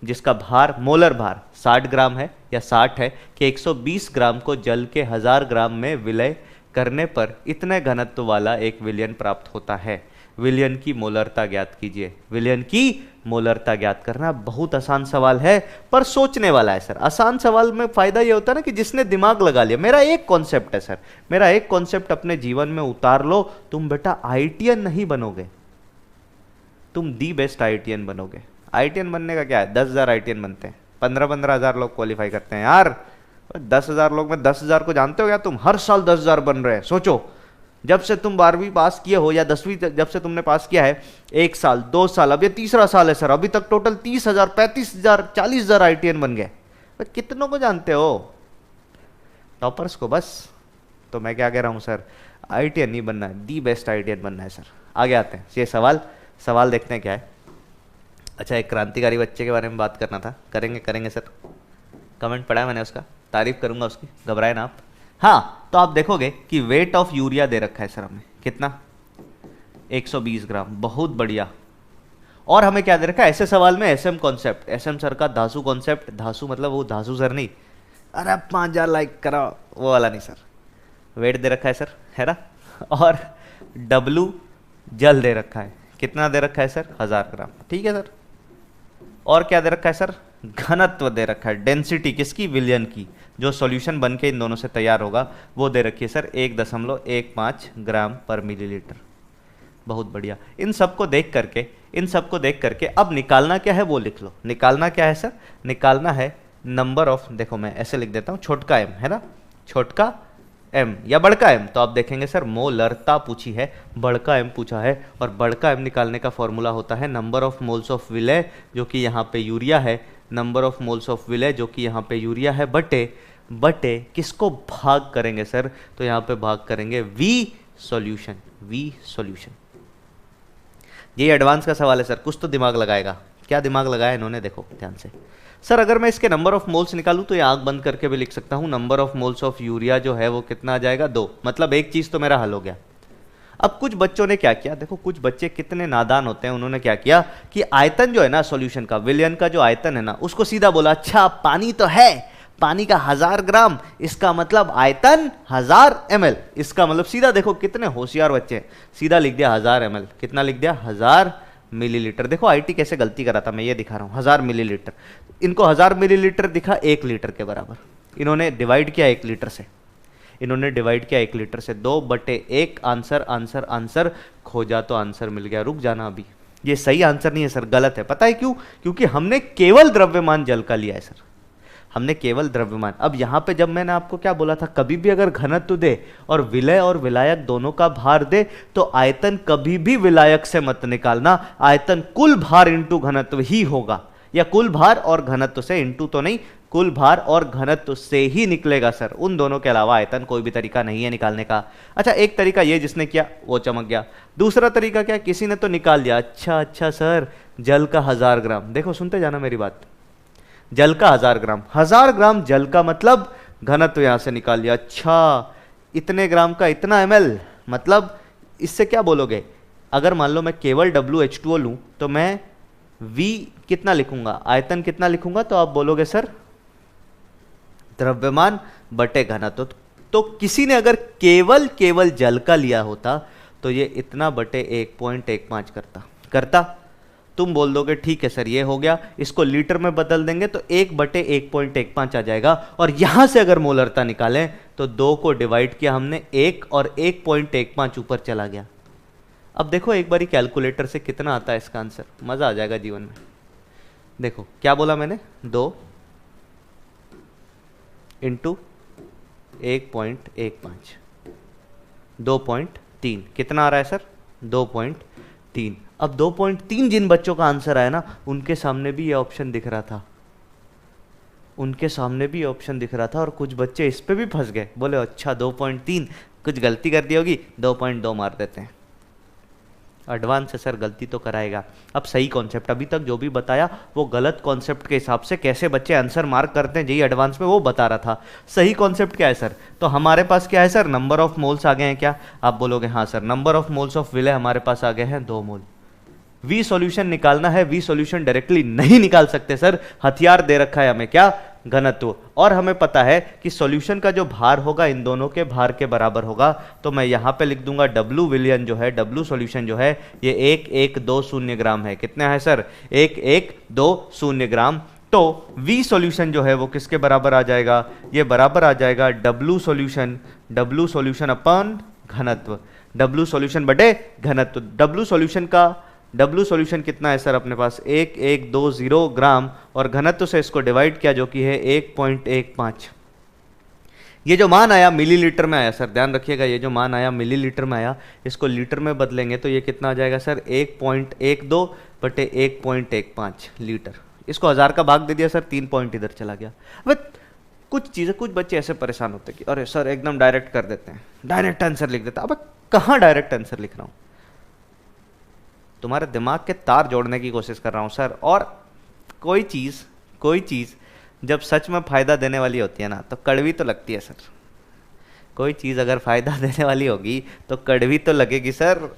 जिसका भार, मोलर भार 60 ग्राम है या 60 है कि 120 ग्राम को जल के 1000 ग्राम में विलय करने पर इतने घनत्व वाला एक विलयन प्राप्त होता है। विलयन की मोलरता ज्ञात कीजिए। विलयन की मोलरता ज्ञात करना बहुत आसान सवाल है, पर सोचने वाला है सर। आसान सवाल में फायदा ये होता है ना कि जिसने दिमाग लगा लिया। मेरा एक कॉन्सेप्ट है सर, मेरा एक कॉन्सेप्ट अपने जीवन में उतार लो, तुम बेटा आईआईटीएन नहीं बनोगे, तुम दी बेस्ट आईआईटीएन बनोगे। आईआईटीएन बनने का क्या है, 10,000 आईआईटीएन बनते हैं, 15-15 हज़ार लोग क्वालिफाई करते हैं यार। 10,000 लोग में 10,000 को जानते हो क्या तुम, हर साल 10,000 बन रहे हैं। सोचो, जब से तुम 12वीं पास किए हो या 10वीं जब से तुमने पास किया है, 1 साल 2 साल, अब ये 3रा साल है सर, अभी तक टोटल 30,000 35,000 40,000 आईआईटीएन बन गए। कितनों को जानते हो, टॉपर्स को बस। तो मैं क्या कह रहा हूं सर, आईआईटीएन नहीं बनना है, दी बेस्ट आईआईटीएन बनना है सर। आगे आते हैं, ये सवाल देखते हैं क्या है। अच्छा, एक क्रांतिकारी बच्चे के बारे में बात करना था, करेंगे सर। कमेंट पढ़ा है मैंने उसका, तारीफ करूंगा उसकी, घबराए ना आप। हाँ, तो आप देखोगे कि वेट ऑफ यूरिया दे रखा है सर हमें, कितना, 120 ग्राम, बहुत बढ़िया। और हमें क्या दे रखा है, ऐसे सवाल में एसएम कॉन्सेप्ट, एसएम सर का धासु कॉन्सेप्ट, धासु मतलब वो धासु सर नहीं, अरे 5,000 लाइक करा वो वाला नहीं सर, वेट दे रखा है सर, है ना। और डब्लू जल दे रखा है, कितना दे रखा है सर, 1000 ग्राम, ठीक है सर। और क्या दे रखा है सर, घनत्व दे रखा है, डेंसिटी किसकी, विलयन की, जो सॉल्यूशन बन के इन दोनों से तैयार होगा वो दे रखी है सर 1.15 ग्राम पर मिलीलीटर। बहुत बढ़िया। इन सबको देख करके अब निकालना क्या है वो लिख लो। निकालना क्या है सर, निकालना है नंबर ऑफ, देखो मैं ऐसे लिख देता हूं, छोटका एम है ना, छोटका एम या बड़का एम। तो आप देखेंगे सर मोलरता पूछी है, बड़का एम पूछा है, और बड़का एम निकालने का फॉर्मूला होता है नंबर ऑफ मोल्स ऑफ विलय, जो कि यहाँ पे यूरिया है, नंबर ऑफ मोल्स ऑफ विलय जो कि यहाँ पे यूरिया है, बटे किसको भाग करेंगे सर, तो यहाँ पे भाग करेंगे वी सॉल्यूशन। ये एडवांस का सवाल है सर, कुछ तो दिमाग लगाएगा। क्या दिमाग लगाया इन्होंने, देखो ध्यान से सर। अगर मैं इसके नंबर ऑफ मोल्स निकालूं तो ये आंख बंद करके भी लिख सकता हूं, number of moles of urea जो है वो कितना आ जाएगा, 2। मतलब एक चीज तो मेरा हल हो गया। अब कुछ बच्चों ने क्या किया, देखो कुछ बच्चे कितने नादान होते हैं, उन्होंने क्या किया कि आयतन जो है ना सॉल्यूशन का, विलयन का जो आयतन है ना, उसको सीधा बोला, अच्छा पानी तो है, पानी का 1000 ग्राम, इसका मतलब आयतन 1000 ml। इसका मतलब सीधा, देखो कितने होशियार बच्चे हैं, सीधा लिख दिया 1000 ml। कितना लिख दिया, 1000 मिलीलीटर। देखो आईटी कैसे गलती करा था, मैं ये दिखा रहा हूं, 1000 मिलीलीटर। इनको 1000 मिलीलीटर दिखा 1 लीटर के बराबर, इन्होंने डिवाइड किया 1 लीटर से, इन्होंने डिवाइड किया 1 लीटर से, 2/1। आंसर खोजा तो आंसर मिल गया। रुक जाना, अभी ये सही आंसर नहीं है सर, गलत है। पता है क्यों, क्योंकि हमने केवल द्रव्यमान जल का लिया है सर, हमने केवल द्रव्यमान। अब यहां पे जब मैंने आपको क्या बोला था, कभी भी अगर घनत्व दे और विलय और विलायक दोनों का भार दे तो आयतन कभी भी विलायक से मत निकालना, आयतन कुल भार इंटू घनत्व ही होगा, या कुल भार और घनत्व से, इंटू तो नहीं, कुल भार और घनत्व से ही निकलेगा सर। उन दोनों के अलावा आयतन कोई भी तरीका नहीं है निकालने का। अच्छा, एक तरीका ये जिसने किया वो चमक गया। दूसरा तरीका क्या, किसी ने तो निकाल दिया, अच्छा सर जल का 1000 ग्राम, देखो सुनते जाना मेरी बात, जल का 1000 ग्राम, 1000 ग्राम जल का मतलब घनत्व यहां से निकाल लिया। अच्छा, इतने ग्राम का इतना ml, मतलब इससे क्या बोलोगे, अगर मान लो मैं केवल WH2O लूं तो मैं V कितना लिखूंगा, आयतन कितना लिखूंगा, तो आप बोलोगे सर द्रव्यमान बटे घनत्व। तो किसी ने अगर केवल जल का लिया होता तो ये इतना बटे 1.15 करता। तुम बोल दोगे ठीक है सर ये हो गया, इसको लीटर में बदल देंगे तो 1/1.15 आ जाएगा। और यहां से अगर मोलरता निकालें तो 2 को डिवाइड किया हमने 1 और 1.15 ऊपर चला गया। अब देखो एक बारी कैलकुलेटर से कितना आता है इसका आंसर, मजा आ जाएगा जीवन में। देखो क्या बोला मैंने, 2 इंटू 1.15 2.3 कितना आ रहा है सर, 2.3। अब 2.3 जिन बच्चों का आंसर आया ना उनके सामने भी ये ऑप्शन दिख रहा था, और कुछ बच्चे इस पे भी फंस गए, बोले अच्छा 2.3 कुछ गलती कर दी होगी, 2.2 मार देते हैं। एडवांस है सर, गलती तो कराएगा। अब सही कॉन्सेप्ट, अभी तक जो भी बताया वो गलत कॉन्सेप्ट के हिसाब से कैसे बच्चे आंसर मार्क करते हैं जेईई एडवांस में वो बता रहा था। सही कॉन्सेप्ट क्या है सर, तो हमारे पास क्या है सर, नंबर ऑफ मोल्स आ गए हैं क्या, आप बोलोगे हाँ sir, number of moles of विलय हमारे पास आ गए हैं 2 मोल। वी सॉल्यूशन निकालना है, वी सॉल्यूशन डायरेक्टली नहीं निकाल सकते सर, हथियार दे रखा है हमें क्या, घनत्व। और हमें पता है कि सॉल्यूशन का जो भार होगा इन दोनों के भार के बराबर होगा, तो मैं यहां पे लिख दूंगा W विलयन जो है, W सॉल्यूशन जो है ये 1120 ग्राम है। कितना है सर, 1120 ग्राम। तो V सॉल्यूशन जो है वो किसके बराबर आ जाएगा, ये बराबर आ जाएगा W सॉल्यूशन अपन घनत्व, W सॉल्यूशन बटे घनत्व। W सॉल्यूशन कितना है सर अपने पास, 1120 ग्राम, और घनत्व से इसको डिवाइड किया जो कि है 1.15। ये जो मान आया मिलीलीटर में आया सर, ध्यान रखिएगा, ये जो मान आया मिलीलीटर में आया, इसको लीटर में बदलेंगे तो ये कितना आ जाएगा सर, 1.12 बटे 1.15 लीटर। इसको 1000 का भाग दे दिया सर, 3 पॉइंट इधर चला गया। बट कुछ बच्चे ऐसे परेशान होते कि अरे सर एकदम डायरेक्ट कर देते हैं, डायरेक्ट आंसर लिख देता। अब कहाँ डायरेक्ट आंसर लिख रहा हूं, तुम्हारे दिमाग के तार जोड़ने की कोशिश कर रहा हूं सर। और कोई चीज़ जब सच में फ़ायदा देने वाली होती है ना तो कड़वी तो लगती है सर। कोई चीज़ अगर फ़ायदा देने वाली होगी तो कड़वी तो लगेगी सर।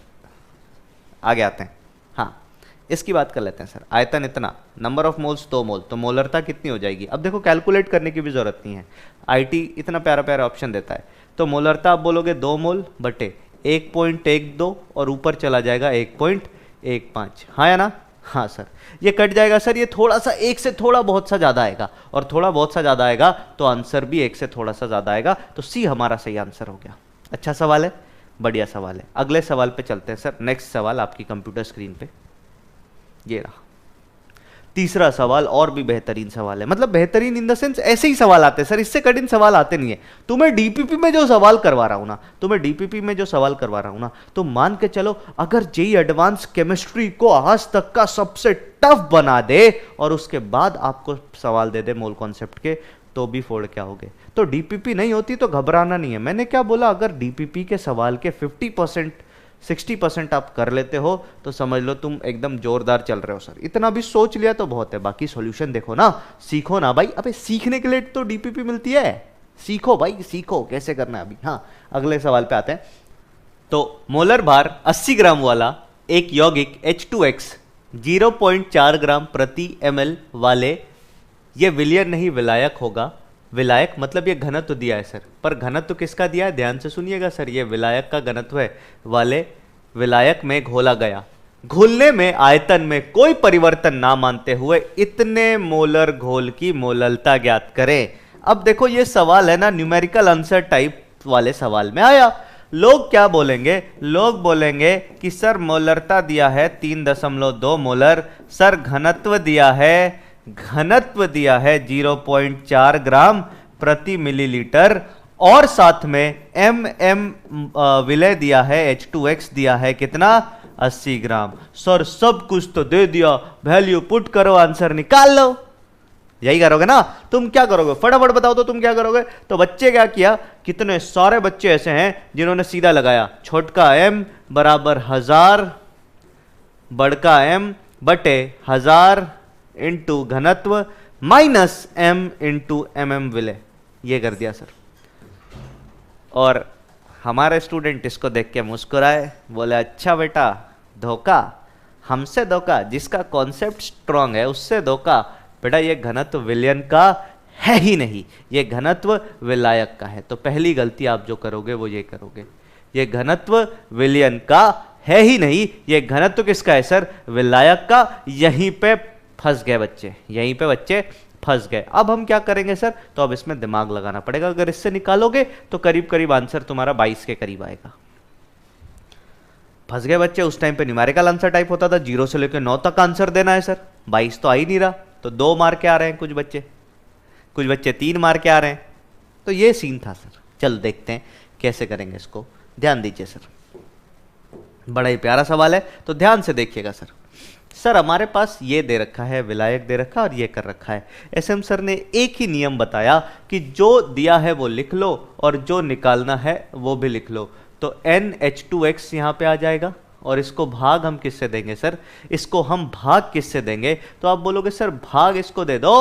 आगे आते हैं, हाँ इसकी बात कर लेते हैं सर। आयतन इतना, नंबर ऑफ मोल्स 2 मोल, तो मोलरता कितनी हो जाएगी। अब देखो कैलकुलेट करने की भी ज़रूरत नहीं है, आईटी इतना प्यारा प्यारा ऑप्शन देता है। तो मोलरता आप बोलोगे 2 मोल बटे 1.12 और ऊपर चला जाएगा 1.15, हाँ या ना, हाँ सर। ये कट जाएगा सर, ये थोड़ा सा 1 से थोड़ा बहुत सा ज़्यादा आएगा, और थोड़ा बहुत सा ज़्यादा आएगा तो आंसर भी 1 से थोड़ा सा ज़्यादा आएगा, तो सी हमारा सही आंसर हो गया। अच्छा सवाल है, बढ़िया सवाल है। अगले सवाल पे चलते हैं सर। नेक्स्ट सवाल आपकी कंप्यूटर स्क्रीन पे ये रहा, तीसरा सवाल और भी बेहतरीन सवाल है। मतलब बेहतरीन इन द सेंस ऐसे ही सवाल आते हैं सर, इससे कठिन सवाल आते नहीं है। तुम्हें डीपीपी में जो सवाल करवा रहा हूं ना, तो मान के चलो अगर जेईई एडवांस केमिस्ट्री को आज तक का सबसे टफ बना दे और उसके बाद आपको सवाल दे दे मोल कॉन्सेप्ट के, तो भी फोड़ क्या होगे। तो डीपीपी नहीं होती तो घबराना नहीं है। मैंने क्या बोला, अगर डीपीपी के सवाल के 50% 60% आप कर लेते हो तो समझ लो तुम एकदम जोरदार चल रहे हो सर। इतना भी सोच लिया तो बहुत है, बाकी सॉल्यूशन देखो ना, सीखो ना भाई। अबे सीखने के लिए तो डीपीपी मिलती है, सीखो भाई, सीखो कैसे करना है अभी। हाँ अगले सवाल पे आते हैं। तो मोलर भार 80 ग्राम वाला एक यौगिक H2X 0.4 ग्राम प्रति ml वाले, ये विलयन नहीं विलायक होगा। विलायक मतलब ये घनत्व दिया है सर, पर घनत्व किसका दिया है, ध्यान से सुनिएगा सर, ये विलायक का घनत्व है, वाले विलायक में घोला गया। घुलने में आयतन में कोई परिवर्तन ना मानते हुए इतने मोलर घोल की मोललता ज्ञात करें। अब देखो ये सवाल है ना न्यूमेरिकल आंसर टाइप वाले सवाल में आया। लोग क्या बोलेंगे, लोग बोलेंगे कि सर मोलरता दिया है 3.2 मोलर, सर घनत्व दिया है 0.4 ग्राम प्रति मिलीलीटर, और साथ में विलय दिया है, H2X दिया है कितना, 80 ग्राम। सर सब कुछ तो दे दिया, वैल्यू पुट करो, आंसर निकाल लो। यही करोगे ना, तुम क्या करोगे फटाफट बताओ तो तुम क्या करोगे। तो बच्चे क्या किया, कितने सारे बच्चे ऐसे हैं जिन्होंने सीधा लगाया, छोटका m बराबर 1000, बड़का m बटे 1000 इंटू घनत्व माइनस m इंटू mm विलय, ये कर दिया सर। और हमारे स्टूडेंट इसको देख के मुस्कुराए, बोले अच्छा बेटा धोखा, हमसे धोखा, जिसका कॉन्सेप्ट स्ट्रांग है उससे धोखा। बेटा ये घनत्व विलयन का है ही नहीं, ये घनत्व विलायक का है। तो पहली गलती आप जो करोगे वो ये करोगे ये घनत्व विलयन का है ही नहीं, ये घनत्व किसका है सर? विलायक का। यहीं पे फंस गए बच्चे, यहीं पे बच्चे फंस गए। अब हम क्या करेंगे सर? तो अब इसमें दिमाग लगाना पड़ेगा। अगर इससे निकालोगे तो करीब करीब आंसर तुम्हारा 22 के करीब आएगा। फंस गए बच्चे। उस टाइम पे न्यूमेरिकल आंसर टाइप होता था, 0 से लेकर 9 तक आंसर देना है सर। 22 तो आ ही नहीं रहा, तो 2 मार के आ रहे हैं कुछ बच्चे 3 मार के आ रहे हैं। तो ये सीन था सर। चल देखते हैं कैसे करेंगे इसको। ध्यान दीजिए सर, बड़ा ही प्यारा सवाल है, तो ध्यान से देखिएगा सर। सर हमारे पास ये दे रखा है, विलायक दे रखा है और ये कर रखा है। एसएम सर ने एक ही नियम बताया कि जो दिया है वो लिख लो और जो निकालना है वो भी लिख लो। तो NH2X यहां पे आ जाएगा और इसको भाग हम किससे देंगे सर? इसको हम भाग किससे देंगे? तो आप बोलोगे सर भाग इसको दे दो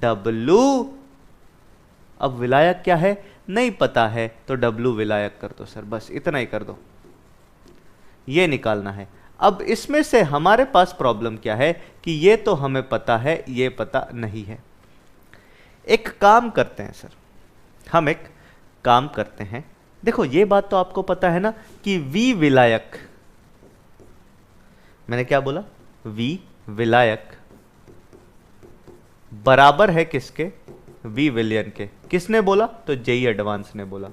W। अब विलायक क्या है नहीं पता है, तो W विलायक कर दो सर, बस इतना ही कर दो। ये निकालना है। अब इसमें से हमारे पास प्रॉब्लम क्या है कि ये तो हमें पता है, ये पता नहीं है। एक काम करते हैं सर, हम एक काम करते हैं। देखो ये बात तो आपको पता है ना कि V विलायक, मैंने क्या बोला? V विलायक बराबर है किसके? V विलयन के। किसने बोला? तो जेई एडवांस ने बोला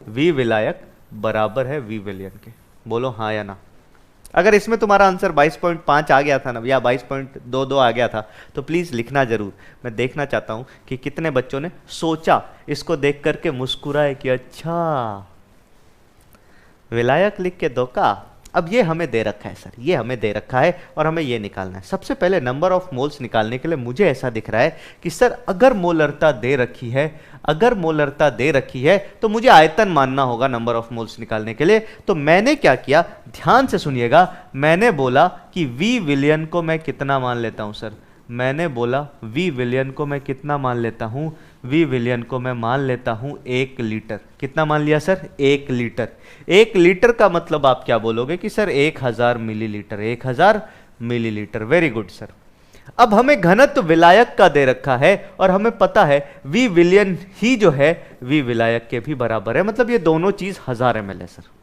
V विलायक बराबर है V विलयन के। बोलो हाँ या ना। अगर इसमें तुम्हारा आंसर 22.5 आ गया था ना, या 22.22 आ गया था, तो प्लीज लिखना जरूर। मैं देखना चाहता हूं कि कितने बच्चों ने सोचा, इसको देख करके मुस्कुराए कि अच्छा विलायक लिख के दो का। अब ये हमें दे रखा है सर, ये हमें दे रखा है और हमें ये निकालना है। सबसे पहले नंबर ऑफ मोल्स निकालने के लिए मुझे ऐसा दिख रहा है कि सर अगर मोलरता दे रखी है, अगर मोलरता दे रखी है तो मुझे आयतन मानना होगा नंबर ऑफ मोल्स निकालने के लिए। तो मैंने क्या किया, ध्यान से सुनिएगा। मैंने बोला कि V विलयन को मैं कितना मान लेता हूं सर? मैंने बोला V विलयन को मैं कितना मान लेता हूं? V विलयन को मैं मान लेता हूं 1 लीटर। कितना मान लिया सर? 1 लीटर। 1 लीटर का मतलब आप क्या बोलोगे कि sir 1000 millilitre. 1000 millilitre, very good sir. अब हमें घनत्व विलायक का दे रखा है और हमें पता है V विलयन ही जो है V विलायक के भी बराबर है, मतलब ये दोनों चीज 1000 ml है सर।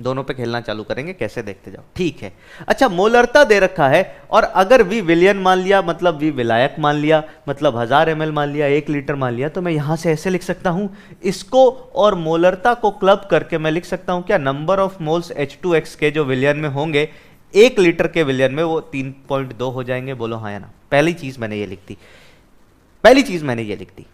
दोनों पे खेलना चालू करेंगे, कैसे देखते जाओ। ठीक है, अच्छा मोलरता दे रखा है और अगर V विलयन मान लिया मतलब V विलायक मान लिया, मतलब 1000 ml मान लिया, 1 लीटर मान लिया, तो मैं यहां से ऐसे लिख सकता हूं इसको और मोलरता को क्लब करके मैं लिख सकता हूं क्या? नंबर ऑफ मोल्स H2X के जो विलयन में होंगे 1 लीटर के विलयन में, वो 3.2 हो जाएंगे। बोलो हाँ या ना। पहली चीज मैंने ये लिख दी, पहली चीज मैंने ये लिख दी।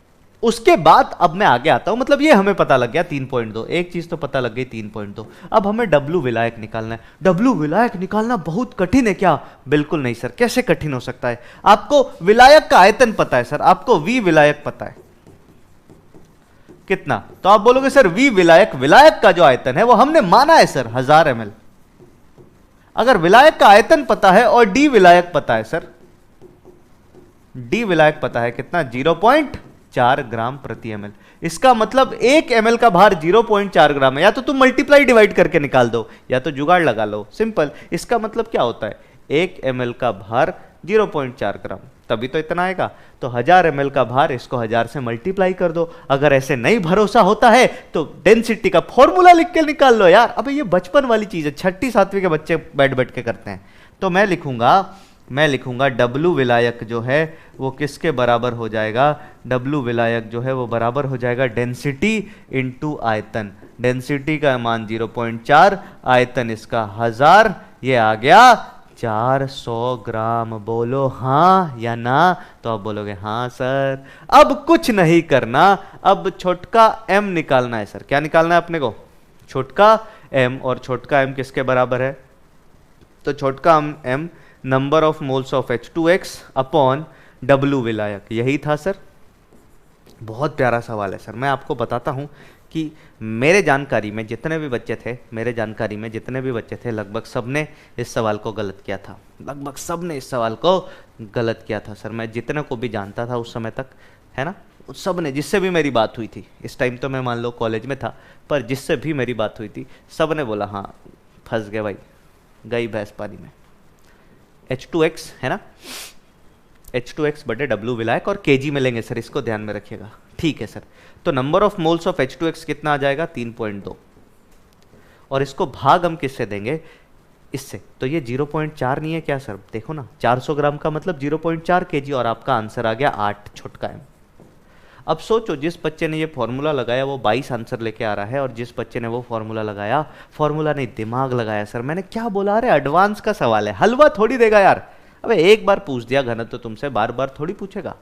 उसके बाद अब मैं आगे आता हूं, मतलब ये हमें पता लग गया 3.2, एक चीज तो पता लग गई 3.2। अब हमें W विलायक निकालना है। W विलायक निकालना बहुत कठिन है क्या? बिल्कुल नहीं सर। कैसे कठिन हो सकता है? आपको विलायक का आयतन पता है सर, आपको V विलायक पता है कितना, तो आप बोलोगे सर V विलायक, विलायक का जो आयतन है वो हमने माना है सर 1000 ml। अगर विलायक का आयतन पता है और D विलायक पता है सर, D विलायक पता है कितना? 0.4 ग्राम प्रति ml। इसका मतलब 1 ml का भार 0.4 ग्राम है। या तो तुम मल्टीप्लाई डिवाइड करके निकाल दो या तो जुगाड़ लगा लो, सिंपल। इसका मतलब क्या होता है? 1 ml का भार 0.4 ग्राम, तभी तो इतना आएगा। तो 1000 ml का भार, इसको 1000 से मल्टीप्लाई कर दो। अगर ऐसे नहीं भरोसा होता है तो डेंसिटी का फॉर्मूला लिख के निकाल लो यार। अबे ये बचपन वाली चीज है, 6ठी 7वीं के बच्चे बैठ बैठ के करते हैं। तो मैं लिखूंगा W विलायक जो है वो किसके बराबर हो जाएगा? W विलायक जो है वो बराबर हो जाएगा डेंसिटी इंटू आयतन। डेंसिटी का मान 0.4, आयतन इसका 1000, ये आ गया 400 ग्राम। बोलो हाँ या ना। तो आप बोलोगे हाँ सर। अब कुछ नहीं करना, अब छोटका m निकालना है सर। क्या निकालना है अपने को? छोटका m। और छोटका m किसके बराबर है? तो छोटका m number of moles of H2X upon W विलायक। यही था सर। बहुत प्यारा सवाल है सर। मैं आपको बताता हूं कि मेरे जानकारी में जितने भी बच्चे थे, लगभग सबने इस सवाल को गलत किया था। लगभग सबने इस सवाल को गलत किया था सर। मैं जितने को भी जानता था उस समय तक, है ना, सब ने, जिससे भी मेरी बात हुई थी, इस टाइम तो मैं मान लो कॉलेज में था, पर जिससे भी मेरी बात हुई थी सब ने बोला हाँ फंस गए भाई, गई भैंस पानी में। H2X है ना, H2X बटे W विलायक, और kg में लेंगे सर, इसको ध्यान में रखिएगा। ठीक है सर। तो number of moles of H2X कितना आ जाएगा? 3.2। और इसको भाग हम किससे देंगे, इससे। तो ये 0.4 नहीं है क्या सर, देखो ना 400 ग्राम का मतलब 0.4 kg, और आपका आंसर आ गया 8 छोटका m। अब सोचो जिस बच्चे ने ये फॉर्मूला लगाया वो 22 आंसर लेके आ रहा है, और जिस बच्चे ने वो फॉर्मूला लगाया, फॉर्मूला नहीं दिमाग लगाया सर। मैंने क्या बोला, अरे एडवांस का सवाल है, हलवा थोड़ी देगा यार। अबे एक बार पूछ दिया घनत्व तो तुमसे बार बार थोड़ी पूछेगा।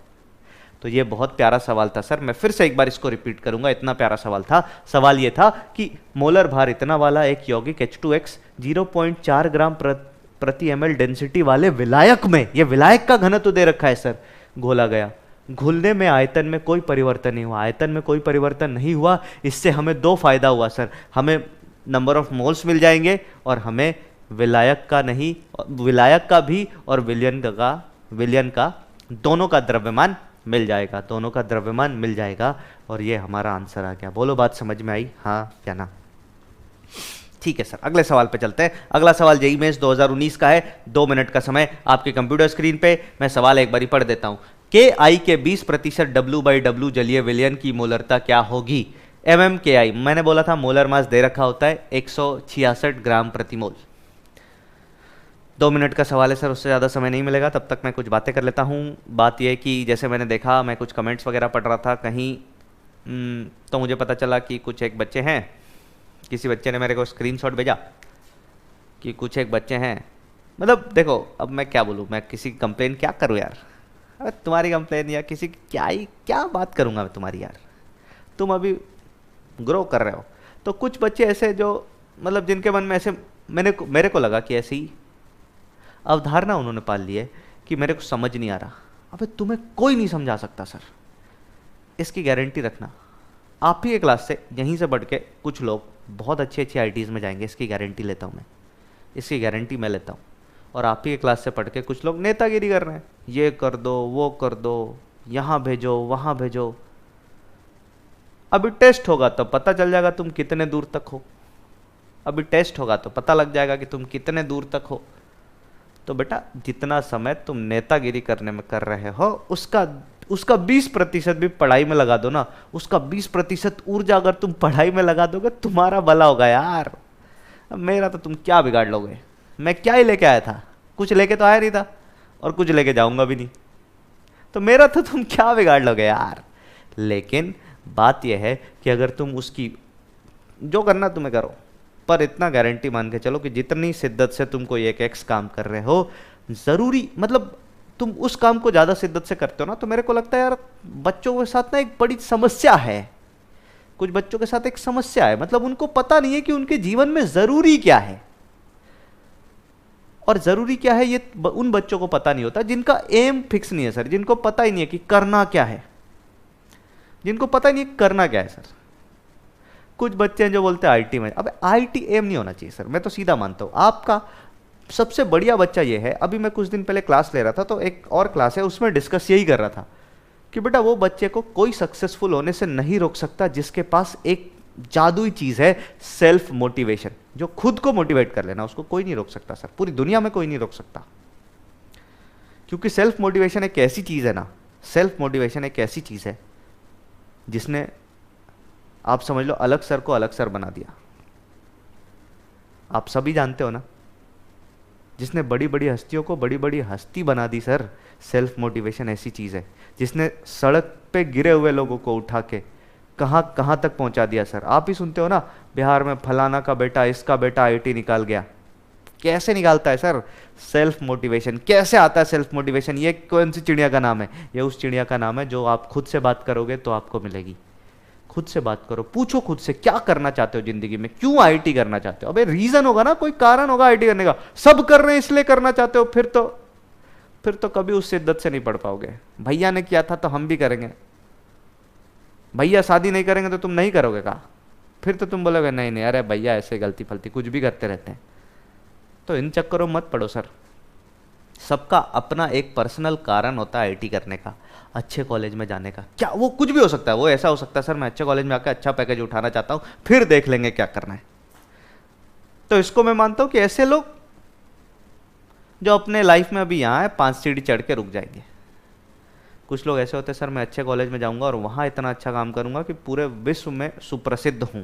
तो ये बहुत प्यारा सवाल था सर, मैं फिर से एक बार इसको रिपीट करूंगा, इतना प्यारा सवाल था। सवाल ये था कि मोलर भार इतना वाला एक यौगिक H2X 0.4 ग्राम प्रति ml डेंसिटी वाले विलायक में, ये विलायक का घनत्व दे रखा है सर, घोला गया। घुलने में आयतन में कोई परिवर्तन नहीं हुआ, आयतन में कोई परिवर्तन नहीं हुआ। इससे हमें दो फायदा हुआ सर, हमें नंबर ऑफ मोल्स मिल जाएंगे, और हमें विलायक का नहीं, विलायक का भी और विलयन का दोनों का द्रव्यमान मिल जाएगा, दोनों का द्रव्यमान मिल जाएगा। और ये हमारा आंसर आ गया। बोलो बात समझ में आई, हाँ या ना? ठीक है सर, अगले सवाल पे चलते हैं। अगला सवाल जेईई मेंस 2019 का है। 2 मिनट का समय आपके कंप्यूटर स्क्रीन पे, मैं सवाल एक बारी पढ़ देता हूं। KI के 20% W/W जलीय विलयन की मोलरता क्या होगी? MMKI, मैंने बोला था मोलर मास दे रखा होता है 166 ग्राम प्रति मोल। 2 मिनट का सवाल है सर, उससे ज़्यादा समय नहीं मिलेगा, तब तक मैं कुछ बातें कर लेता हूँ। बात यह कि जैसे मैंने देखा, मैं कुछ कमेंट्स वगैरह पढ़ रहा था कहीं, तो मुझे पता चला कि कुछ एक बच्चे हैं, किसी बच्चे ने मेरे को स्क्रीनशॉट भेजा कि कुछ एक बच्चे हैं, मतलब देखो अब मैं क्या बोलूँ, मैं किसी की कंप्लेन क्या करूँ यार, अरे तुम्हारी कंप्लेन या किसी की क्या बात करूँगा मैं तुम्हारी यार, तुम अभी ग्रो कर रहे हो। तो कुछ बच्चे ऐसे जो मतलब जिनके मन में ऐसे मेरे को लगा कि ऐसी अवधारणा उन्होंने पाल ली है कि मेरे को समझ नहीं आ रहा। अबे तुम्हें कोई नहीं समझा सकता सर, इसकी गारंटी रखना। आप ही के क्लास से यहीं से बढ़ के कुछ लोग बहुत अच्छी अच्छी IITs में जाएंगे, इसकी गारंटी लेता हूँ मैं, इसकी गारंटी मैं लेता हूँ। और आप ही के क्लास से पढ़ के कुछ लोग नेतागिरी कर रहे हैं, ये कर दो वो कर दो, यहाँ भेजो वहाँ भेजो। अभी टेस्ट होगा तो पता चल जाएगा तुम कितने दूर तक हो, अभी टेस्ट होगा तो पता लग जाएगा कि तुम कितने दूर तक हो। तो बेटा जितना समय तुम नेतागिरी करने में कर रहे हो, उसका 20% भी पढ़ाई में लगा दो ना, उसका 20% ऊर्जा अगर तुम पढ़ाई में लगा दोगे, तुम्हारा भला होगा यार। अब मेरा तो तुम क्या बिगाड़ लोगे, मैं क्या ही लेके आया था, कुछ लेके तो आया नहीं था, और कुछ लेके जाऊंगा भी नहीं, तो मेरा तो तुम क्या बिगाड़ लोगे यार। लेकिन बात यह है कि अगर तुम उसकी जो करना तुम्हें करो, पर इतना गारंटी मान के चलो कि जितनी शिद्दत से तुम कोई एक एक्स काम कर रहे हो, जरूरी मतलब तुम उस काम को ज्यादा शिद्दत से करते हो ना, तो मेरे को लगता है यार बच्चों के साथ ना एक बड़ी समस्या है। कुछ बच्चों के साथ एक समस्या है, मतलब उनको पता नहीं है कि उनके जीवन में जरूरी क्या है, और जरूरी क्या है ये उन बच्चों को पता नहीं होता जिनका एम फिक्स नहीं है सर, जिनको पता ही नहीं है कि करना क्या है, जिनको पता ही नहीं है करना क्या है सर। कुछ बच्चे हैं जो बोलते हैं IIT में, अब IIT एम नहीं होना चाहिए सर, मैं तो सीधा मानता हूं। आपका सबसे बढ़िया बच्चा ये है, अभी मैं कुछ दिन पहले क्लास ले रहा था, तो एक और क्लास है उसमें डिस्कस यही कर रहा था कि बेटा वो बच्चे को कोई सक्सेसफुल होने से नहीं रोक सकता जिसके पास एक जादुई चीज है, सेल्फ मोटिवेशन, जो खुद को मोटिवेट कर लेना, उसको कोई नहीं रोक सकता सर, पूरी दुनिया में कोई नहीं रोक सकता। क्योंकि सेल्फ मोटिवेशन एक ऐसी चीज है ना, सेल्फ मोटिवेशन एक ऐसी चीज है जिसने, आप समझ लो, अलग सर को अलग सर बना दिया। आप सभी जानते हो ना, जिसने बड़ी बड़ी हस्तियों को बड़ी बड़ी हस्ती बना दी सर। सेल्फ मोटिवेशन ऐसी चीज है जिसने सड़क पे गिरे हुए लोगों को उठा के कहां कहां तक पहुंचा दिया सर। आप ही सुनते हो ना, बिहार में फलाना का बेटा, इसका बेटा IIT निकाल गया। कैसे निकालता है सर? Self motivation. कैसे आता है सेल्फ मोटिवेशन? ये कौन सी चिड़िया का नाम है? ये उस चिड़िया का नाम है जो आप खुद से बात करोगे तो आपको मिलेगी। खुद से बात करो, पूछो खुद से क्या करना चाहते हो जिंदगी में, क्यों IIT करना चाहते हो। अबे रीजन होगा ना, कोई कारण होगा IIT करने का। सब कर रहे हैं इसलिए करना चाहते हो, फिर तो कभी उस शिद्दत से नहीं पढ़ पाओगे। भैया ने किया था तो हम भी करेंगे, भैया शादी नहीं करेंगे तो तुम नहीं करोगे का? फिर तो तुम बोलोगे नहीं नहीं, अरे भैया ऐसे गलती फलती कुछ भी करते रहते हैं। तो इन चक्करों मत पड़ो सर। सबका अपना एक पर्सनल कारण होता है IIT करने का, अच्छे कॉलेज में जाने का। क्या वो कुछ भी हो सकता है, वो ऐसा हो सकता है सर मैं अच्छे कॉलेज में आकर अच्छा पैकेज उठाना चाहता हूं, फिर देख लेंगे क्या करना है। तो इसको मैं मानता हूं कि ऐसे लोग जो अपने लाइफ में अभी यहां है 5 सीढ़ी चढ़ के रुक जाएंगे। कुछ लोग ऐसे होते हैं सर मैं अच्छे कॉलेज में जाऊंगा और वहां इतना अच्छा काम करूंगा कि पूरे विश्व में सुप्रसिद्ध हूं।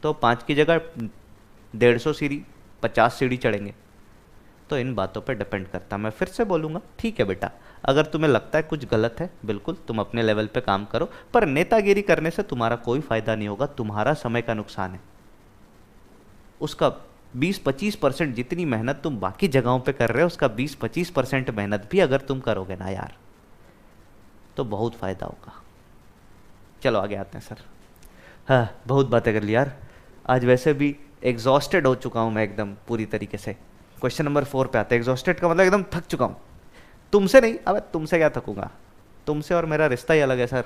तो 5 की जगह 150 सीढ़ी 50 सीढ़ी चढ़ेंगे। तो इन बातों पर डिपेंड करता। मैं फिर से बोलूँगा, ठीक है बेटा, अगर तुम्हें लगता है कुछ गलत है, बिल्कुल तुम अपने लेवल पे काम करो, पर नेतागिरी करने से तुम्हारा कोई फायदा नहीं होगा, तुम्हारा समय का नुकसान है। उसका 20-25% जितनी मेहनत तुम बाकी जगहों पे कर रहे हो, उसका 20-25% मेहनत भी अगर तुम करोगे ना यार, तो बहुत फायदा होगा। चलो आगे आते हैं सर। हाँ, बहुत बातें कर ली यार, आज वैसे भी एग्जॉस्टेड हो चुका हूं मैं एकदम पूरी तरीके से। क्वेश्चन नंबर 4 पे आते हैं। एग्जॉस्टेड का मतलब एकदम थक चुका हूं। तुमसे नहीं, अब तुमसे क्या थकूंगा, तुमसे और मेरा रिश्ता ही अलग है सर,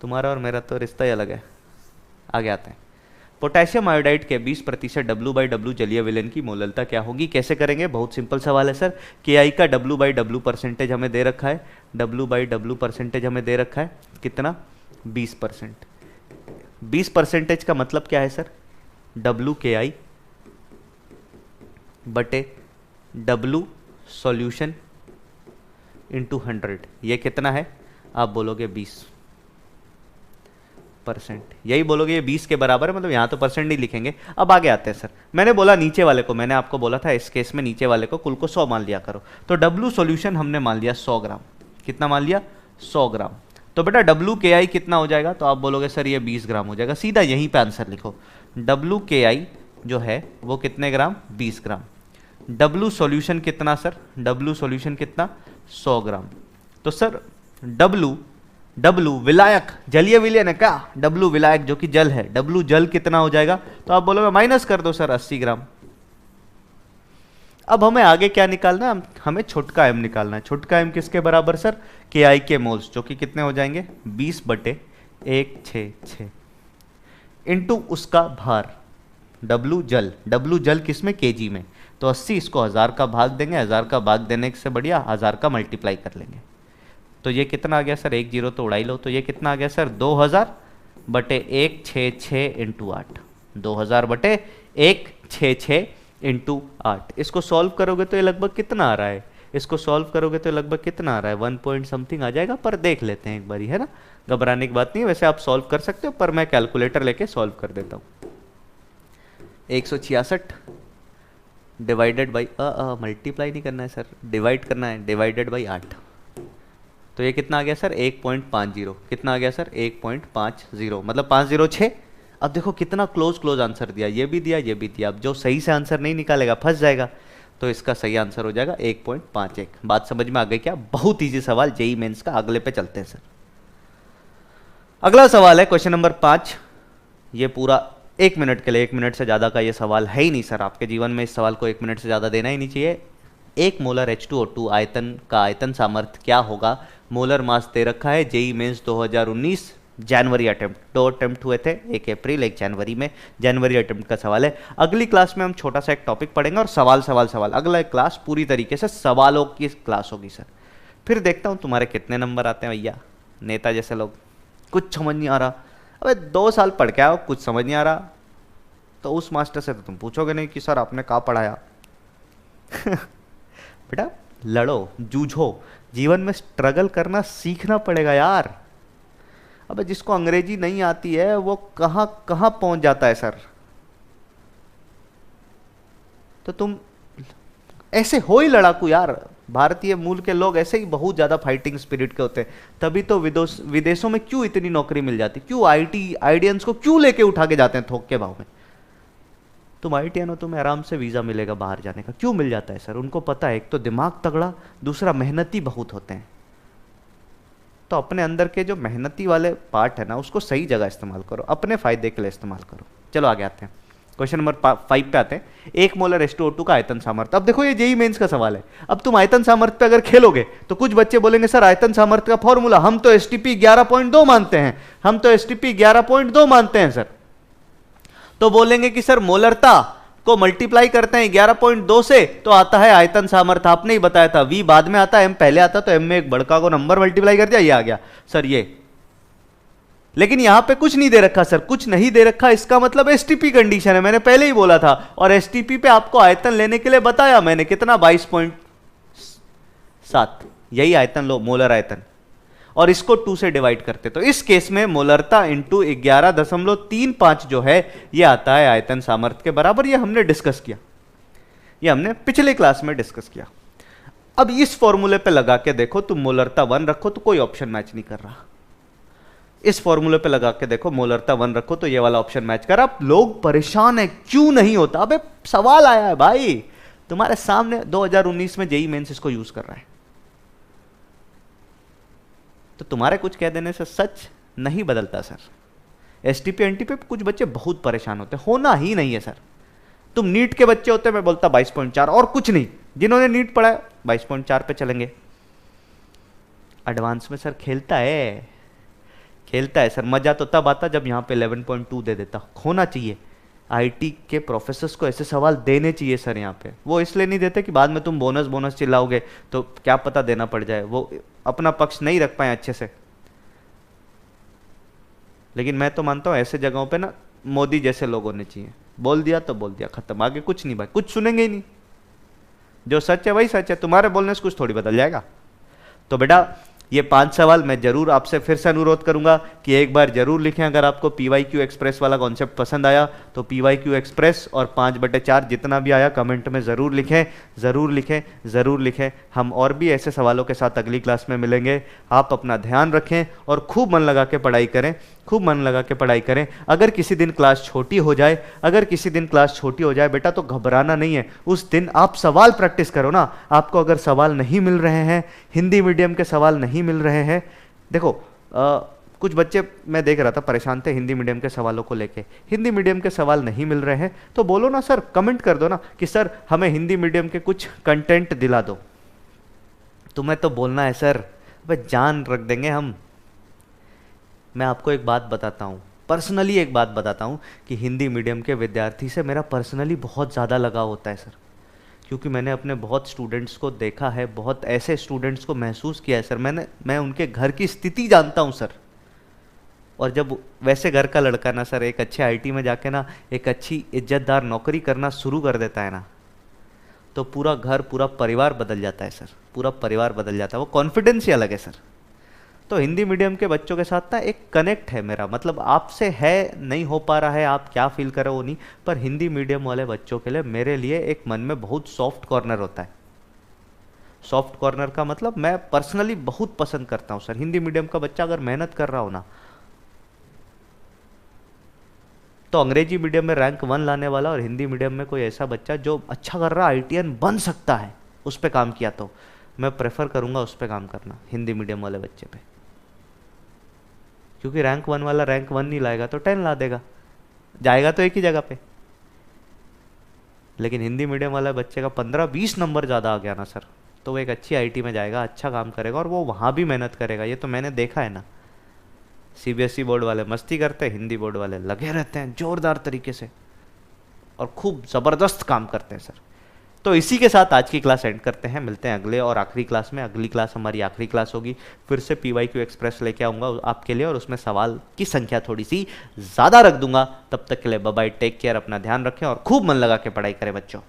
तुम्हारा और मेरा तो रिश्ता ही अलग है। आगे आते हैं। पोटेशियम आयोडाइड के 20% W/W जलीय विलयन की मोललता क्या होगी? कैसे करेंगे? बहुत सिंपल सवाल है सर। KI का W/W परसेंटेज हमें दे रखा है, W/W परसेंटेज हमें दे रखा है कितना? 20%। 20% का मतलब क्या है सर? WKI बटे W सॉल्यूशन इंटू 100। ये कितना है? आप बोलोगे 20%। यही बोलोगे ये 20 के बराबर है, मतलब यहां तो परसेंट नहीं लिखेंगे। अब आगे आते हैं सर। मैंने बोला नीचे वाले को, मैंने आपको बोला था इस केस में नीचे वाले को कुल को 100 मान लिया करो। तो W सॉल्यूशन हमने मान लिया 100 ग्राम। कितना मान लिया? 100 ग्राम। तो बेटा WKI कितना हो जाएगा? तो आप बोलोगे सर ये 20 ग्राम हो जाएगा। सीधा यहीं पे आंसर लिखो, WKI जो है वो कितने ग्राम? 20 ग्राम। W सॉल्यूशन कितना सर? W सॉल्यूशन कितना? 100 ग्राम। तो सर W विलायक, जलीय विलयन है क्या? W विलायक जो कि जल है, W जल कितना हो जाएगा? तो आप बोलोगे माइनस कर दो सर 80 ग्राम। अब हमें आगे क्या निकालना है? हमें छोटका m निकालना है। छोटका m किसके बराबर सर? KI के मोल्स, जो कि कितने हो जाएंगे? 20/166 इंटू उसका भार W जल। W जल किसमें? kg में। तो 80, इसको 1000 का भाग देंगे, 1000 का भाग देने से बढ़िया 1000 का मल्टीप्लाई कर लेंगे। तो ये कितना आ गया सर? 1 0 तो उड़ाई लो। तो ये कितना आ गया सर? 2000/166 इंटू 8। 2000/166 इंटू 8। इसको सॉल्व करोगे तो ये लगभग कितना आ रहा है? इसको सॉल्व करोगे तो लगभग कितना आ रहा है? 1 पॉइंट समथिंग आ जाएगा, पर देख लेते हैं एक बारी, है ना? घबराने की बात नहीं है। वैसे आप सॉल्व कर सकते हो, पर मैं कैलकुलेटर लेके सॉल्व कर देता हूँ। 166 डिवाइडेड बाई, मल्टीप्लाई नहीं करना है सर, डिवाइड करना है, डिवाइडेड बाई 8। तो ये कितना आ गया सर? 1.50। कितना आ गया सर? 1.50, मतलब 506। अब देखो कितना क्लोज आंसर दिया, ये भी दिया, ये भी दिया। अब जो सही से आंसर नहीं निकालेगा फंस जाएगा। तो इसका सही आंसर हो जाएगा 1.51। बात समझ में आ गई क्या? बहुत इजी सवाल, जेईई मेंस का। अगले पे चलते हैं सर। अगला सवाल है क्वेश्चन नंबर 5। ये पूरा 1 मिनट के लिए, 1 मिनट से ज्यादा का ये सवाल है ही नहीं सर। आपके जीवन में इस सवाल को 1 मिनट से ज्यादा देना ही नहीं चाहिए। 1 मोलर H2O2 आयतन का आयतन सामर्थ्य क्या होगा? मोलर मास दे रखा है। जेईई मेंस 2019 जनवरी अटेम्प्ट, 2 अटेम्प्ट हुए थे, 1 अप्रैल 1 जनवरी में। जनवरी अटेम्प्ट का सवाल है। अगली क्लास में हम छोटा सा एक टॉपिक पढ़ेंगे और सवाल। अगला क्लास पूरी तरीके से सवालों की क्लास होगी सर। फिर देखता हूं तुम्हारे कितने नंबर आते हैं भैया। नेता जैसे लोग, कुछ समझ नहीं आ रहा। अबे 2 साल पढ़ के आओ, कुछ समझ नहीं आ रहा, तो उस मास्टर से तो तुम पूछोगे नहीं कि सर आपने कहाँ पढ़ाया। बेटा लड़ो, जूझो, जीवन में स्ट्रगल करना सीखना पड़ेगा यार। अबे जिसको अंग्रेजी नहीं आती है वो कहां कहां पहुंच जाता है सर। तो तुम ऐसे हो ही लड़ाकू यार। भारतीय मूल के लोग ऐसे ही बहुत ज्यादा फाइटिंग स्पिरिट के होते हैं। तभी तो विदेशों में क्यों इतनी नौकरी मिल जाती, क्यों आईडियंस को क्यों लेके उठा के जाते हैं थोक के भाव में। तुम आईटीएन हो, तुम्हें आराम से वीजा मिलेगा बाहर जाने का। क्यों मिल जाता है सर? उनको पता है एक तो दिमाग तगड़ा, दूसरा मेहनती बहुत होते हैं। तो अपने अंदर के जो मेहनती वाले पार्ट है ना, उसको सही जगह इस्तेमाल करो, अपने फायदे के लिए इस्तेमाल करो। चलो आगे आते हैं। क्वेश्चन नंबर 5 पे आते हैं। 1 मोलर H2O2 का आयतन सामर्थ्य। अब देखो ये जेईई मेंस का सवाल है। अब तुम आयतन सामर्थ्य पे अगर खेलोगे तो कुछ बच्चे बोलेंगे सर आयतन सामर्थ्य का फॉर्मूला, हम तो STP 11.2 मानते हैं, हम तो STP 11.2 मानते हैं सर। तो बोलेंगे कि सर मोलरता को मल्टीप्लाई करते हैं 11.2 से तो आता है आयतन सामर्थ्य। आपने ही बताया था, V बाद में आता है, M पहले आता, तो M में एक बड़का को नंबर मल्टीप्लाई कर दिया, ये आ गया सर ये। लेकिन यहां पे कुछ नहीं दे रखा सर, कुछ नहीं दे रखा, इसका मतलब STP कंडीशन है। मैंने पहले ही बोला था। और STP पे आपको आयतन लेने के लिए बताया मैंने, कितना? 22.7। यही आयतन लो, मोलर आयतन। और इसको 2 से डिवाइड करते, तो इस केस में मोलरता इंटू 11.35 जो है ये आता है आयतन सामर्थ्य के बराबर। ये हमने डिस्कस किया, ये हमने पिछले क्लास में डिस्कस किया। अब इस फॉर्मूले पे लगा के देखो, तुम मोलरता 1 रखो तो कोई ऑप्शन मैच नहीं कर रहा। इस फॉर्मूले पे लगा के देखो, मोलरता 1 रखो तो ये वाला ऑप्शन मैच कर। अब लोग परेशान है क्यों नहीं होता। अबे सवाल आया है भाई तुम्हारे सामने, 2019 में जेईई मेंस इसको यूज कर रहा है, तो तुम्हारे कुछ कह देने से सच नहीं बदलता सर। एसटीपी एनटीपी पे कुछ बच्चे बहुत परेशान होते, होना ही नहीं है सर। तुम नीट के बच्चे होते, मैं बोलता 22.4 और कुछ नहीं। जिन्होंने नीट पढ़ा है 22.4 पे चलेंगे। एडवांस में सर खेलता है सर, मजा तो तब आता जब यहाँ पे 11.2 दे देता। होना चाहिए, आईटी के प्रोफेसर्स को ऐसे सवाल देने चाहिए सर। यहाँ पे वो इसलिए नहीं देते कि बाद में तुम बोनस चिल्लाओगे तो क्या पता देना पड़ जाए, वो अपना पक्ष नहीं रख पाए अच्छे से। लेकिन मैं तो मानता हूं ऐसे जगहों पे ना मोदी जैसे लोग होने चाहिए। बोल दिया तो बोल दिया, खत्म, आगे कुछ नहीं भाई, कुछ सुनेंगे ही नहीं। जो सच है वही सच है, तुम्हारे बोलने से कुछ थोड़ी बदल जाएगा। तो बेटा ये 5 सवाल मैं जरूर आपसे फिर से अनुरोध करूंगा कि एक बार जरूर लिखें। अगर आपको पीवाईक्यू एक्सप्रेस वाला कॉन्सेप्ट पसंद आया तो पीवाईक्यू एक्सप्रेस और 5/4 जितना भी आया कमेंट में जरूर लिखें, जरूर लिखें, जरूर लिखें। हम और भी ऐसे सवालों के साथ अगली क्लास में मिलेंगे। आप अपना ध्यान रखें और खूब मन लगा के पढ़ाई करें, खूब मन लगा के पढ़ाई करें। अगर किसी दिन क्लास छोटी हो जाए, अगर किसी दिन क्लास छोटी हो जाए बेटा तो घबराना नहीं है। उस दिन आप सवाल प्रैक्टिस करो ना। आपको अगर सवाल नहीं मिल रहे हैं, हिंदी मीडियम के सवाल नहीं मिल रहे हैं, देखो कुछ बच्चे मैं देख रहा था परेशान थे हिंदी मीडियम के सवालों को लेके। हिंदी मीडियम के सवाल नहीं मिल रहे हैं तो बोलो ना सर, कमेंट कर दो ना कि सर हमें हिंदी मीडियम के कुछ कंटेंट दिला दो। तुम्हें तो बोलना है सर, भाई जान रख देंगे हम। मैं आपको एक बात बताता हूँ, पर्सनली एक बात बताता हूँ कि हिंदी मीडियम के विद्यार्थी से मेरा पर्सनली बहुत ज़्यादा लगाव होता है सर, क्योंकि मैंने अपने बहुत स्टूडेंट्स को देखा है, बहुत ऐसे स्टूडेंट्स को महसूस किया है सर। मैं उनके घर की स्थिति जानता हूँ सर। और जब वैसे घर का लड़का ना सर एक अच्छे आईटी में जाके ना एक अच्छी इज्जतदार नौकरी करना शुरू कर देता है ना, तो पूरा घर, पूरा परिवार बदल जाता है सर, पूरा परिवार बदल जाता है। वो कॉन्फिडेंस ही अलग है सर। तो हिंदी मीडियम के बच्चों के साथ ना एक कनेक्ट है मेरा, मतलब आपसे है, नहीं हो पा रहा है, आप क्या फील कर रहे हो वो नहीं, पर हिंदी मीडियम वाले बच्चों के लिए मेरे लिए एक मन में बहुत सॉफ्ट कॉर्नर होता है। सॉफ्ट कॉर्नर का मतलब मैं पर्सनली बहुत पसंद करता हूं सर। हिंदी मीडियम का बच्चा अगर मेहनत कर रहा हो ना, तो अंग्रेजी मीडियम में रैंक 1 लाने वाला और हिंदी मीडियम में कोई ऐसा बच्चा जो अच्छा कर रहा है, आईटीएन बन सकता है, उस पर काम किया, तो मैं प्रेफर करूंगा उस पर काम करना, हिंदी मीडियम वाले बच्चे पे। क्योंकि रैंक 1 वाला रैंक 1 नहीं लाएगा तो 10 ला देगा, जाएगा तो एक ही जगह पे। लेकिन हिंदी मीडियम वाला बच्चे का 15-20 नंबर ज़्यादा आ गया ना सर, तो वो एक अच्छी आईटी में जाएगा, अच्छा काम करेगा और वो वहाँ भी मेहनत करेगा। ये तो मैंने देखा है ना। सीबीएसई बोर्ड वाले मस्ती करते हैं, हिंदी बोर्ड वाले लगे रहते हैं जोरदार तरीके से और खूब ज़बरदस्त काम करते हैं सर। तो इसी के साथ आज की क्लास एंड करते हैं, मिलते हैं अगले और आखिरी क्लास में। अगली क्लास हमारी आखिरी क्लास होगी, फिर से पीवाईक्यू एक्सप्रेस लेके आऊँगा आपके लिए और उसमें सवाल की संख्या थोड़ी सी ज़्यादा रख दूंगा। तब तक के लिए बाय बाय, टेक केयर, अपना ध्यान रखें और खूब मन लगा के पढ़ाई करें बच्चों।